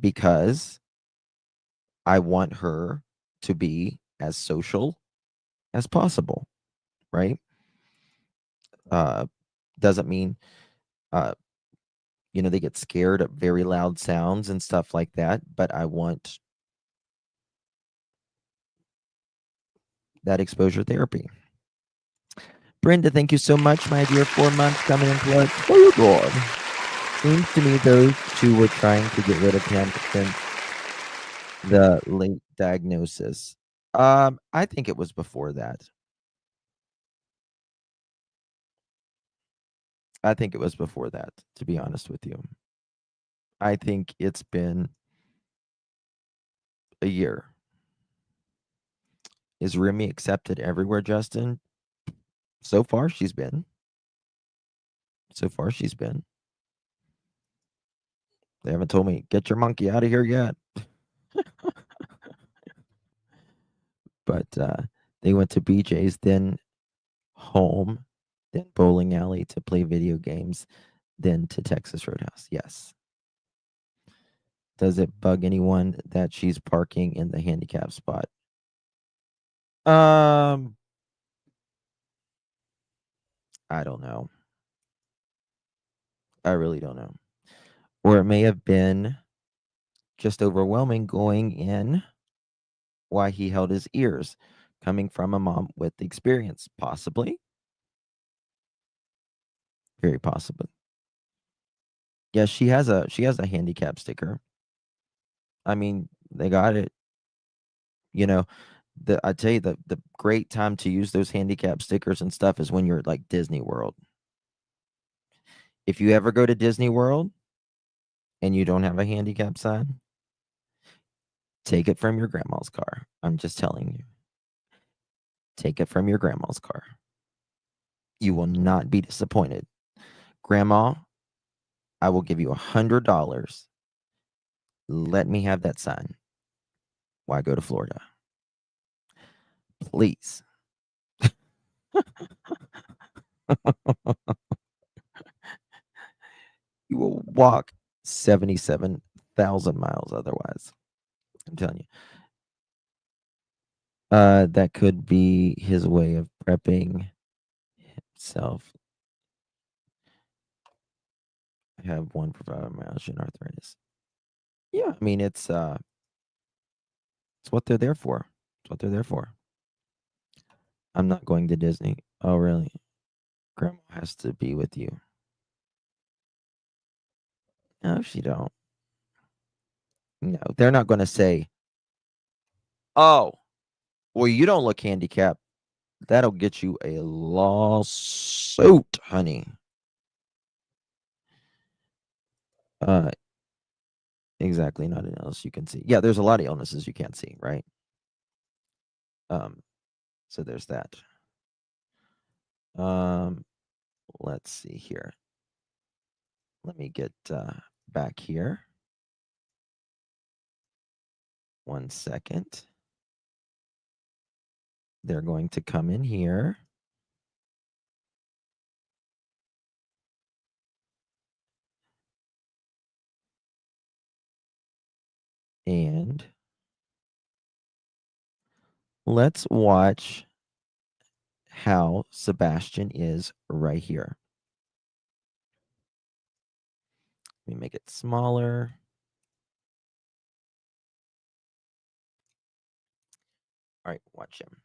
S1: Because I want her to be as social as possible, right? Doesn't mean they get scared of very loud sounds and stuff like that, but I want that exposure therapy. Brenda, thank you so much, my dear. 4 months coming in blood. Oh, God. Seems to me those two were trying to get rid of him since the late diagnosis. I think it was before that. I think it was before that, to be honest with you. I think it's been a year. Is Remy accepted everywhere, Justin? So far, she's been. They haven't told me, get your monkey out of here yet. But they went to BJ's, then home, then bowling alley to play video games, then to Texas Roadhouse. Yes. Does it bug anyone that she's parking in the handicap spot? I don't know. I really don't know. Or it may have been just overwhelming going in why he held his ears, coming from a mom with experience. Possibly. Very possibly. Yes, she has a handicap sticker. I mean, they got it. I tell you, the great time to use those handicap stickers and stuff is when you're at like Disney World. If you ever go to Disney World and you don't have a handicap sign, take it from your grandma's car. I'm just telling you. Take it from your grandma's car. You will not be disappointed. Grandma, I will give you $100. Let me have that sign. Why go to Florida? Please. You will walk 77,000 miles otherwise. I'm telling you. That could be his way of prepping himself. I have one for fibromyalgia and arthritis. Yeah, I mean it's what they're there for. It's what they're there for. I'm not going to Disney. Oh, really? Grandma has to be with you. No, she don't. No, they're not going to say, "Oh, well, you don't look handicapped." That'll get you a lawsuit, honey. Exactly, not an illness you can see. Yeah, there's a lot of illnesses you can't see, right? So there's that. Let's see here. Let me get back here. 1 second. They're going to come in here. And let's watch how Sebastian is right here. Let me make it smaller. All right, watch him.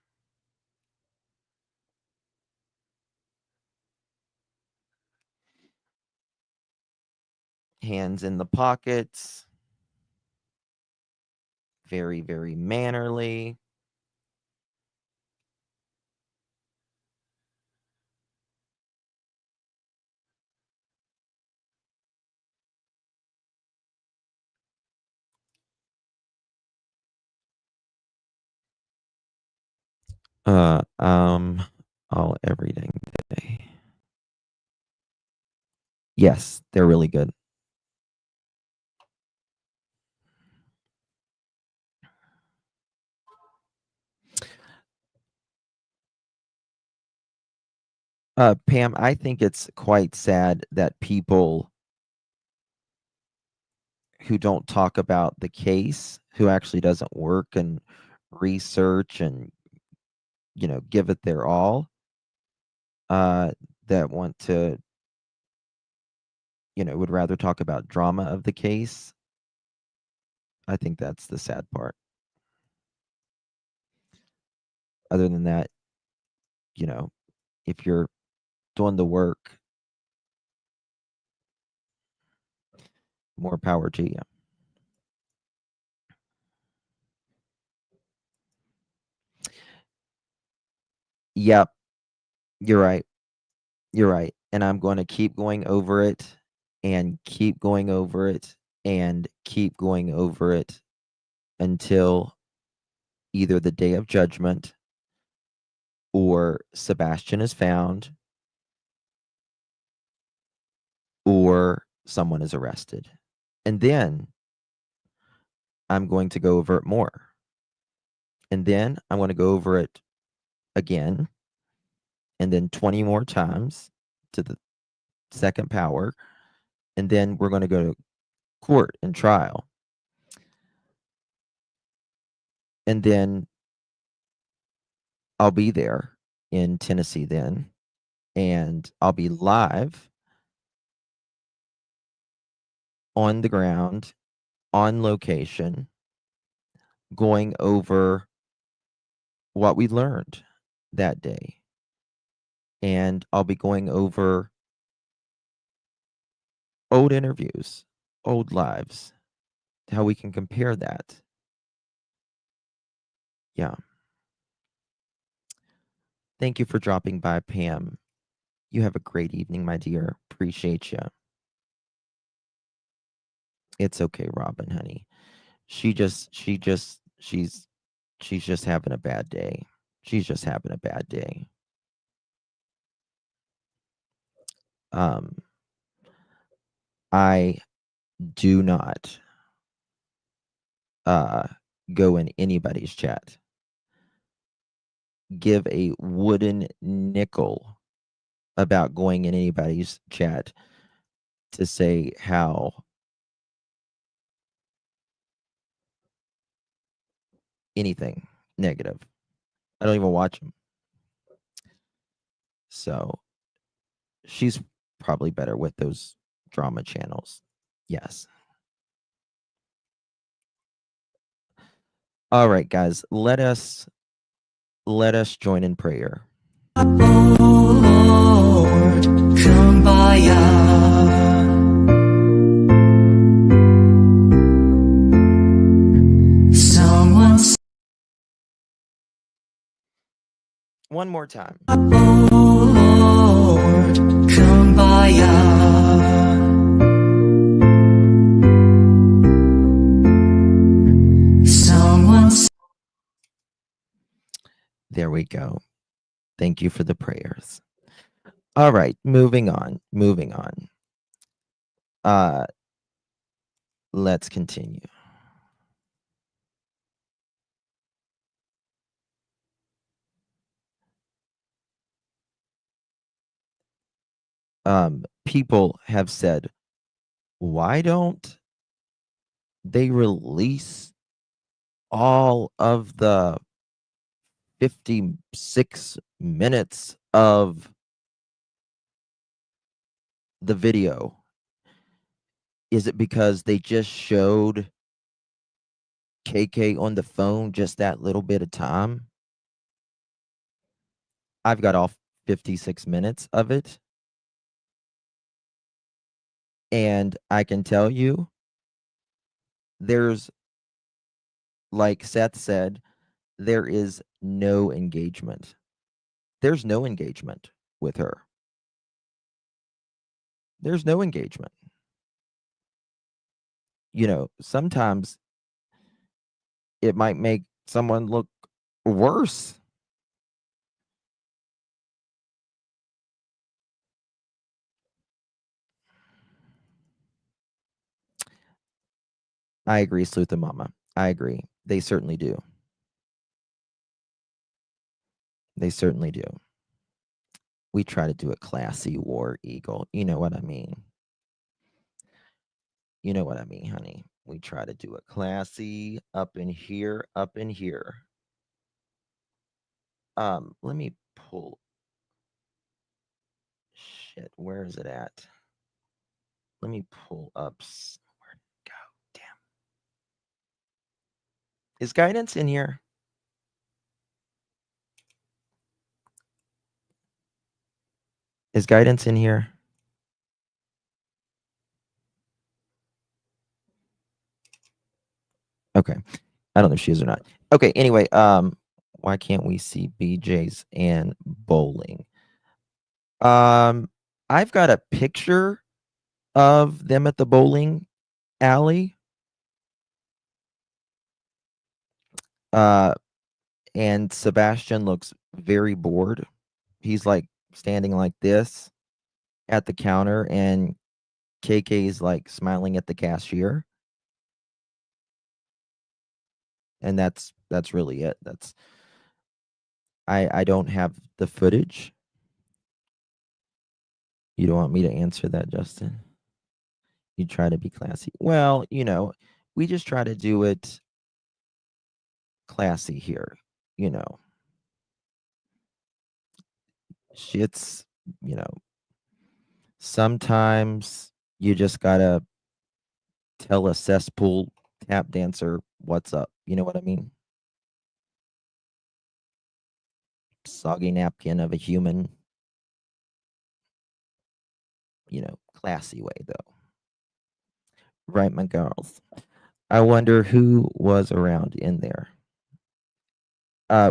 S1: Hands in the pockets. Very, very mannerly. All everything today. Yes, they're really good. Pam, I think it's quite sad that people who don't talk about the case, who actually doesn't work and research and, you know, give it their all, that want to, you know, would rather talk about drama of the case. I think that's the sad part. Other than that, you know, if you're doing the work, more power to you. Yep, you're right. You're right. And I'm going to keep going over it and keep going over it and keep going over it until either the day of judgment or Sebastian is found or someone is arrested. And then I'm going to go over it more. And then I'm going to go over it again. And then 20 more times to the second power. And then we're going to go to court and trial. And then I'll be there in Tennessee then. And I'll be live on the ground, on location, going over what we learned that day. And I'll be going over old interviews, old lives, how we can compare that. Yeah. Thank you for dropping by, Pam. You have a great evening, my dear. Appreciate you. It's okay, Robin, honey. She's just having a bad day. She's just having a bad day. I do not go in anybody's chat. Give a wooden nickel about going in anybody's chat to say how anything negative. I don't even watch them. So she's probably better with those drama channels. Yes. All right, guys, let us join in prayer.
S9: Lord, kumbaya.
S1: One more time.
S4: Lord, kumbaya. Someone's
S1: There we go. Thank you for the prayers. All right, moving on. Let's continue. People have said, why don't they release all of the 56 minutes of the video? Is it because they just showed KK on the phone just that little bit of time? I've got all 56 minutes of it. And I can tell you, there's, like Seth said, there is no engagement. There's no engagement with her. There's no engagement. You know, sometimes it might make someone look worse. I agree, Sleuth and Mama. I agree. They certainly do. They certainly do. We try to do a classy War Eagle. You know what I mean? You know what I mean, honey. We try to do a classy up in here, up in here. Let me pull. Shit, where is it at? Let me pull up. Where did it go? Damn. Is guidance in here? Is guidance in here? Okay. I don't know if she is or not. Okay, anyway, why can't we see BJ's and bowling? I've got a picture of them at the bowling alley. And Sebastian looks very bored. He's like standing like this at the counter, and KK is like smiling at the cashier. And that's really it. That's I don't have the footage. You don't want me to answer that, Justin? You try to be classy. Well, you know, we just try to do it classy here, you know. Shit's, you know, sometimes you just gotta tell a cesspool tap dancer what's up. You know what I mean? Soggy napkin of a human. You know, classy way though. Right, my girls. I wonder who was around in there.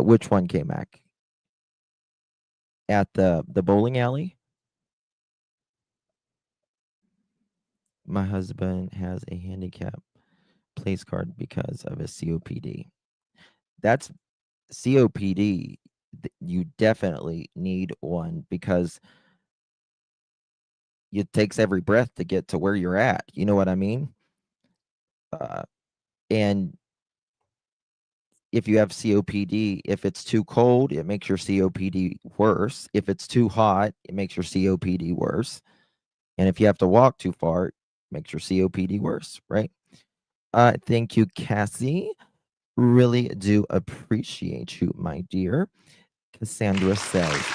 S1: Which one came back? At the bowling alley? My husband has a handicap place card because of his COPD. That's COPD. You definitely need one because it takes every breath to get to where you're at. You know what I mean? And if you have COPD, if it's too cold, it makes your COPD worse. If it's too hot, it makes your COPD worse. And if you have to walk too far, it makes your COPD worse, right? Thank you, Cassie. Really do appreciate you, my dear. Cassandra says,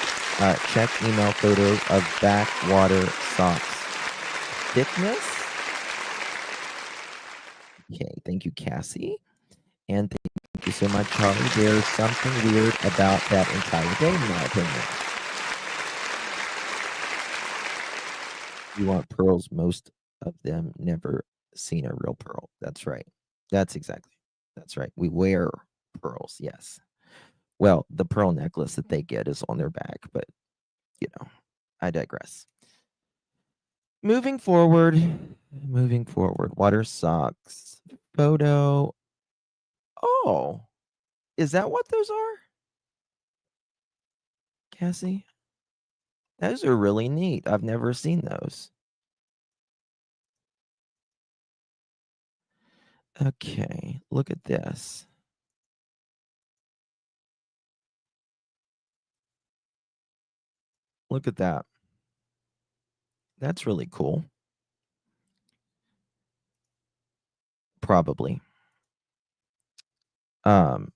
S1: check email photo of backwater socks. Thickness? Okay, thank you, Cassie. And thank you so much, Charlie. There's something weird about that entire game, in my opinion. You want pearls, most of them never seen a real pearl. That's right. That's right. We wear pearls, yes. Well, the pearl necklace that they get is on their back, but I digress. Moving forward, water socks photo. Oh, is that what those are? Cassie? Those are really neat. I've never seen those. Okay, look at this. Look at that. That's really cool. Probably. Who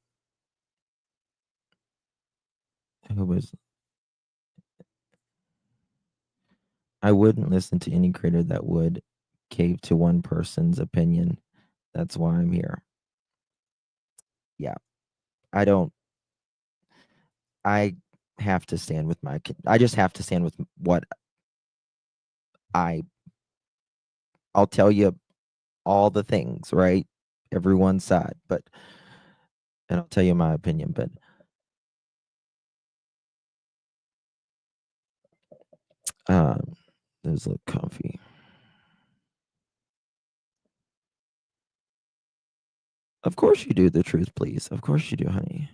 S1: was I wouldn't listen to any creator that would cave to one person's opinion. That's why I'm here. Yeah. I have to stand with I just have to stand with what I'll tell you all the things, right? Everyone's side, and I'll tell you my opinion, but those look comfy. Of course you do, the truth, please. Of course you do, honey.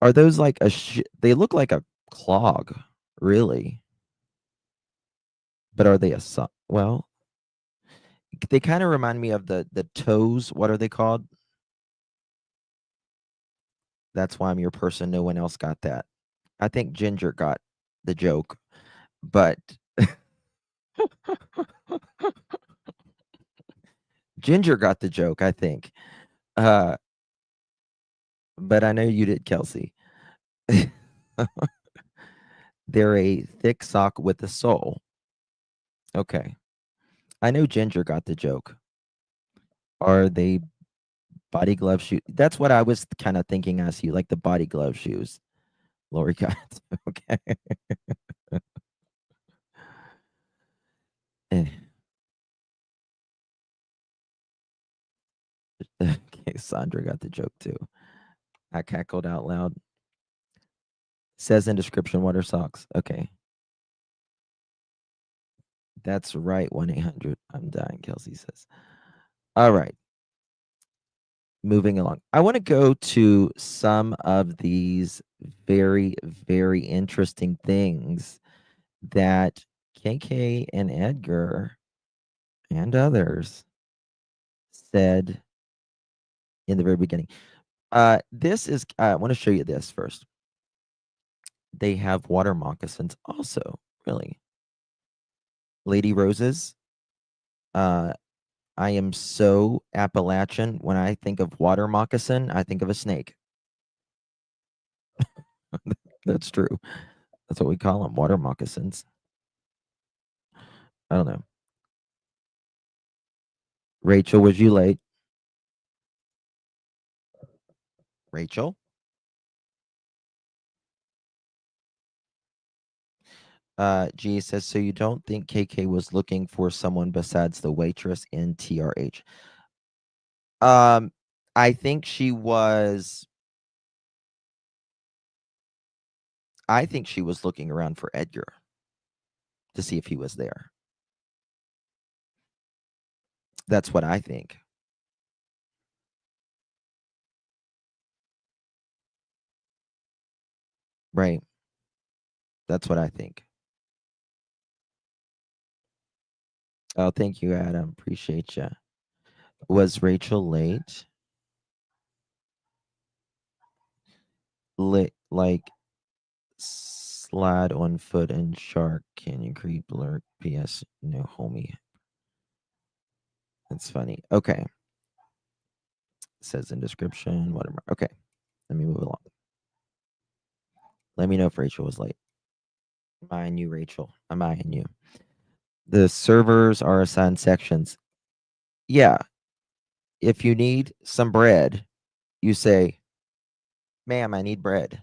S1: Are those like they look like a clog, really? But are they a sock? Well, they kind of remind me of the toes. What are they called? That's why I'm your person. No one else got that. I think Ginger got the joke, but Ginger got the joke, I think. But I know you did, Kelsey. They're a thick sock with a sole. Okay. I know Ginger got the joke. Are they body glove shoes? That's what I was kind of thinking as you, like the body glove shoes. Lori got it. Okay. Eh. Okay, Sandra got the joke too. I cackled out loud. Says in description, what are socks? Okay. That's right, 1-800. I'm dying, Kelsey says. All right. Moving along. I want to go to some of these very, very interesting things that KK and Edgar and others said in the very beginning. This is, I want to show you this first. They have water moccasins also, really. Lady Roses. I am so Appalachian. When I think of water moccasin, I think of a snake. That's true. That's what we call them, water moccasins. I don't know. Rachel, was you late? Rachel? G says, so you don't think KK was looking for someone besides the waitress in TRH? I think she was. I think she was looking around for Edgar to see if he was there. That's what I think. Right. That's what I think. Oh, thank you, Adam. Appreciate you. Was Rachel late? Like slide on foot and shark canyon creep lurk. PS no homie. That's funny. Okay. It says in description, whatever. Okay. Let me move along. Let me know if Rachel was late. I'm eyeing you, Rachel. I'm eyeing you. The servers are assigned sections. Yeah. If you need some bread, you say, ma'am, I need bread.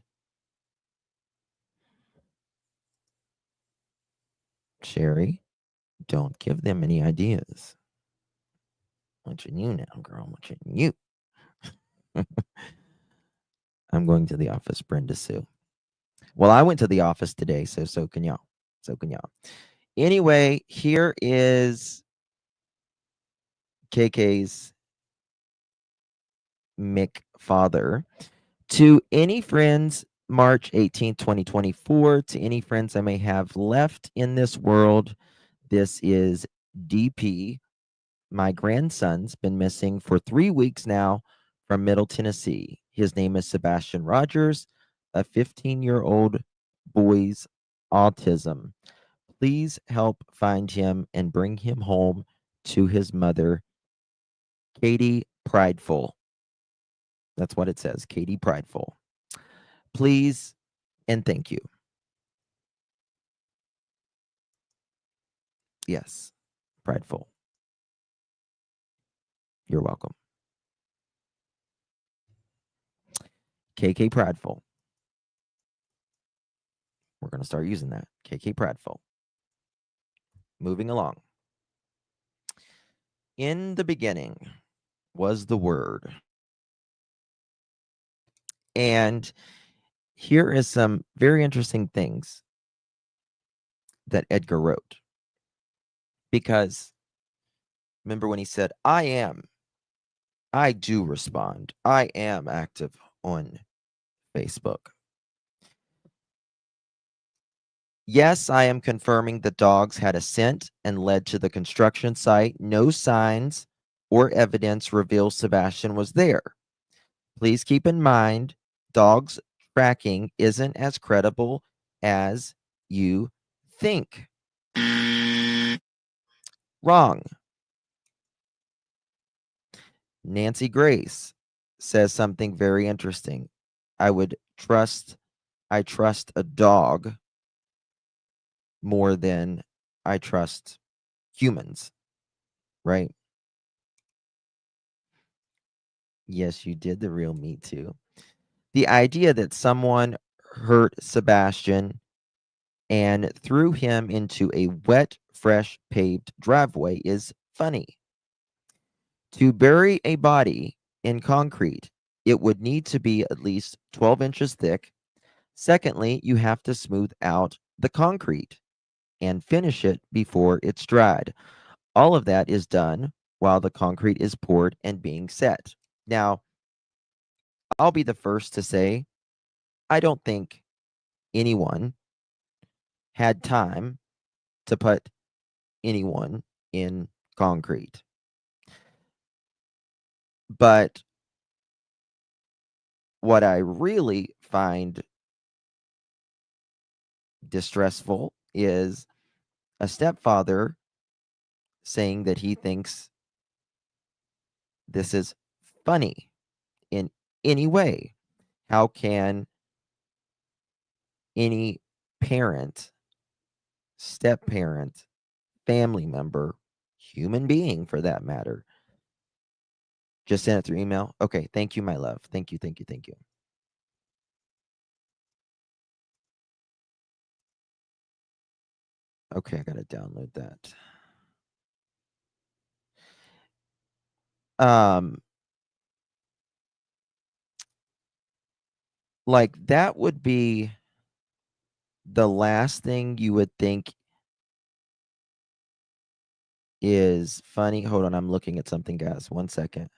S1: Sherry, don't give them any ideas. I'm watching you now, girl. I'm watching you. I'm going to the office, Brenda Sue. Well, I went to the office today, so can y'all. So can y'all. Anyway, here is KK's Mick father. To any friends, March 18th, 2024, to any friends I may have left in this world, this is DP. My grandson's been missing for 3 weeks now from Middle Tennessee. His name is Sebastian Rogers, a 15-year-old boy's autism. Please help find him and bring him home to his mother, Katie Prideful. That's what it says, Katie Prideful. Please and thank you. Yes, Prideful. You're welcome. KK Prideful. We're going to start using that. KK Prideful. Moving along. In the beginning was the Word. And here is some very interesting things that Edgar wrote. Because remember when he said, I do respond. I am active on Facebook. Yes, I am confirming the dogs had a scent and led to the construction site. No signs or evidence reveal Sebastian was there. Please keep in mind, dogs tracking isn't as credible as you think. Wrong. Nancy Grace says something very interesting. I trust a dog more than I trust humans, right? Yes, you did the real me too. The idea that someone hurt Sebastian and threw him into a wet, fresh paved driveway is funny. To bury a body in concrete, it would need to be at least 12 inches thick. Secondly, you have to smooth out the concrete and finish it before it's dried. All of that is done while the concrete is poured and being set. Now, I'll be the first to say, I don't think anyone had time to put anyone in concrete. But what I really find distressful is a stepfather saying that he thinks this is funny in any way. How can any parent, step parent, family member, human being for that matter, just send it through email? Okay, thank you, my love. Thank you, thank you, thank you. Okay, I gotta download that. Like that would be the last thing you would think is funny. Hold on, I'm looking at something, guys. 1 second.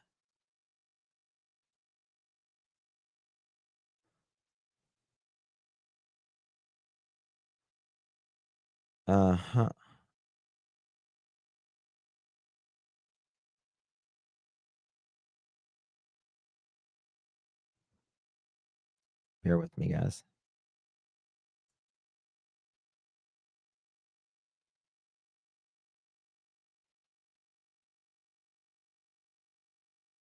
S1: Uh-huh. Bear with me, guys.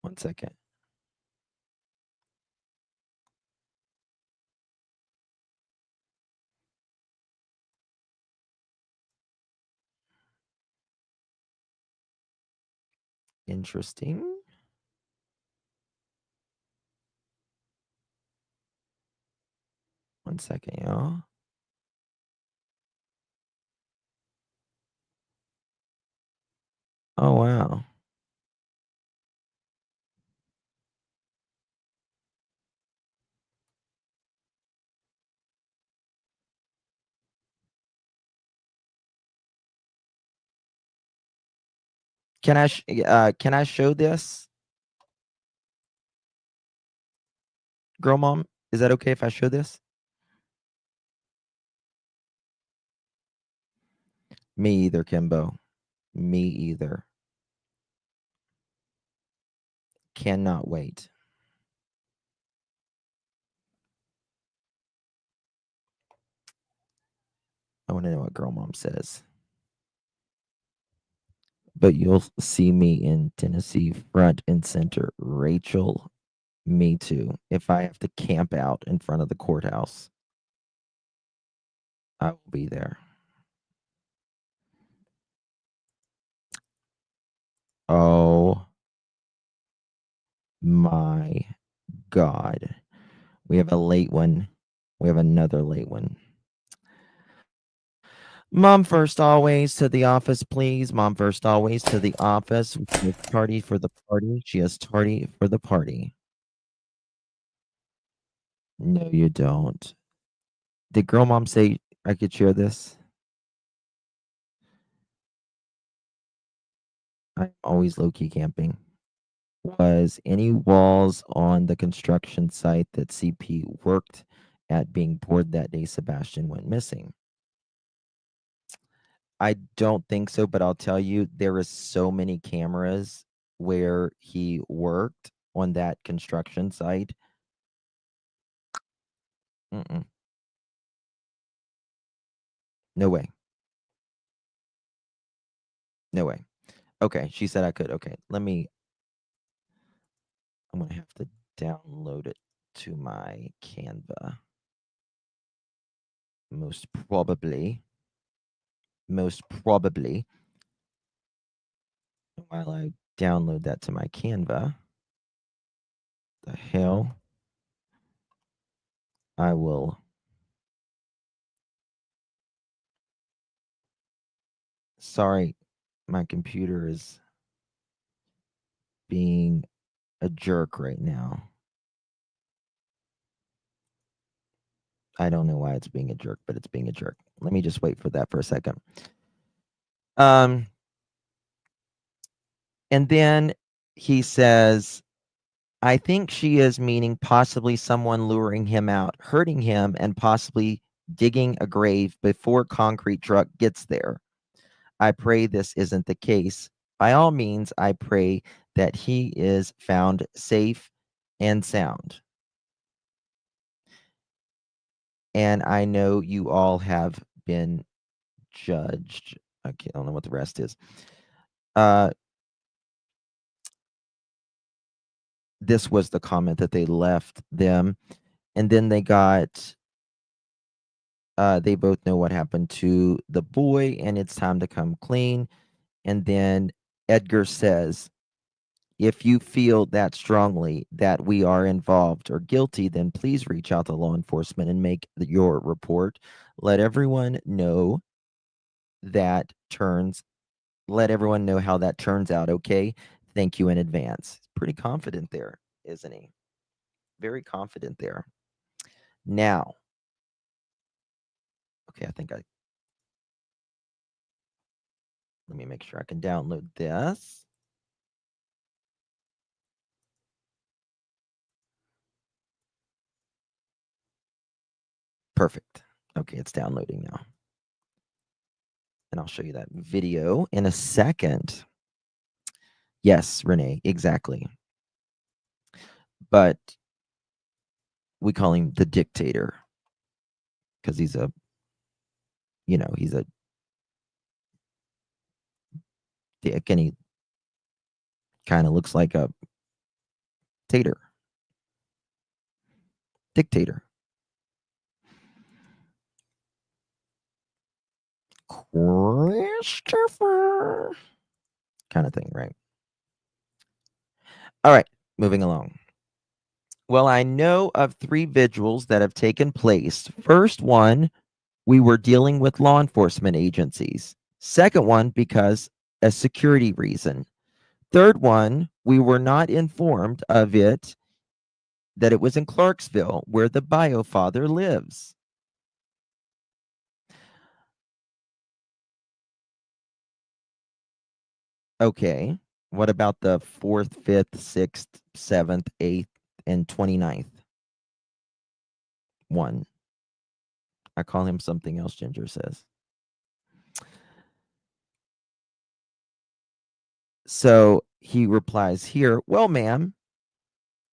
S1: One second. Interesting. One second, y'all. Oh, wow. Can I show this? Girl mom, is that okay if I show this? Me either, Kimbo. Me either. Cannot wait. I want to know what girl mom says. But you'll see me in Tennessee front and center. Rachel, me too. If I have to camp out in front of the courthouse, I will be there. Oh my God. We have a late one. We have another late one. Mom first always to the office, please. Mom first always to the office. She is tardy for the party. She is tardy for the party. No, you don't. Did girl mom say I could share this? I'm always low-key camping. Was any walls on the construction site that CP worked at being poured that day Sebastian went missing? I don't think so, but I'll tell you, there is so many cameras where he worked on that construction site. Mm-mm. No way. No way. Okay, she said I could. Okay, I'm gonna have to download it to my Canva. Most probably. While I download that to my Canva, the hell, I will. Sorry, my computer is being a jerk right now. I don't know why it's being a jerk, but it's being a jerk. Let me just wait for that for a second. And then he says, I think she is meaning possibly someone luring him out, hurting him, and possibly digging a grave before concrete truck gets there. I pray this isn't the case. By all means, I pray that he is found safe and sound. And I know you all have been judged. I don't know what the rest is. This was the comment that they left them. And then they got, they both know what happened to the boy and it's time to come clean. And then Edgar says, if you feel that strongly that we are involved or guilty, then please reach out to law enforcement and make your report. Let everyone know let everyone know how that turns out, okay? Thank you in advance. Pretty confident there, isn't he? Very confident there. Now, okay, let me make sure I can download this. Perfect. Okay, it's downloading now. And I'll show you that video in a second. Yes, Renee, exactly. But we call him the dictator because he's a dick and he kind of looks like a dictator. Christopher kind of thing, right? All right, moving along. Well, I know of 3 vigils that have taken place. First one, we were dealing with law enforcement agencies. Second one, because a security reason. Third one, we were not informed of it, that it was in Clarksville, where the bio father lives. Okay. What about the 4th, 5th, 6th, 7th, 8th, and 29th? 1. I call him something else, Ginger says. So he replies here, well, ma'am,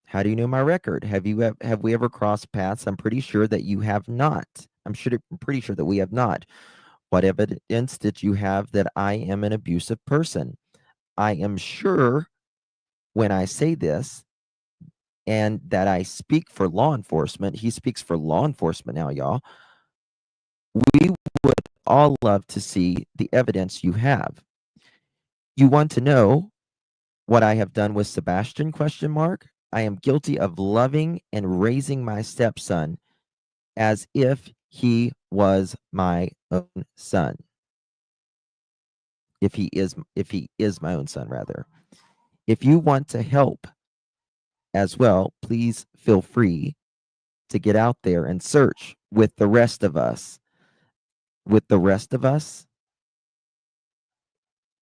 S1: how do you know my record? Have we ever crossed paths? I'm pretty sure that you have not. I'm pretty sure that we have not. What evidence did you have that I am an abusive person? I am sure when I say this and that I speak for law enforcement, he speaks for law enforcement now, y'all. We would all love to see the evidence you have. You want to know what I have done with Sebastian? ? I am guilty of loving and raising my stepson as if he was my own son. If he is my own son, rather. If you want to help as well, please feel free to get out there and search with the rest of us. With the rest of us,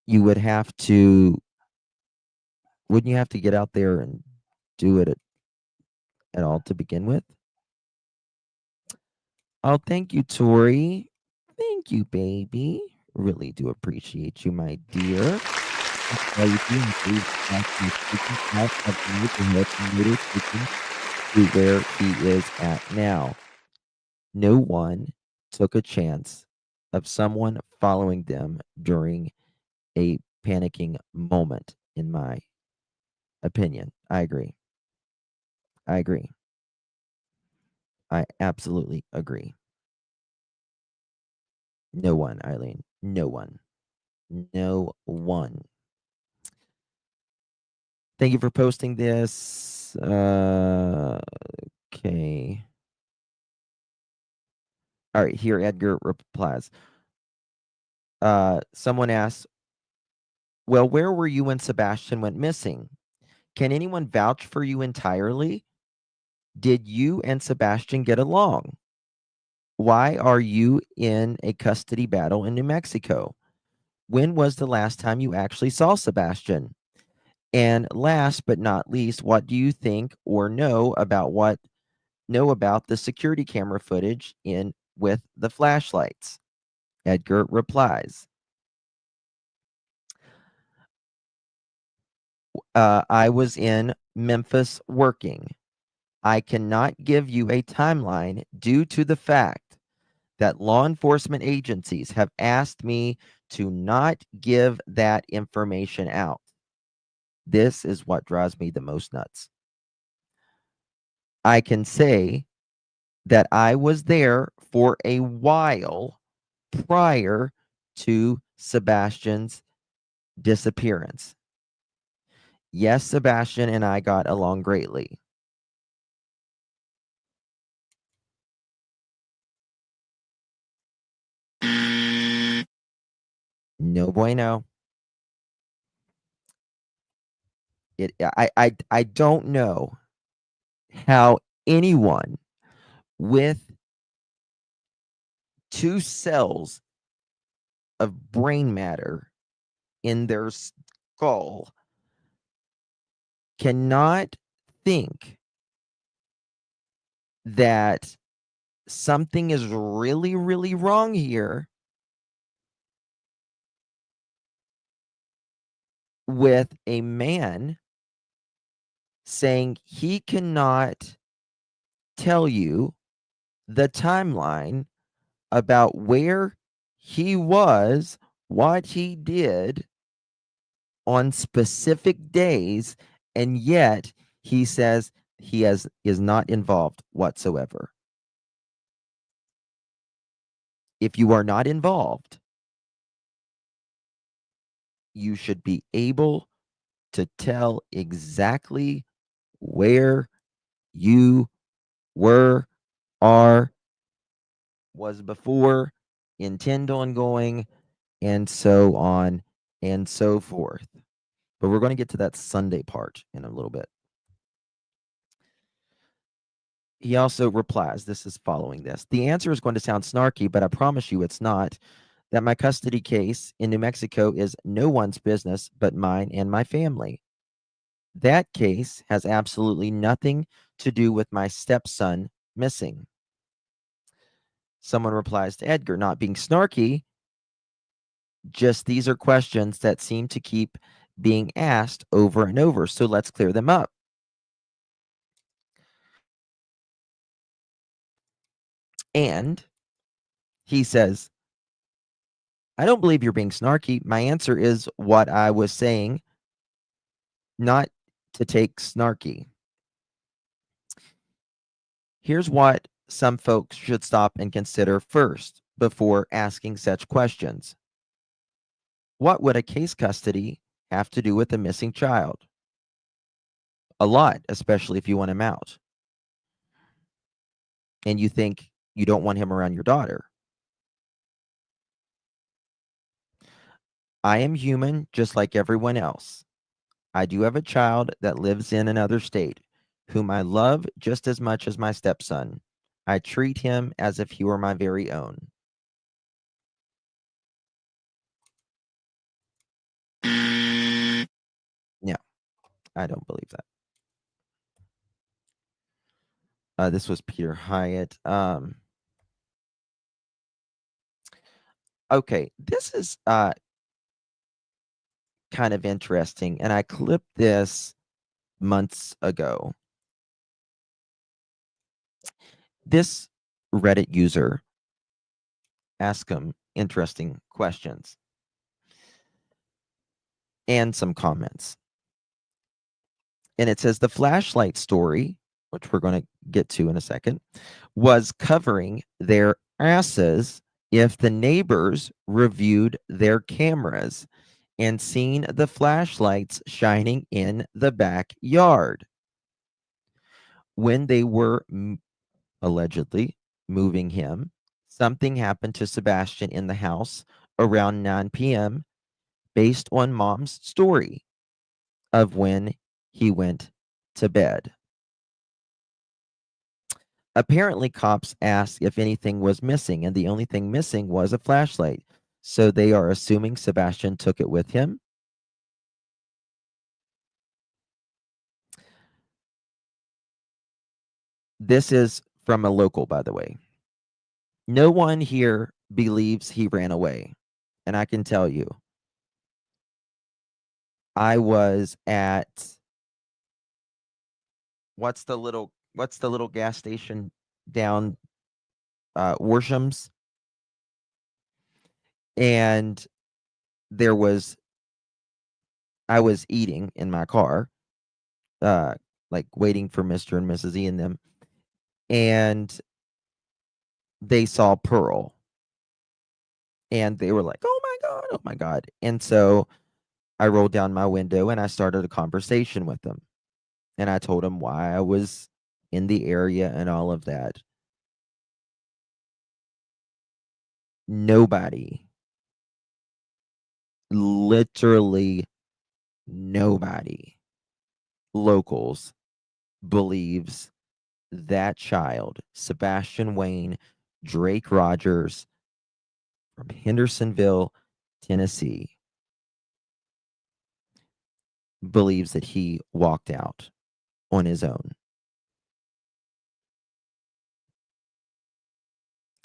S1: you would have to, wouldn't you have to get out there and do it at all to begin with? Oh, thank you, Tori. Thank you, baby. Really do appreciate you, my dear. All you do is leave Matthew speaking out of the neighborhood and later taken to where he is at now. No one took a chance of someone following them during a panicking moment, in my opinion. I agree. I agree. I absolutely agree. No one, Eileen. No one. No one. Thank you for posting this. Okay. All right, here Edgar replies. Someone asks, well, where were you when Sebastian went missing? Can anyone vouch for you entirely? Did you and Sebastian get along? Why are you in a custody battle in New Mexico? When was the last time you actually saw Sebastian? And last but not least, what do you think or know about the security camera footage in with the flashlights? Edgar replies, I was in Memphis working. I cannot give you a timeline due to the fact that law enforcement agencies have asked me to not give that information out. This is what drives me the most nuts. I can say that I was there for a while prior to Sebastian's disappearance. Yes, Sebastian and I got along greatly. No bueno. I don't know how anyone with 2 cells of brain matter in their skull cannot think that something is really, really wrong here with a man saying he cannot tell you the timeline about where he was, what he did on specific days, and yet he says he is not involved whatsoever. If you are not involved, you should be able to tell exactly where you were, are, was before, intend on going, and so on and so forth. But we're going to get to that Sunday part in a little bit. He also replies, this is following this. The answer is going to sound snarky, but I promise you it's not. that my custody case in New Mexico is no one's business but mine and my family. That case has absolutely nothing to do with my stepson missing. Someone replies to Edgar, not being snarky, just these are questions that seem to keep being asked over and over, so let's clear them up. And he says, I don't believe you're being snarky. My answer is what I was saying, not to take snarky. Here's what some folks should stop and consider first before asking such questions. What would a case custody have to do with a missing child? A lot, especially if you want him out. And you think you don't want him around your daughter. I am human just like everyone else. I do have a child that lives in another state, whom I love just as much as my stepson. I treat him as if he were my very own. No, I don't believe that. This was Peter Hyatt. Okay, this is kind of interesting, and I clipped this months ago. This Reddit user asked him interesting questions and some comments. And it says the flashlight story, which we're going to get to in a second, was covering their asses if the neighbors reviewed their cameras and seen the flashlights shining in the backyard. When they were allegedly moving him, something happened to Sebastian in the house around 9 p.m. based on mom's story of when he went to bed. Apparently, cops asked if anything was missing, and the only thing missing was a flashlight. So they are assuming Sebastian took it with him. This is from a local, by the way. No one here believes he ran away. And I can tell you, I was at what's the little gas station down Worsham's? And I was eating in my car, like waiting for Mr. and Mrs. E and them, and they saw Pearl. And they were like, oh my God, oh my God. And so I rolled down my window and I started a conversation with them. And I told them why I was in the area and all of that. Nobody, literally nobody, locals, believes that child, Sebastian Wayne, Drake Rogers, from Hendersonville, Tennessee, believes that he walked out on his own.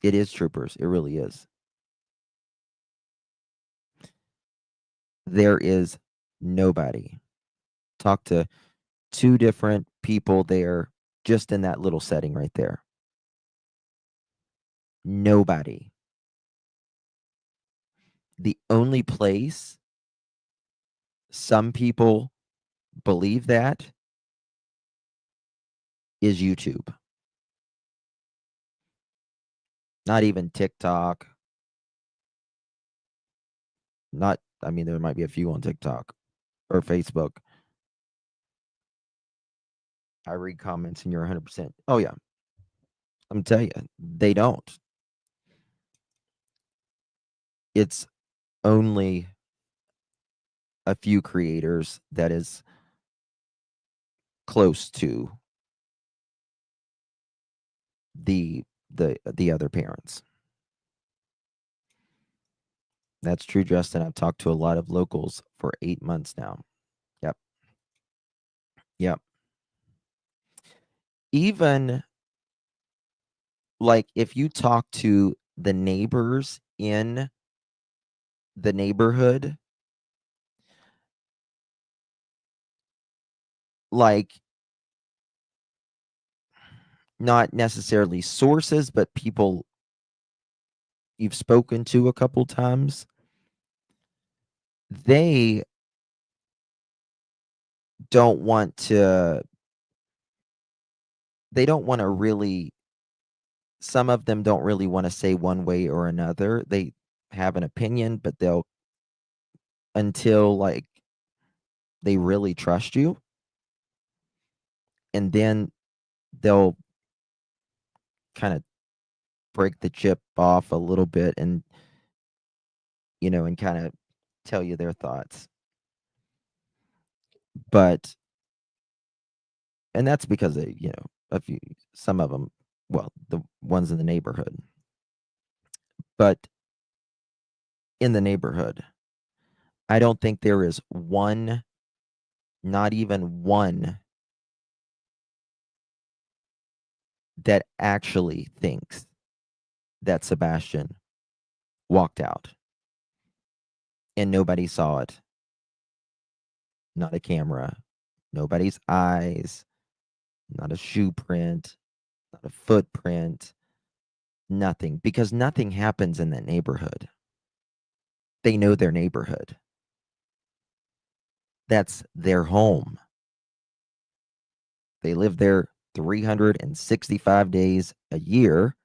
S1: It is, troopers. It really is. There is nobody. Talk to 2 different people there just in that little setting right there. Nobody. The only place some people believe that is YouTube. Not even TikTok. There might be a few on TikTok or Facebook. I read comments and you're 100%. Oh, yeah. I'm telling you, they don't. It's only a few creators that is close to the other parents. That's true, Justin. I've talked to a lot of locals for 8 months now. Yep. Yep. Even like if you talk to the neighbors in the neighborhood, like not necessarily sources, but people you've spoken to a couple times, they don't want to really, some of them don't really want to say one way or another. They have an opinion, but they'll, until like they really trust you, and then they'll kind of break the chip off a little bit and and kind of tell you their thoughts. But and that's because they, a few, some of them, well, the ones in the neighborhood. But in the neighborhood, I don't think there is one, not even one, that actually thinks that Sebastian walked out and nobody saw it. Not a camera, nobody's eyes, not a shoe print, not a footprint, nothing, because nothing happens in that neighborhood. They know their neighborhood. That's their home. They live there 365 days a year,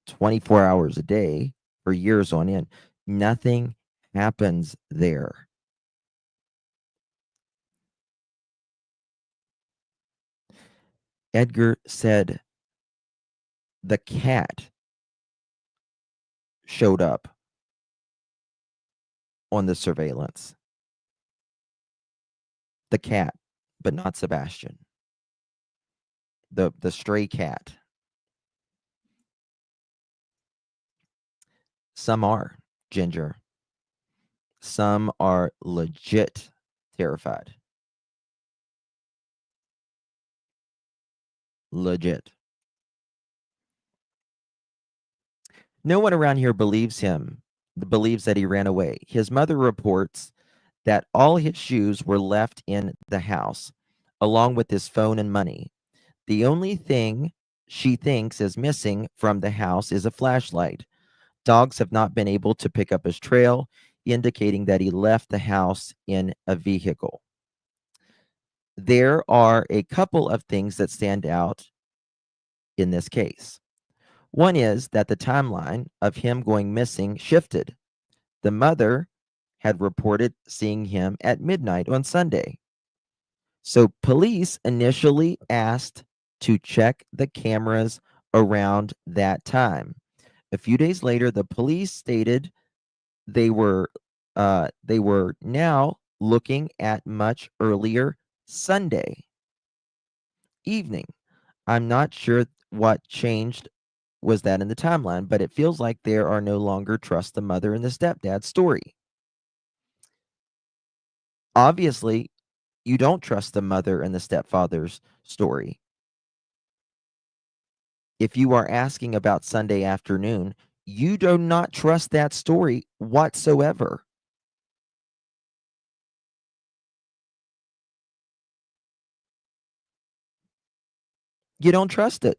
S1: 24 hours a day for years on end. Nothing happens there. Edgar said the cat showed up on the surveillance. The cat, but not Sebastian. The stray cat. Some are, Ginger. Some are legit terrified. Legit. No one around here believes that he ran away. His mother reports that all his shoes were left in the house, along with his phone and money. The only thing she thinks is missing from the house is a flashlight. Dogs have not been able to pick up his trail, indicating that he left the house in a vehicle. There are a couple of things that stand out in this case. One is that the timeline of him going missing shifted. The mother had reported seeing him at midnight on Sunday. So police initially asked to check the cameras around that time. A few days later, the police stated they were now looking at much earlier Sunday evening. I'm not sure what changed was that in the timeline, but it feels like there are no longer trust the mother and the stepdad story. Obviously, you don't trust the mother and the stepfather's story. If you are asking about Sunday afternoon, you do not trust that story whatsoever. You don't trust it.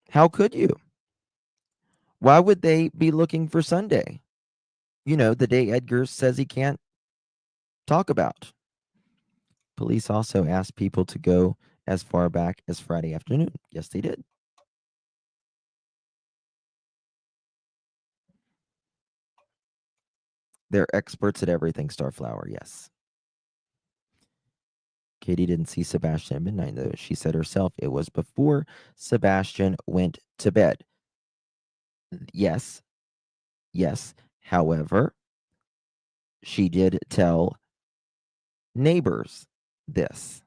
S1: How could you? Why would they be looking for Sunday? The day Edgar says he can't talk about. Police also asked people to go as far back as Friday afternoon. Yes, they did. They're experts at everything, Starflower. Yes. Katie didn't see Sebastian at midnight, though. She said herself it was before Sebastian went to bed. Yes. Yes. However, she did tell neighbors this,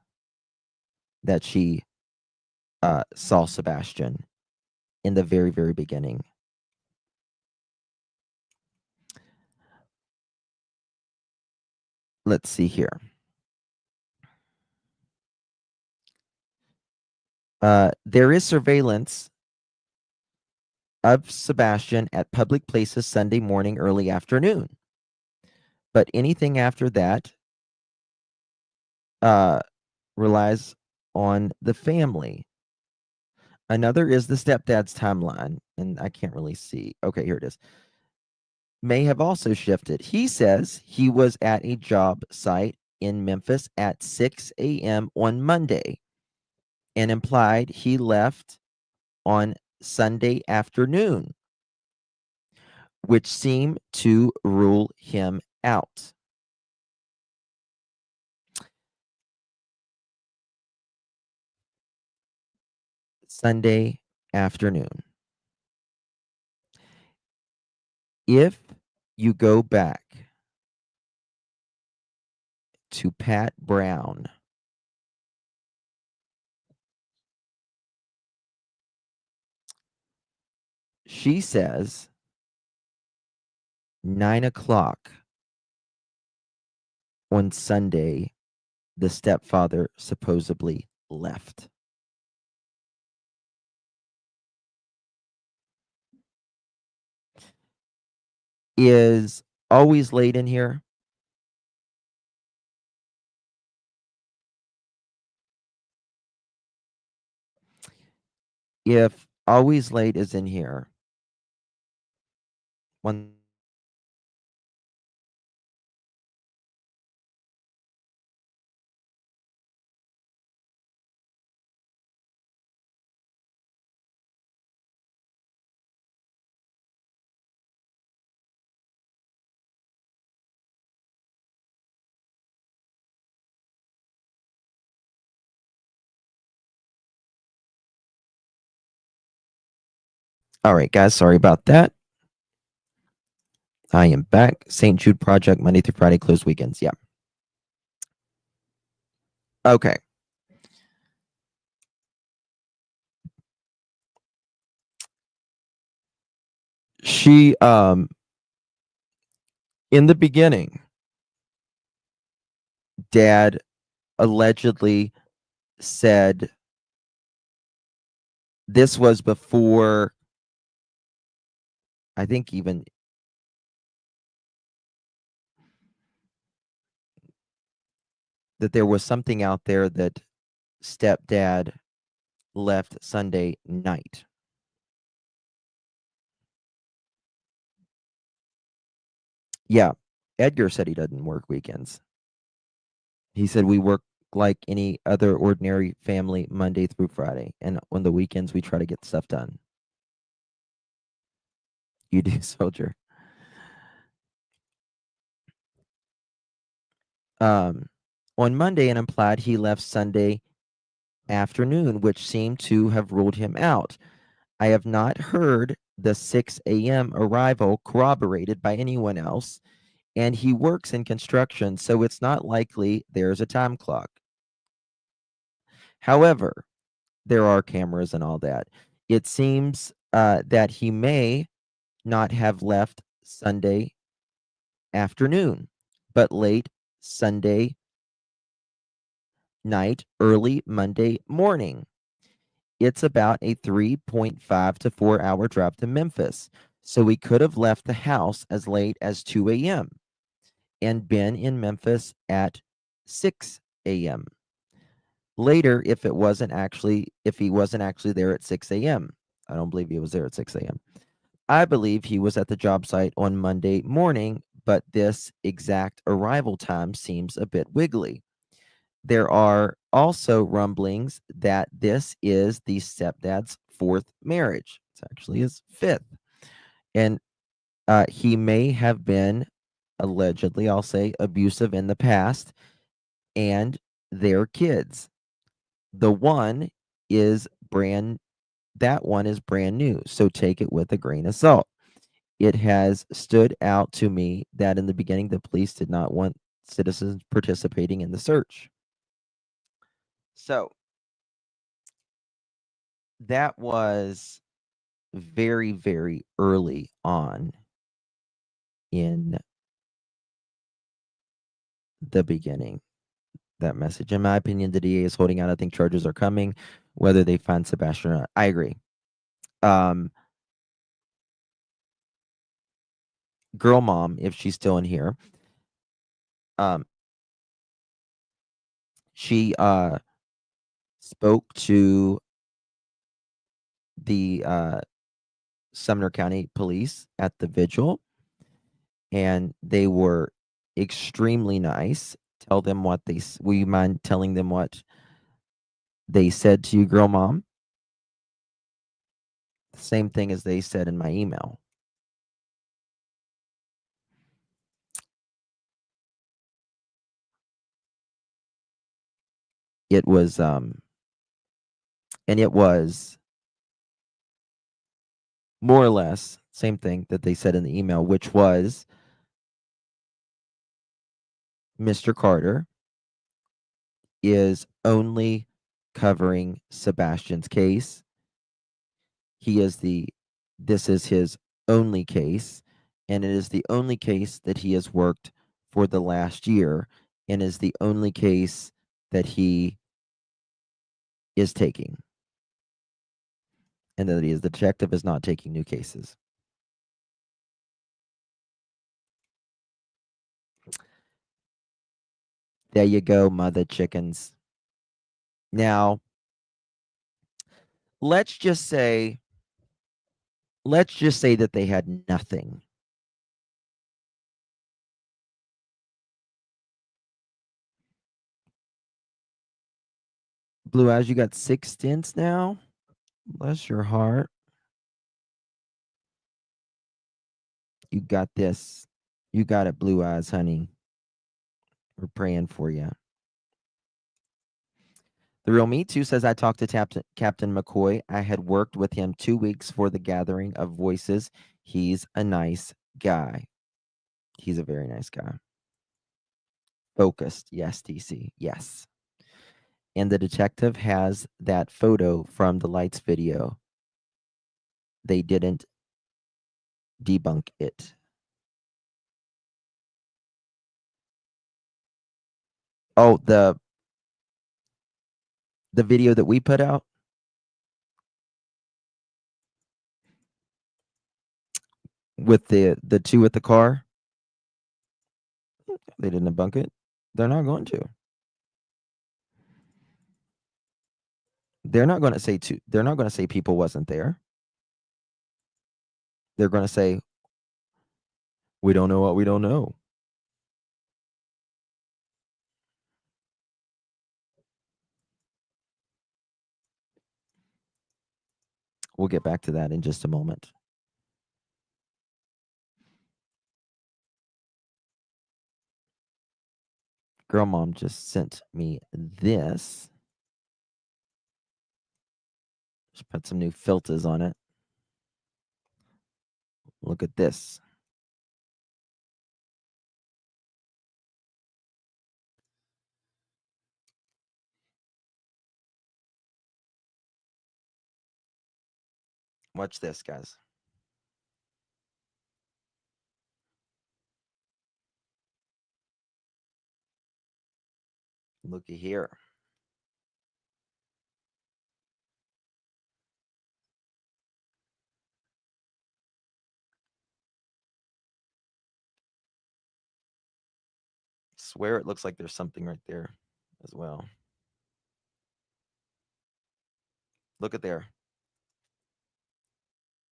S1: that she saw Sebastian in the very, very beginning. Let's see here. There is surveillance of Sebastian at public places Sunday morning, early afternoon. But anything after that relies on the family. Another is the stepdad's timeline, and I can't really see. Okay, here it is. May have also shifted. He says he was at a job site in Memphis at 6 a.m. on Monday and implied he left on Sunday afternoon, which seemed to rule him out. Sunday afternoon. If you go back to Pat Brown, she says 9 o'clock on Sunday, the stepfather supposedly left. Is always late in here? If always late is in here, one All right, guys, sorry about that. I am back. St. Jude Project, Monday through Friday, closed weekends. Yeah. Okay. She, in the beginning, Dad allegedly said this was before, I think even that there was something out there that stepdad left Sunday night. Yeah, Edgar said he doesn't work weekends. He said we work like any other ordinary family Monday through Friday, and on the weekends we try to get stuff done. You do, soldier. On Monday, and implied he left Sunday afternoon, which seemed to have ruled him out. I have not heard the 6 a.m. arrival corroborated by anyone else, and he works in construction, so it's not likely there's a time clock. However, there are cameras and all that. It seems that he may not have left Sunday afternoon, but late Sunday night, early Monday morning. It's about a 3.5 to 4 hour drive to Memphis, so he could have left the house as late as 2 a.m. and been in Memphis at 6 a.m. Later, if he wasn't actually there at 6 a.m. I don't believe he was there at 6 a.m. I believe he was at the job site on Monday morning, but this exact arrival time seems a bit wiggly. There are also rumblings that this is the stepdad's fourth marriage. It's actually his fifth. And he may have been allegedly, I'll say, abusive in the past, and their kids. The one is that one is brand new, so take it with a grain of salt. It has stood out to me that in the beginning, the police did not want citizens participating in the search. So, that was very, very early on in the beginning. That message. In my opinion, the DA is holding out. I think charges are coming, whether they find Sebastian or not. I agree. Girl mom, if she's still in here, she spoke to the Sumner County Police at the Vigil, and they were extremely nice. Tell them what they. Will you mind telling them what they said to you, girl mom? The same thing as they said in my email. It was and it was more or less same thing that they said in the email, which was Mr. Carter is only covering Sebastian's case. This is his only case, and it is the only case that he has worked for the last year, and is the only case that he is taking. And that he is the detective is not taking new cases. There you go, mother chickens. Now, let's just say that they had nothing. Blue Eyes, you got 6 stints now? Bless your heart. You got this. You got it, Blue Eyes, honey. We're praying for you. The Real Me Too says, I talked to Captain McCoy. I had worked with him 2 weeks for the gathering of voices. He's a nice guy. He's a very nice guy. Focused. Yes, TC. Yes. And the detective has that photo from the lights video. They didn't debunk it. Oh, the video that we put out? With the two at the car? They didn't debunk it. They're not going to. They're not going to say they're not going to say people wasn't there. They're going to say, we don't know what we don't know. We'll get back to that in just a moment. Girl mom just sent me this. Just put some new filters on it. Look at this. Watch this, guys. Looky here. Swear it looks like there's something right there as well. Look at there.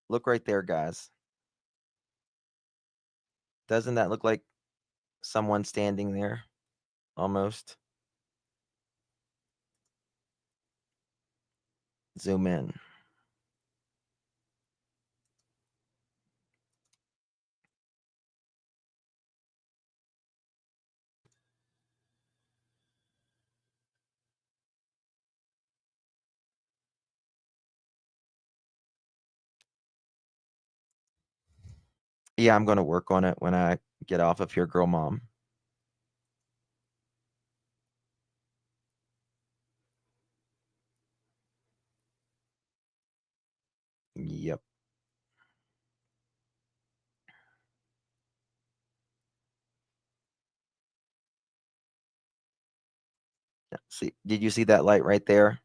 S1: Look right there, guys. Doesn't that look like someone standing there? Almost. Zoom in. Yeah, I'm going to work on it when I get off of here, girl mom. Yep. See, did you see that light right there?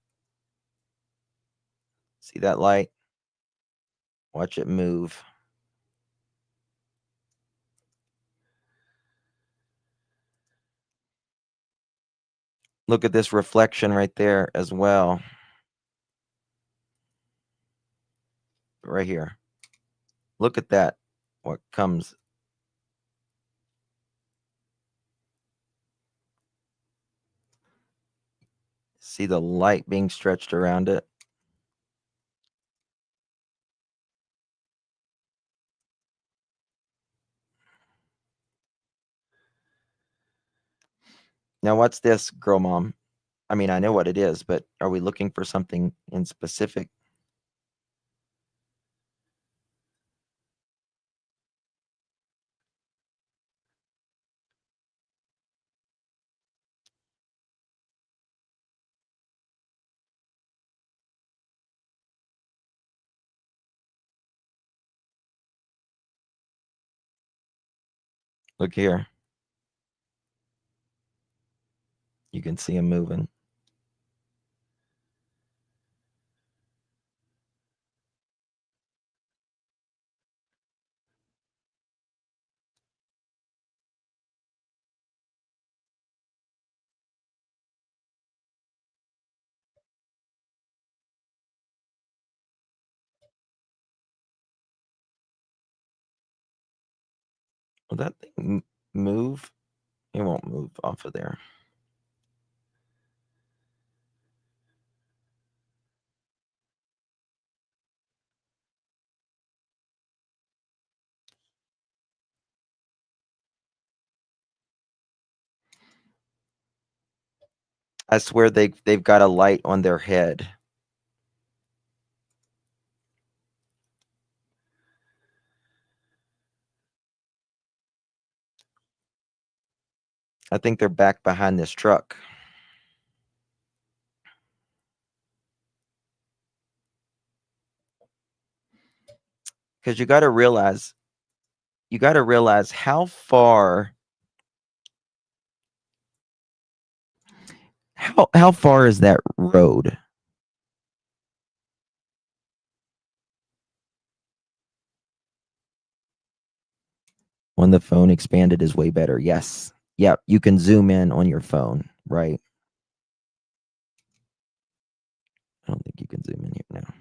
S1: See that light? Watch it move. Look at this reflection right there as well. Right here. Look at that. What comes. See the light being stretched around it. Now, what's this, girl mom? I mean, I know what it is, but are we looking for something in specific? Look here. You can see him moving. Will that thing move? It won't move off of there. I swear they've got a light on their head. I think they're back behind this truck. Because you got to realize how far how far is that road? When the phone expanded is way better. Yes. Yep. You can zoom in on your phone, right? I don't think you can zoom in here now.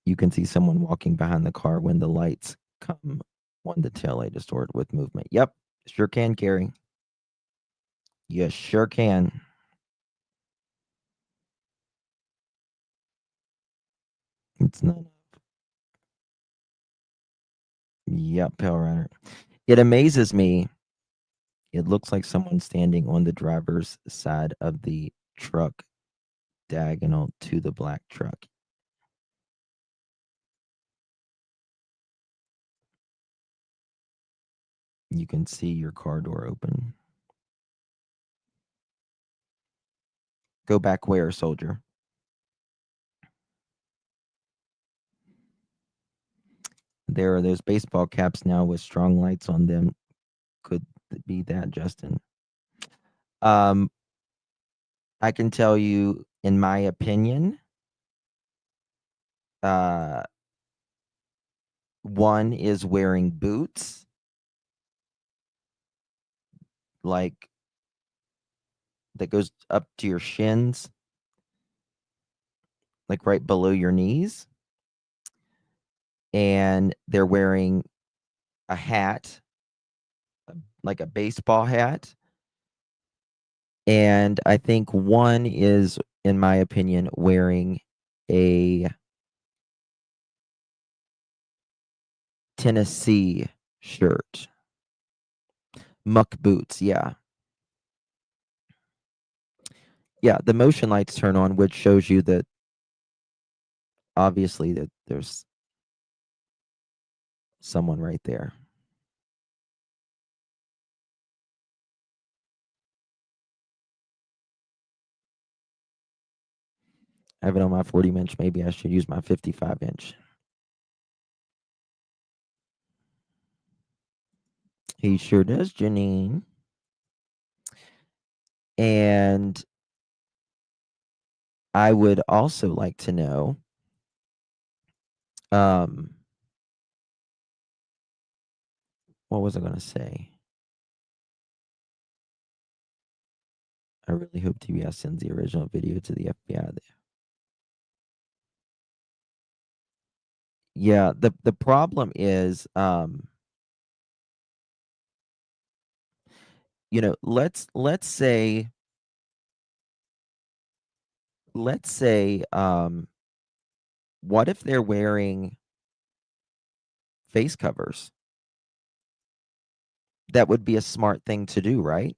S1: You can see someone walking behind the car when the lights come on the taillight distort with movement. Yep. Sure can, Gary. You sure can. It's not. Yep, Power Runner. It amazes me. It looks like someone standing on the driver's side of the truck, diagonal to the black truck. You can see your car door open. Go back where, soldier? There are those baseball caps now with strong lights on them. Could be that, Justin. I can tell you, in my opinion, one is wearing boots, like that goes up to your shins, like right below your knees. And they're wearing a hat, like a baseball hat. And I think one is, in my opinion, wearing a Tennessee shirt. Muck boots, yeah. Yeah, the motion lights turn on, which shows you that obviously that there's someone right there. I have it on my 40-inch. Maybe I should use my 55-inch. He sure does, Janine. And I would also like to know, what was I going to say? I really hope TBS sends the original video to the FBI. Yeah, the problem is, you know, let's say, what if they're wearing face covers? That would be a smart thing to do, right?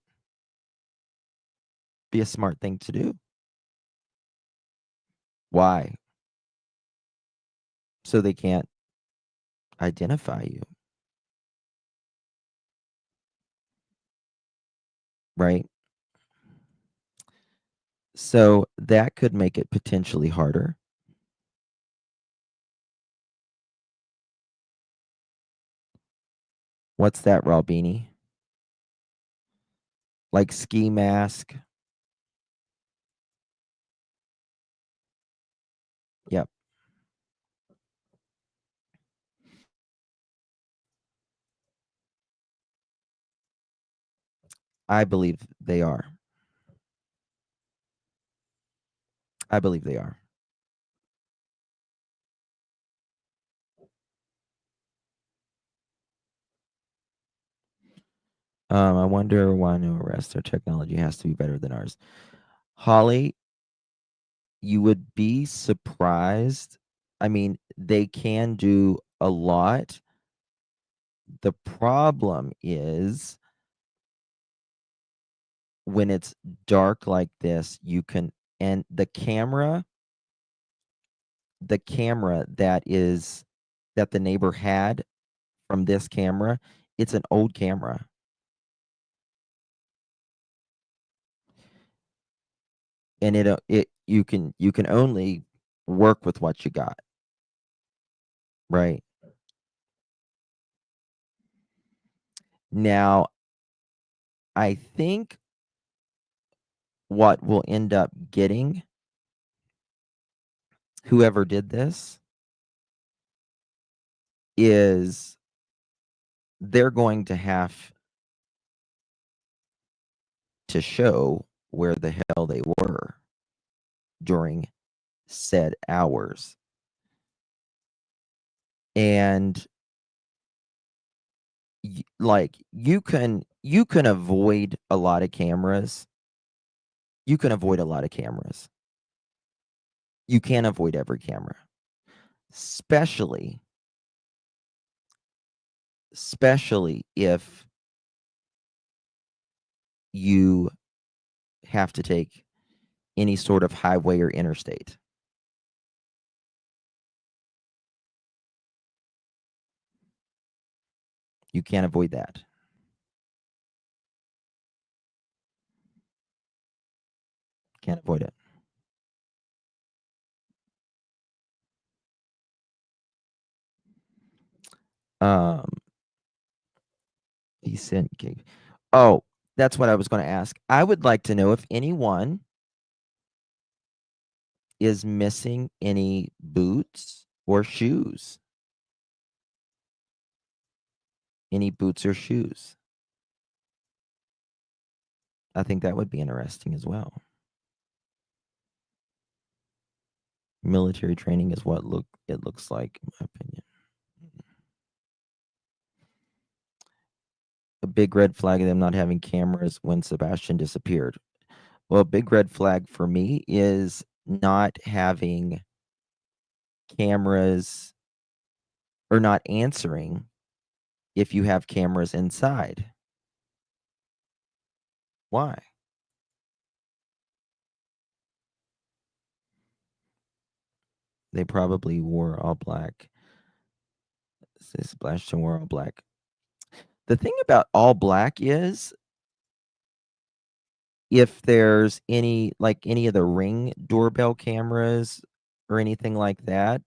S1: Be a smart thing to do. Why? So they can't identify you. Right? So that could make it potentially harder. What's that, Robini? Like ski mask? Yep. I believe they are. I believe they are. I wonder why no arrests. Their technology has to be better than ours. Holly, you would be surprised. I mean, they can do a lot. The problem is when it's dark like this, you can, and the camera that the neighbor had from this camera, it's an old camera. And you can only work with what you got. Right. Now, I think what we'll end up getting, whoever did this, is they're going to have to show where the hell they were during said hours. And like you can avoid a lot of cameras. You can avoid a lot of cameras. You can't avoid every camera. Especially if you have to take any sort of highway or interstate. You can't avoid that. Can't avoid it. He sent. Oh, that's what I was going to ask. I would like to know if anyone is missing any boots or shoes. Any boots or shoes. I think that would be interesting as well. Military training is what it looks like, in my opinion. A big red flag of them not having cameras when Sebastian disappeared. Well, a big red flag for me is not having cameras or not answering if you have cameras inside. Why? They probably wore all black. Sebastian wore all black. The thing about all black is if there's any of the Ring doorbell cameras or anything like that,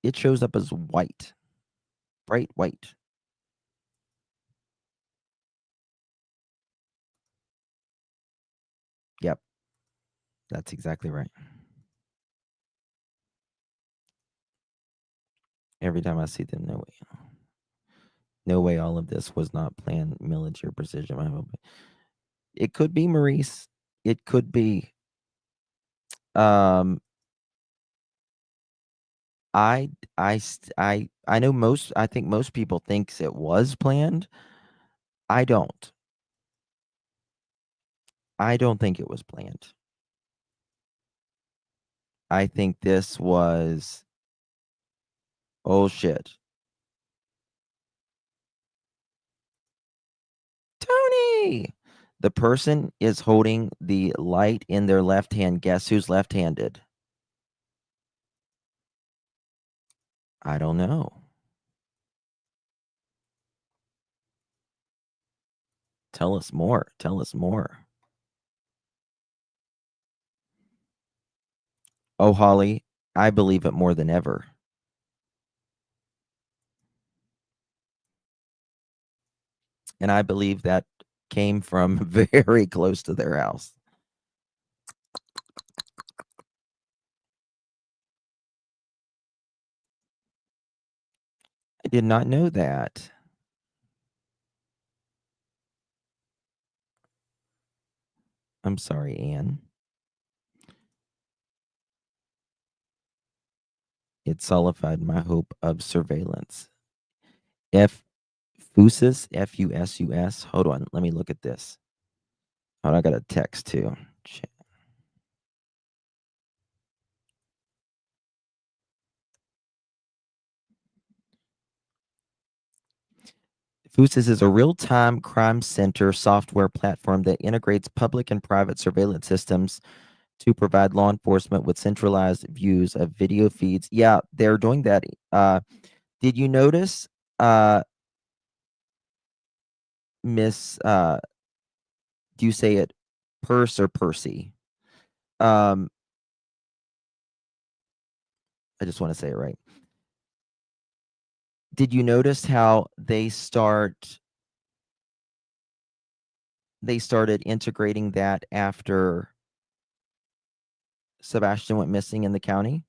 S1: it shows up as white, bright white. Yep, that's exactly right. Every time I see them, no way all of this was not planned military precision. I hope it could be Maurice. It could be. I know I think most people thinks it was planned. I don't. I don't think it was planned. I think this was, oh shit. Tony! The person is holding the light in their left hand. Guess who's left-handed? I don't know. Tell us more. Tell us more. Oh, Holly, I believe it more than ever. And I believe that came from very close to their house. I did not know that. I'm sorry, Anne. It solidified my hope of surveillance. Fusus, Fusus. Hold on, let me look at this. Oh, I got a text too. Fusus is a real-time crime center software platform that integrates public and private surveillance systems to provide law enforcement with centralized views of video feeds. Yeah, they're doing that. Did you notice, Miss, do you say it Purse or Percy? I just want to say it right. Did you notice how they started integrating that after Sebastian went missing in the county?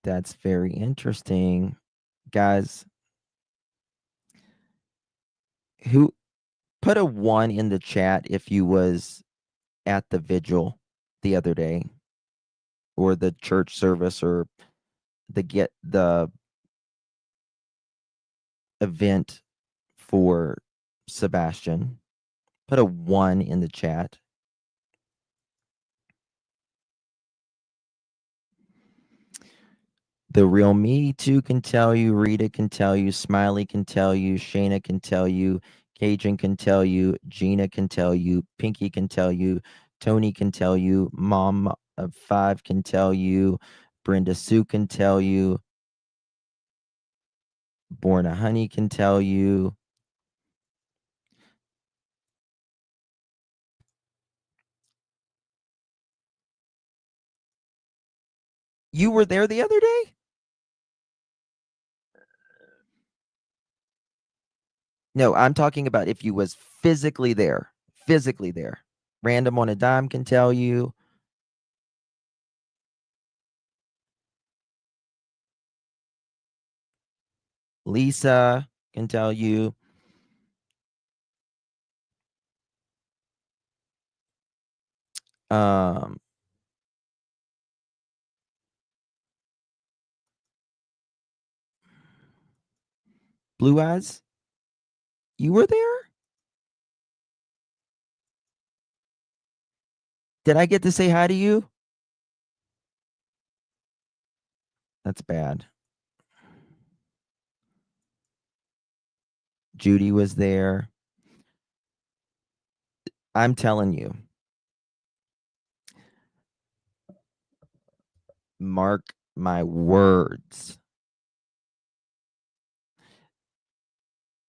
S1: That's very interesting. Guys, who put a 1 in the chat if you was at the vigil the other day, or the church service, or the event for Sebastian. Put a 1 in the chat. The real me too can tell you, Rita can tell you, Smiley can tell you, Shayna can tell you, Cajun can tell you, Gina can tell you, Pinky can tell you, Tony can tell you, Mom of 5 can tell you, Brenda Sue can tell you, Born a Honey can tell you. You were there the other day? No, I'm talking about if you was physically there. Physically there. Random on a Dime can tell you. Lisa can tell you. Blue Eyes, you were there? Did I get to say hi to you? That's bad. Judy was there. I'm telling you, Mark my words.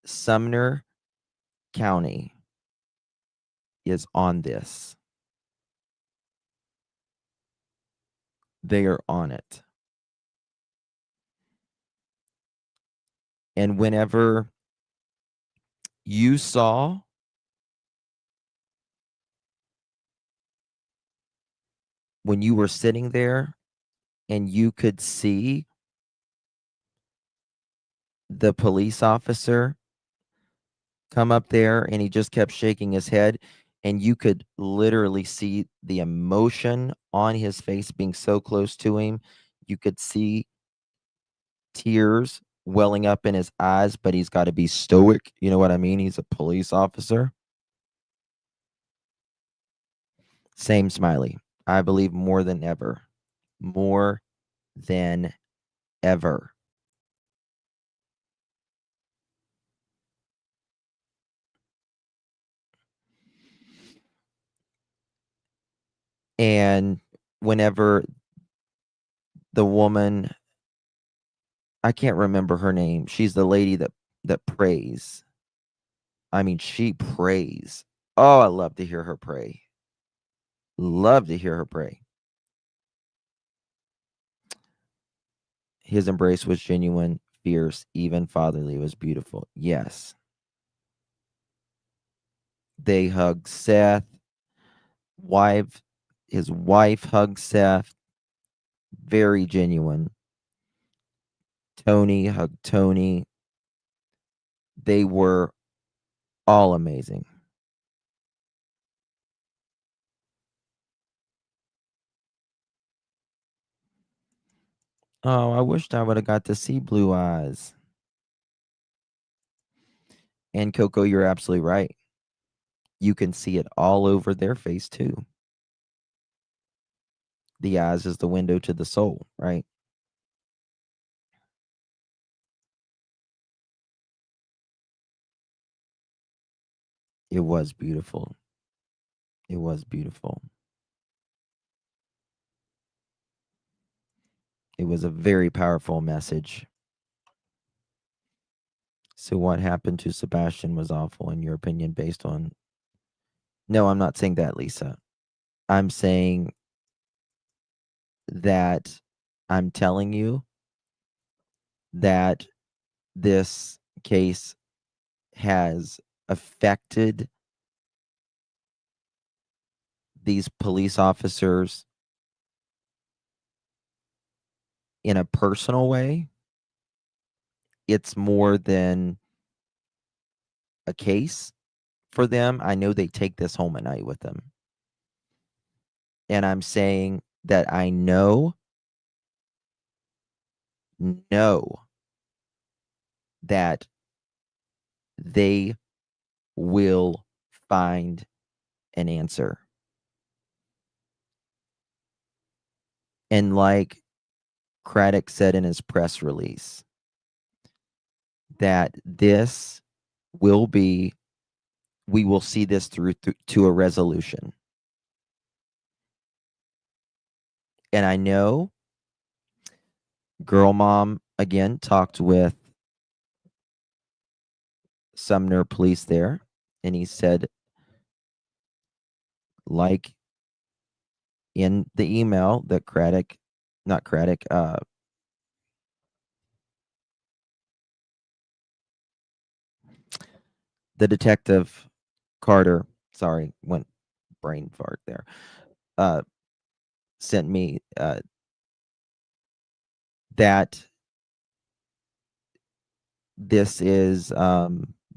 S1: Sumner County is on this. They are on it. And whenever you saw when you were sitting there and you could see the police officer come up there and he just kept shaking his head, and you could literally see the emotion on his face being so close to him. You could see tears welling up in his eyes, but he's got to be stoic. You know what I mean? He's a police officer. Same smiley. I believe more than ever. More than ever. And whenever the woman, I can't remember her name. She's the lady that prays. I mean, she prays. Oh, I love to hear her pray. Love to hear her pray. His embrace was genuine, fierce, even fatherly. It was beautiful. Yes. They hugged Seth. His wife hugged Seth. Very genuine. Tony hugged Tony. They were all amazing. Oh, I wished I would have got to see Blue Eyes. And Coco, you're absolutely right. You can see it all over their face too. The eyes is the window to the soul, right? It was beautiful. It was beautiful. It was a very powerful message. So what happened to Sebastian was awful, in your opinion, based on... No, I'm not saying that, Lisa. I'm saying that I'm telling you that this case has affected these police officers in a personal way. It's more than a case for them. I know they take this home at night with them. And I'm saying that I know that they will find an answer. And like Craddock said in his press release, that this will be, we will see this through to a resolution. And I know Girl Mom, again, talked with Sumner Police there, and he said, like in the email that the detective Carter, sorry, went brain fart there, sent me, that this is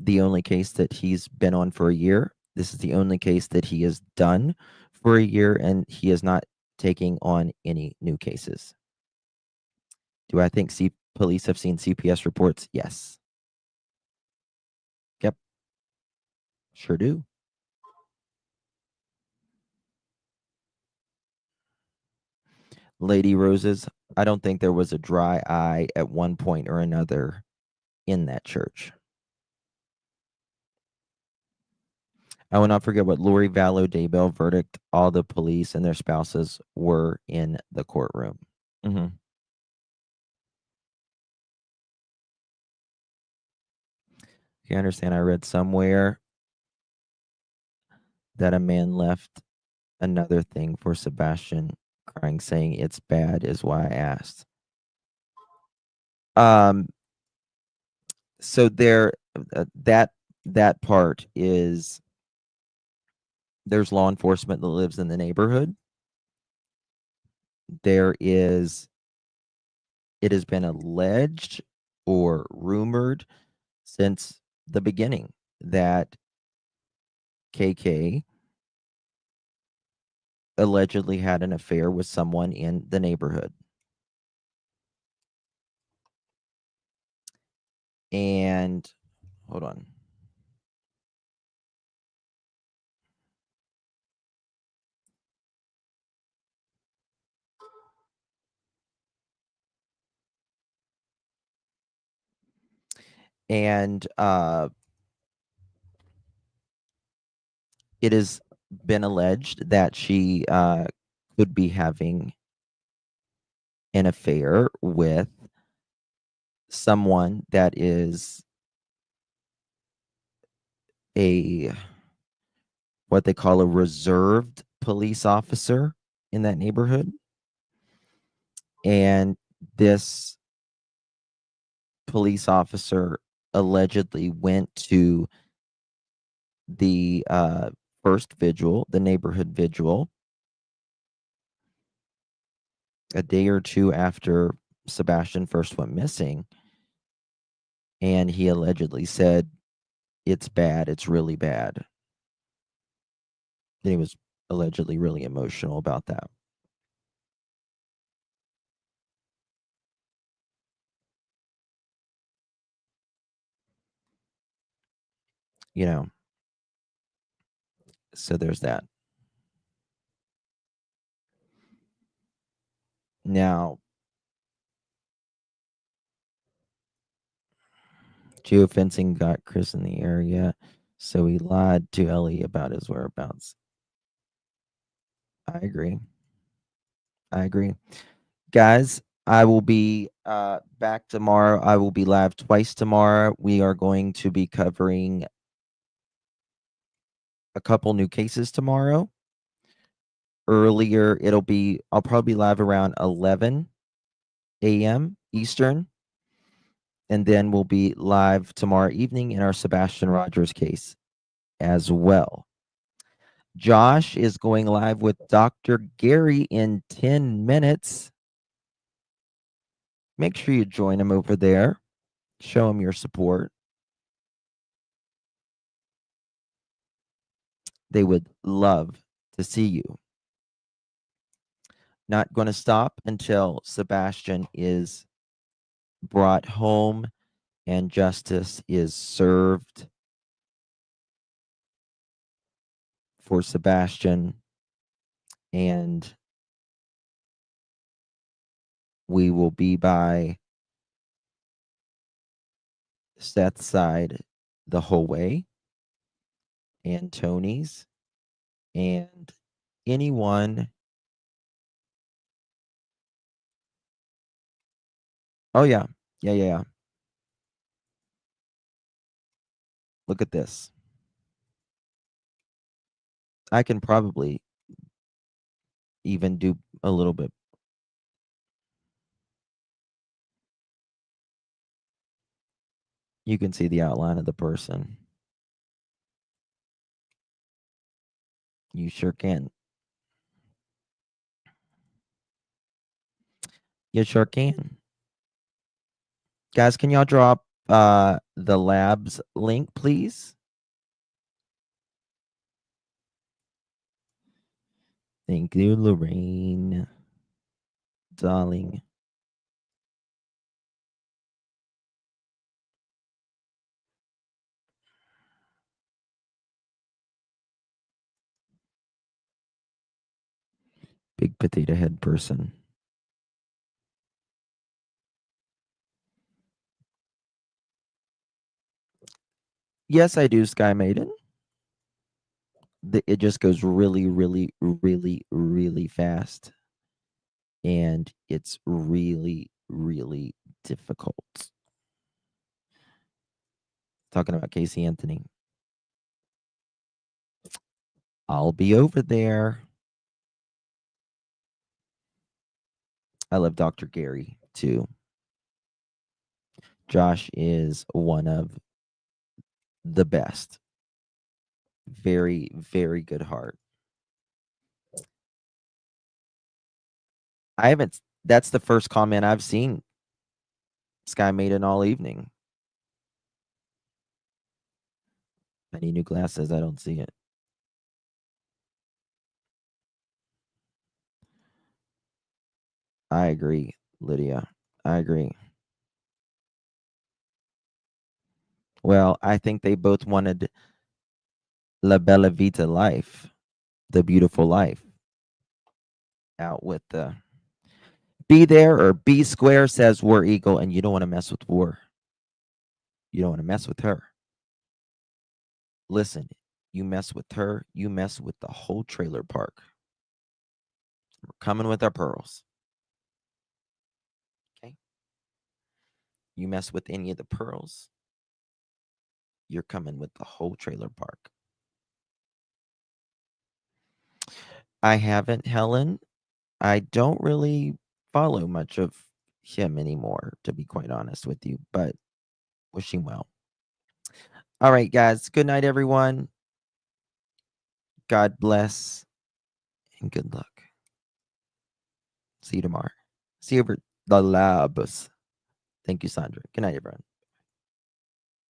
S1: the only case that he's been on for a year. This is the only case that he has done for a year, and he is not taking on any new cases. Do I think police have seen CPS reports? Yes. Yep. Sure do. Lady Roses, I don't think there was a dry eye at one point or another in that church. I will not forget what Lori Vallow Daybell verdict. All the police and their spouses were in the courtroom. Mm-hmm. You understand? I read somewhere that a man left another thing for Sebastian, crying, saying it's bad is why I asked. So there, that part is there's law enforcement that lives in the neighborhood. There is, it has been alleged or rumored since the beginning that KK allegedly had an affair with someone in the neighborhood. And hold on. And it has been alleged that she could be having an affair with someone that is a what they call a reserved police officer in that neighborhood. And this police officer allegedly went to the first vigil, the neighborhood vigil, a day or two after Sebastian first went missing. And he allegedly said, it's bad, it's really bad. And he was allegedly really emotional about that. You know, so there's that. Now, geofencing got Chris in the area, so he lied to Ellie about his whereabouts. I agree. Guys, I will be back tomorrow. I will be live twice tomorrow. We are going to be covering a couple new cases tomorrow. Earlier, I'll probably be live around 11 a.m. Eastern. And then we'll be live tomorrow evening in our Sebastian Rogers case as well. Josh is going live with Dr. Gary in 10 minutes. Make sure you join him over there. Show him your support. They would love to see you. Not going to stop until Sebastian is brought home and justice is served for Sebastian. And we will be by Seth's side the whole way, and Tony's, and anyone. Oh, yeah. Yeah. Look at this. I can probably even do a little bit. You can see the outline of the person. You sure can. You sure can. Guys, can y'all drop the labs link, please? Thank you, Lorraine. Darling. Big potato head person. Yes, I do, Sky Maiden. It just goes really, really, really, really fast. and it's really, really difficult. Talking about Casey Anthony. I'll be over there. I love Dr. Gary too. Josh is one of the best. Very, very good heart. That's the first comment I've seen Sky made it all evening. I need new glasses. I don't see it. I agree, Lydia. I agree. Well, I think they both wanted La Bella Vita life, the beautiful life. Out with the Be There or B Square says War Eagle, and you don't want to mess with War. You don't want to mess with her. Listen, you mess with her, you mess with the whole trailer park. We're coming with our pearls. Okay? You mess with any of the pearls, you're coming with the whole trailer park. I haven't, Helen. I don't really follow much of him anymore, to be quite honest with you, but wishing well. All right, guys. Good night, everyone. God bless and good luck. See you tomorrow. See you over the labs. Thank you, Sandra. Good night, everyone.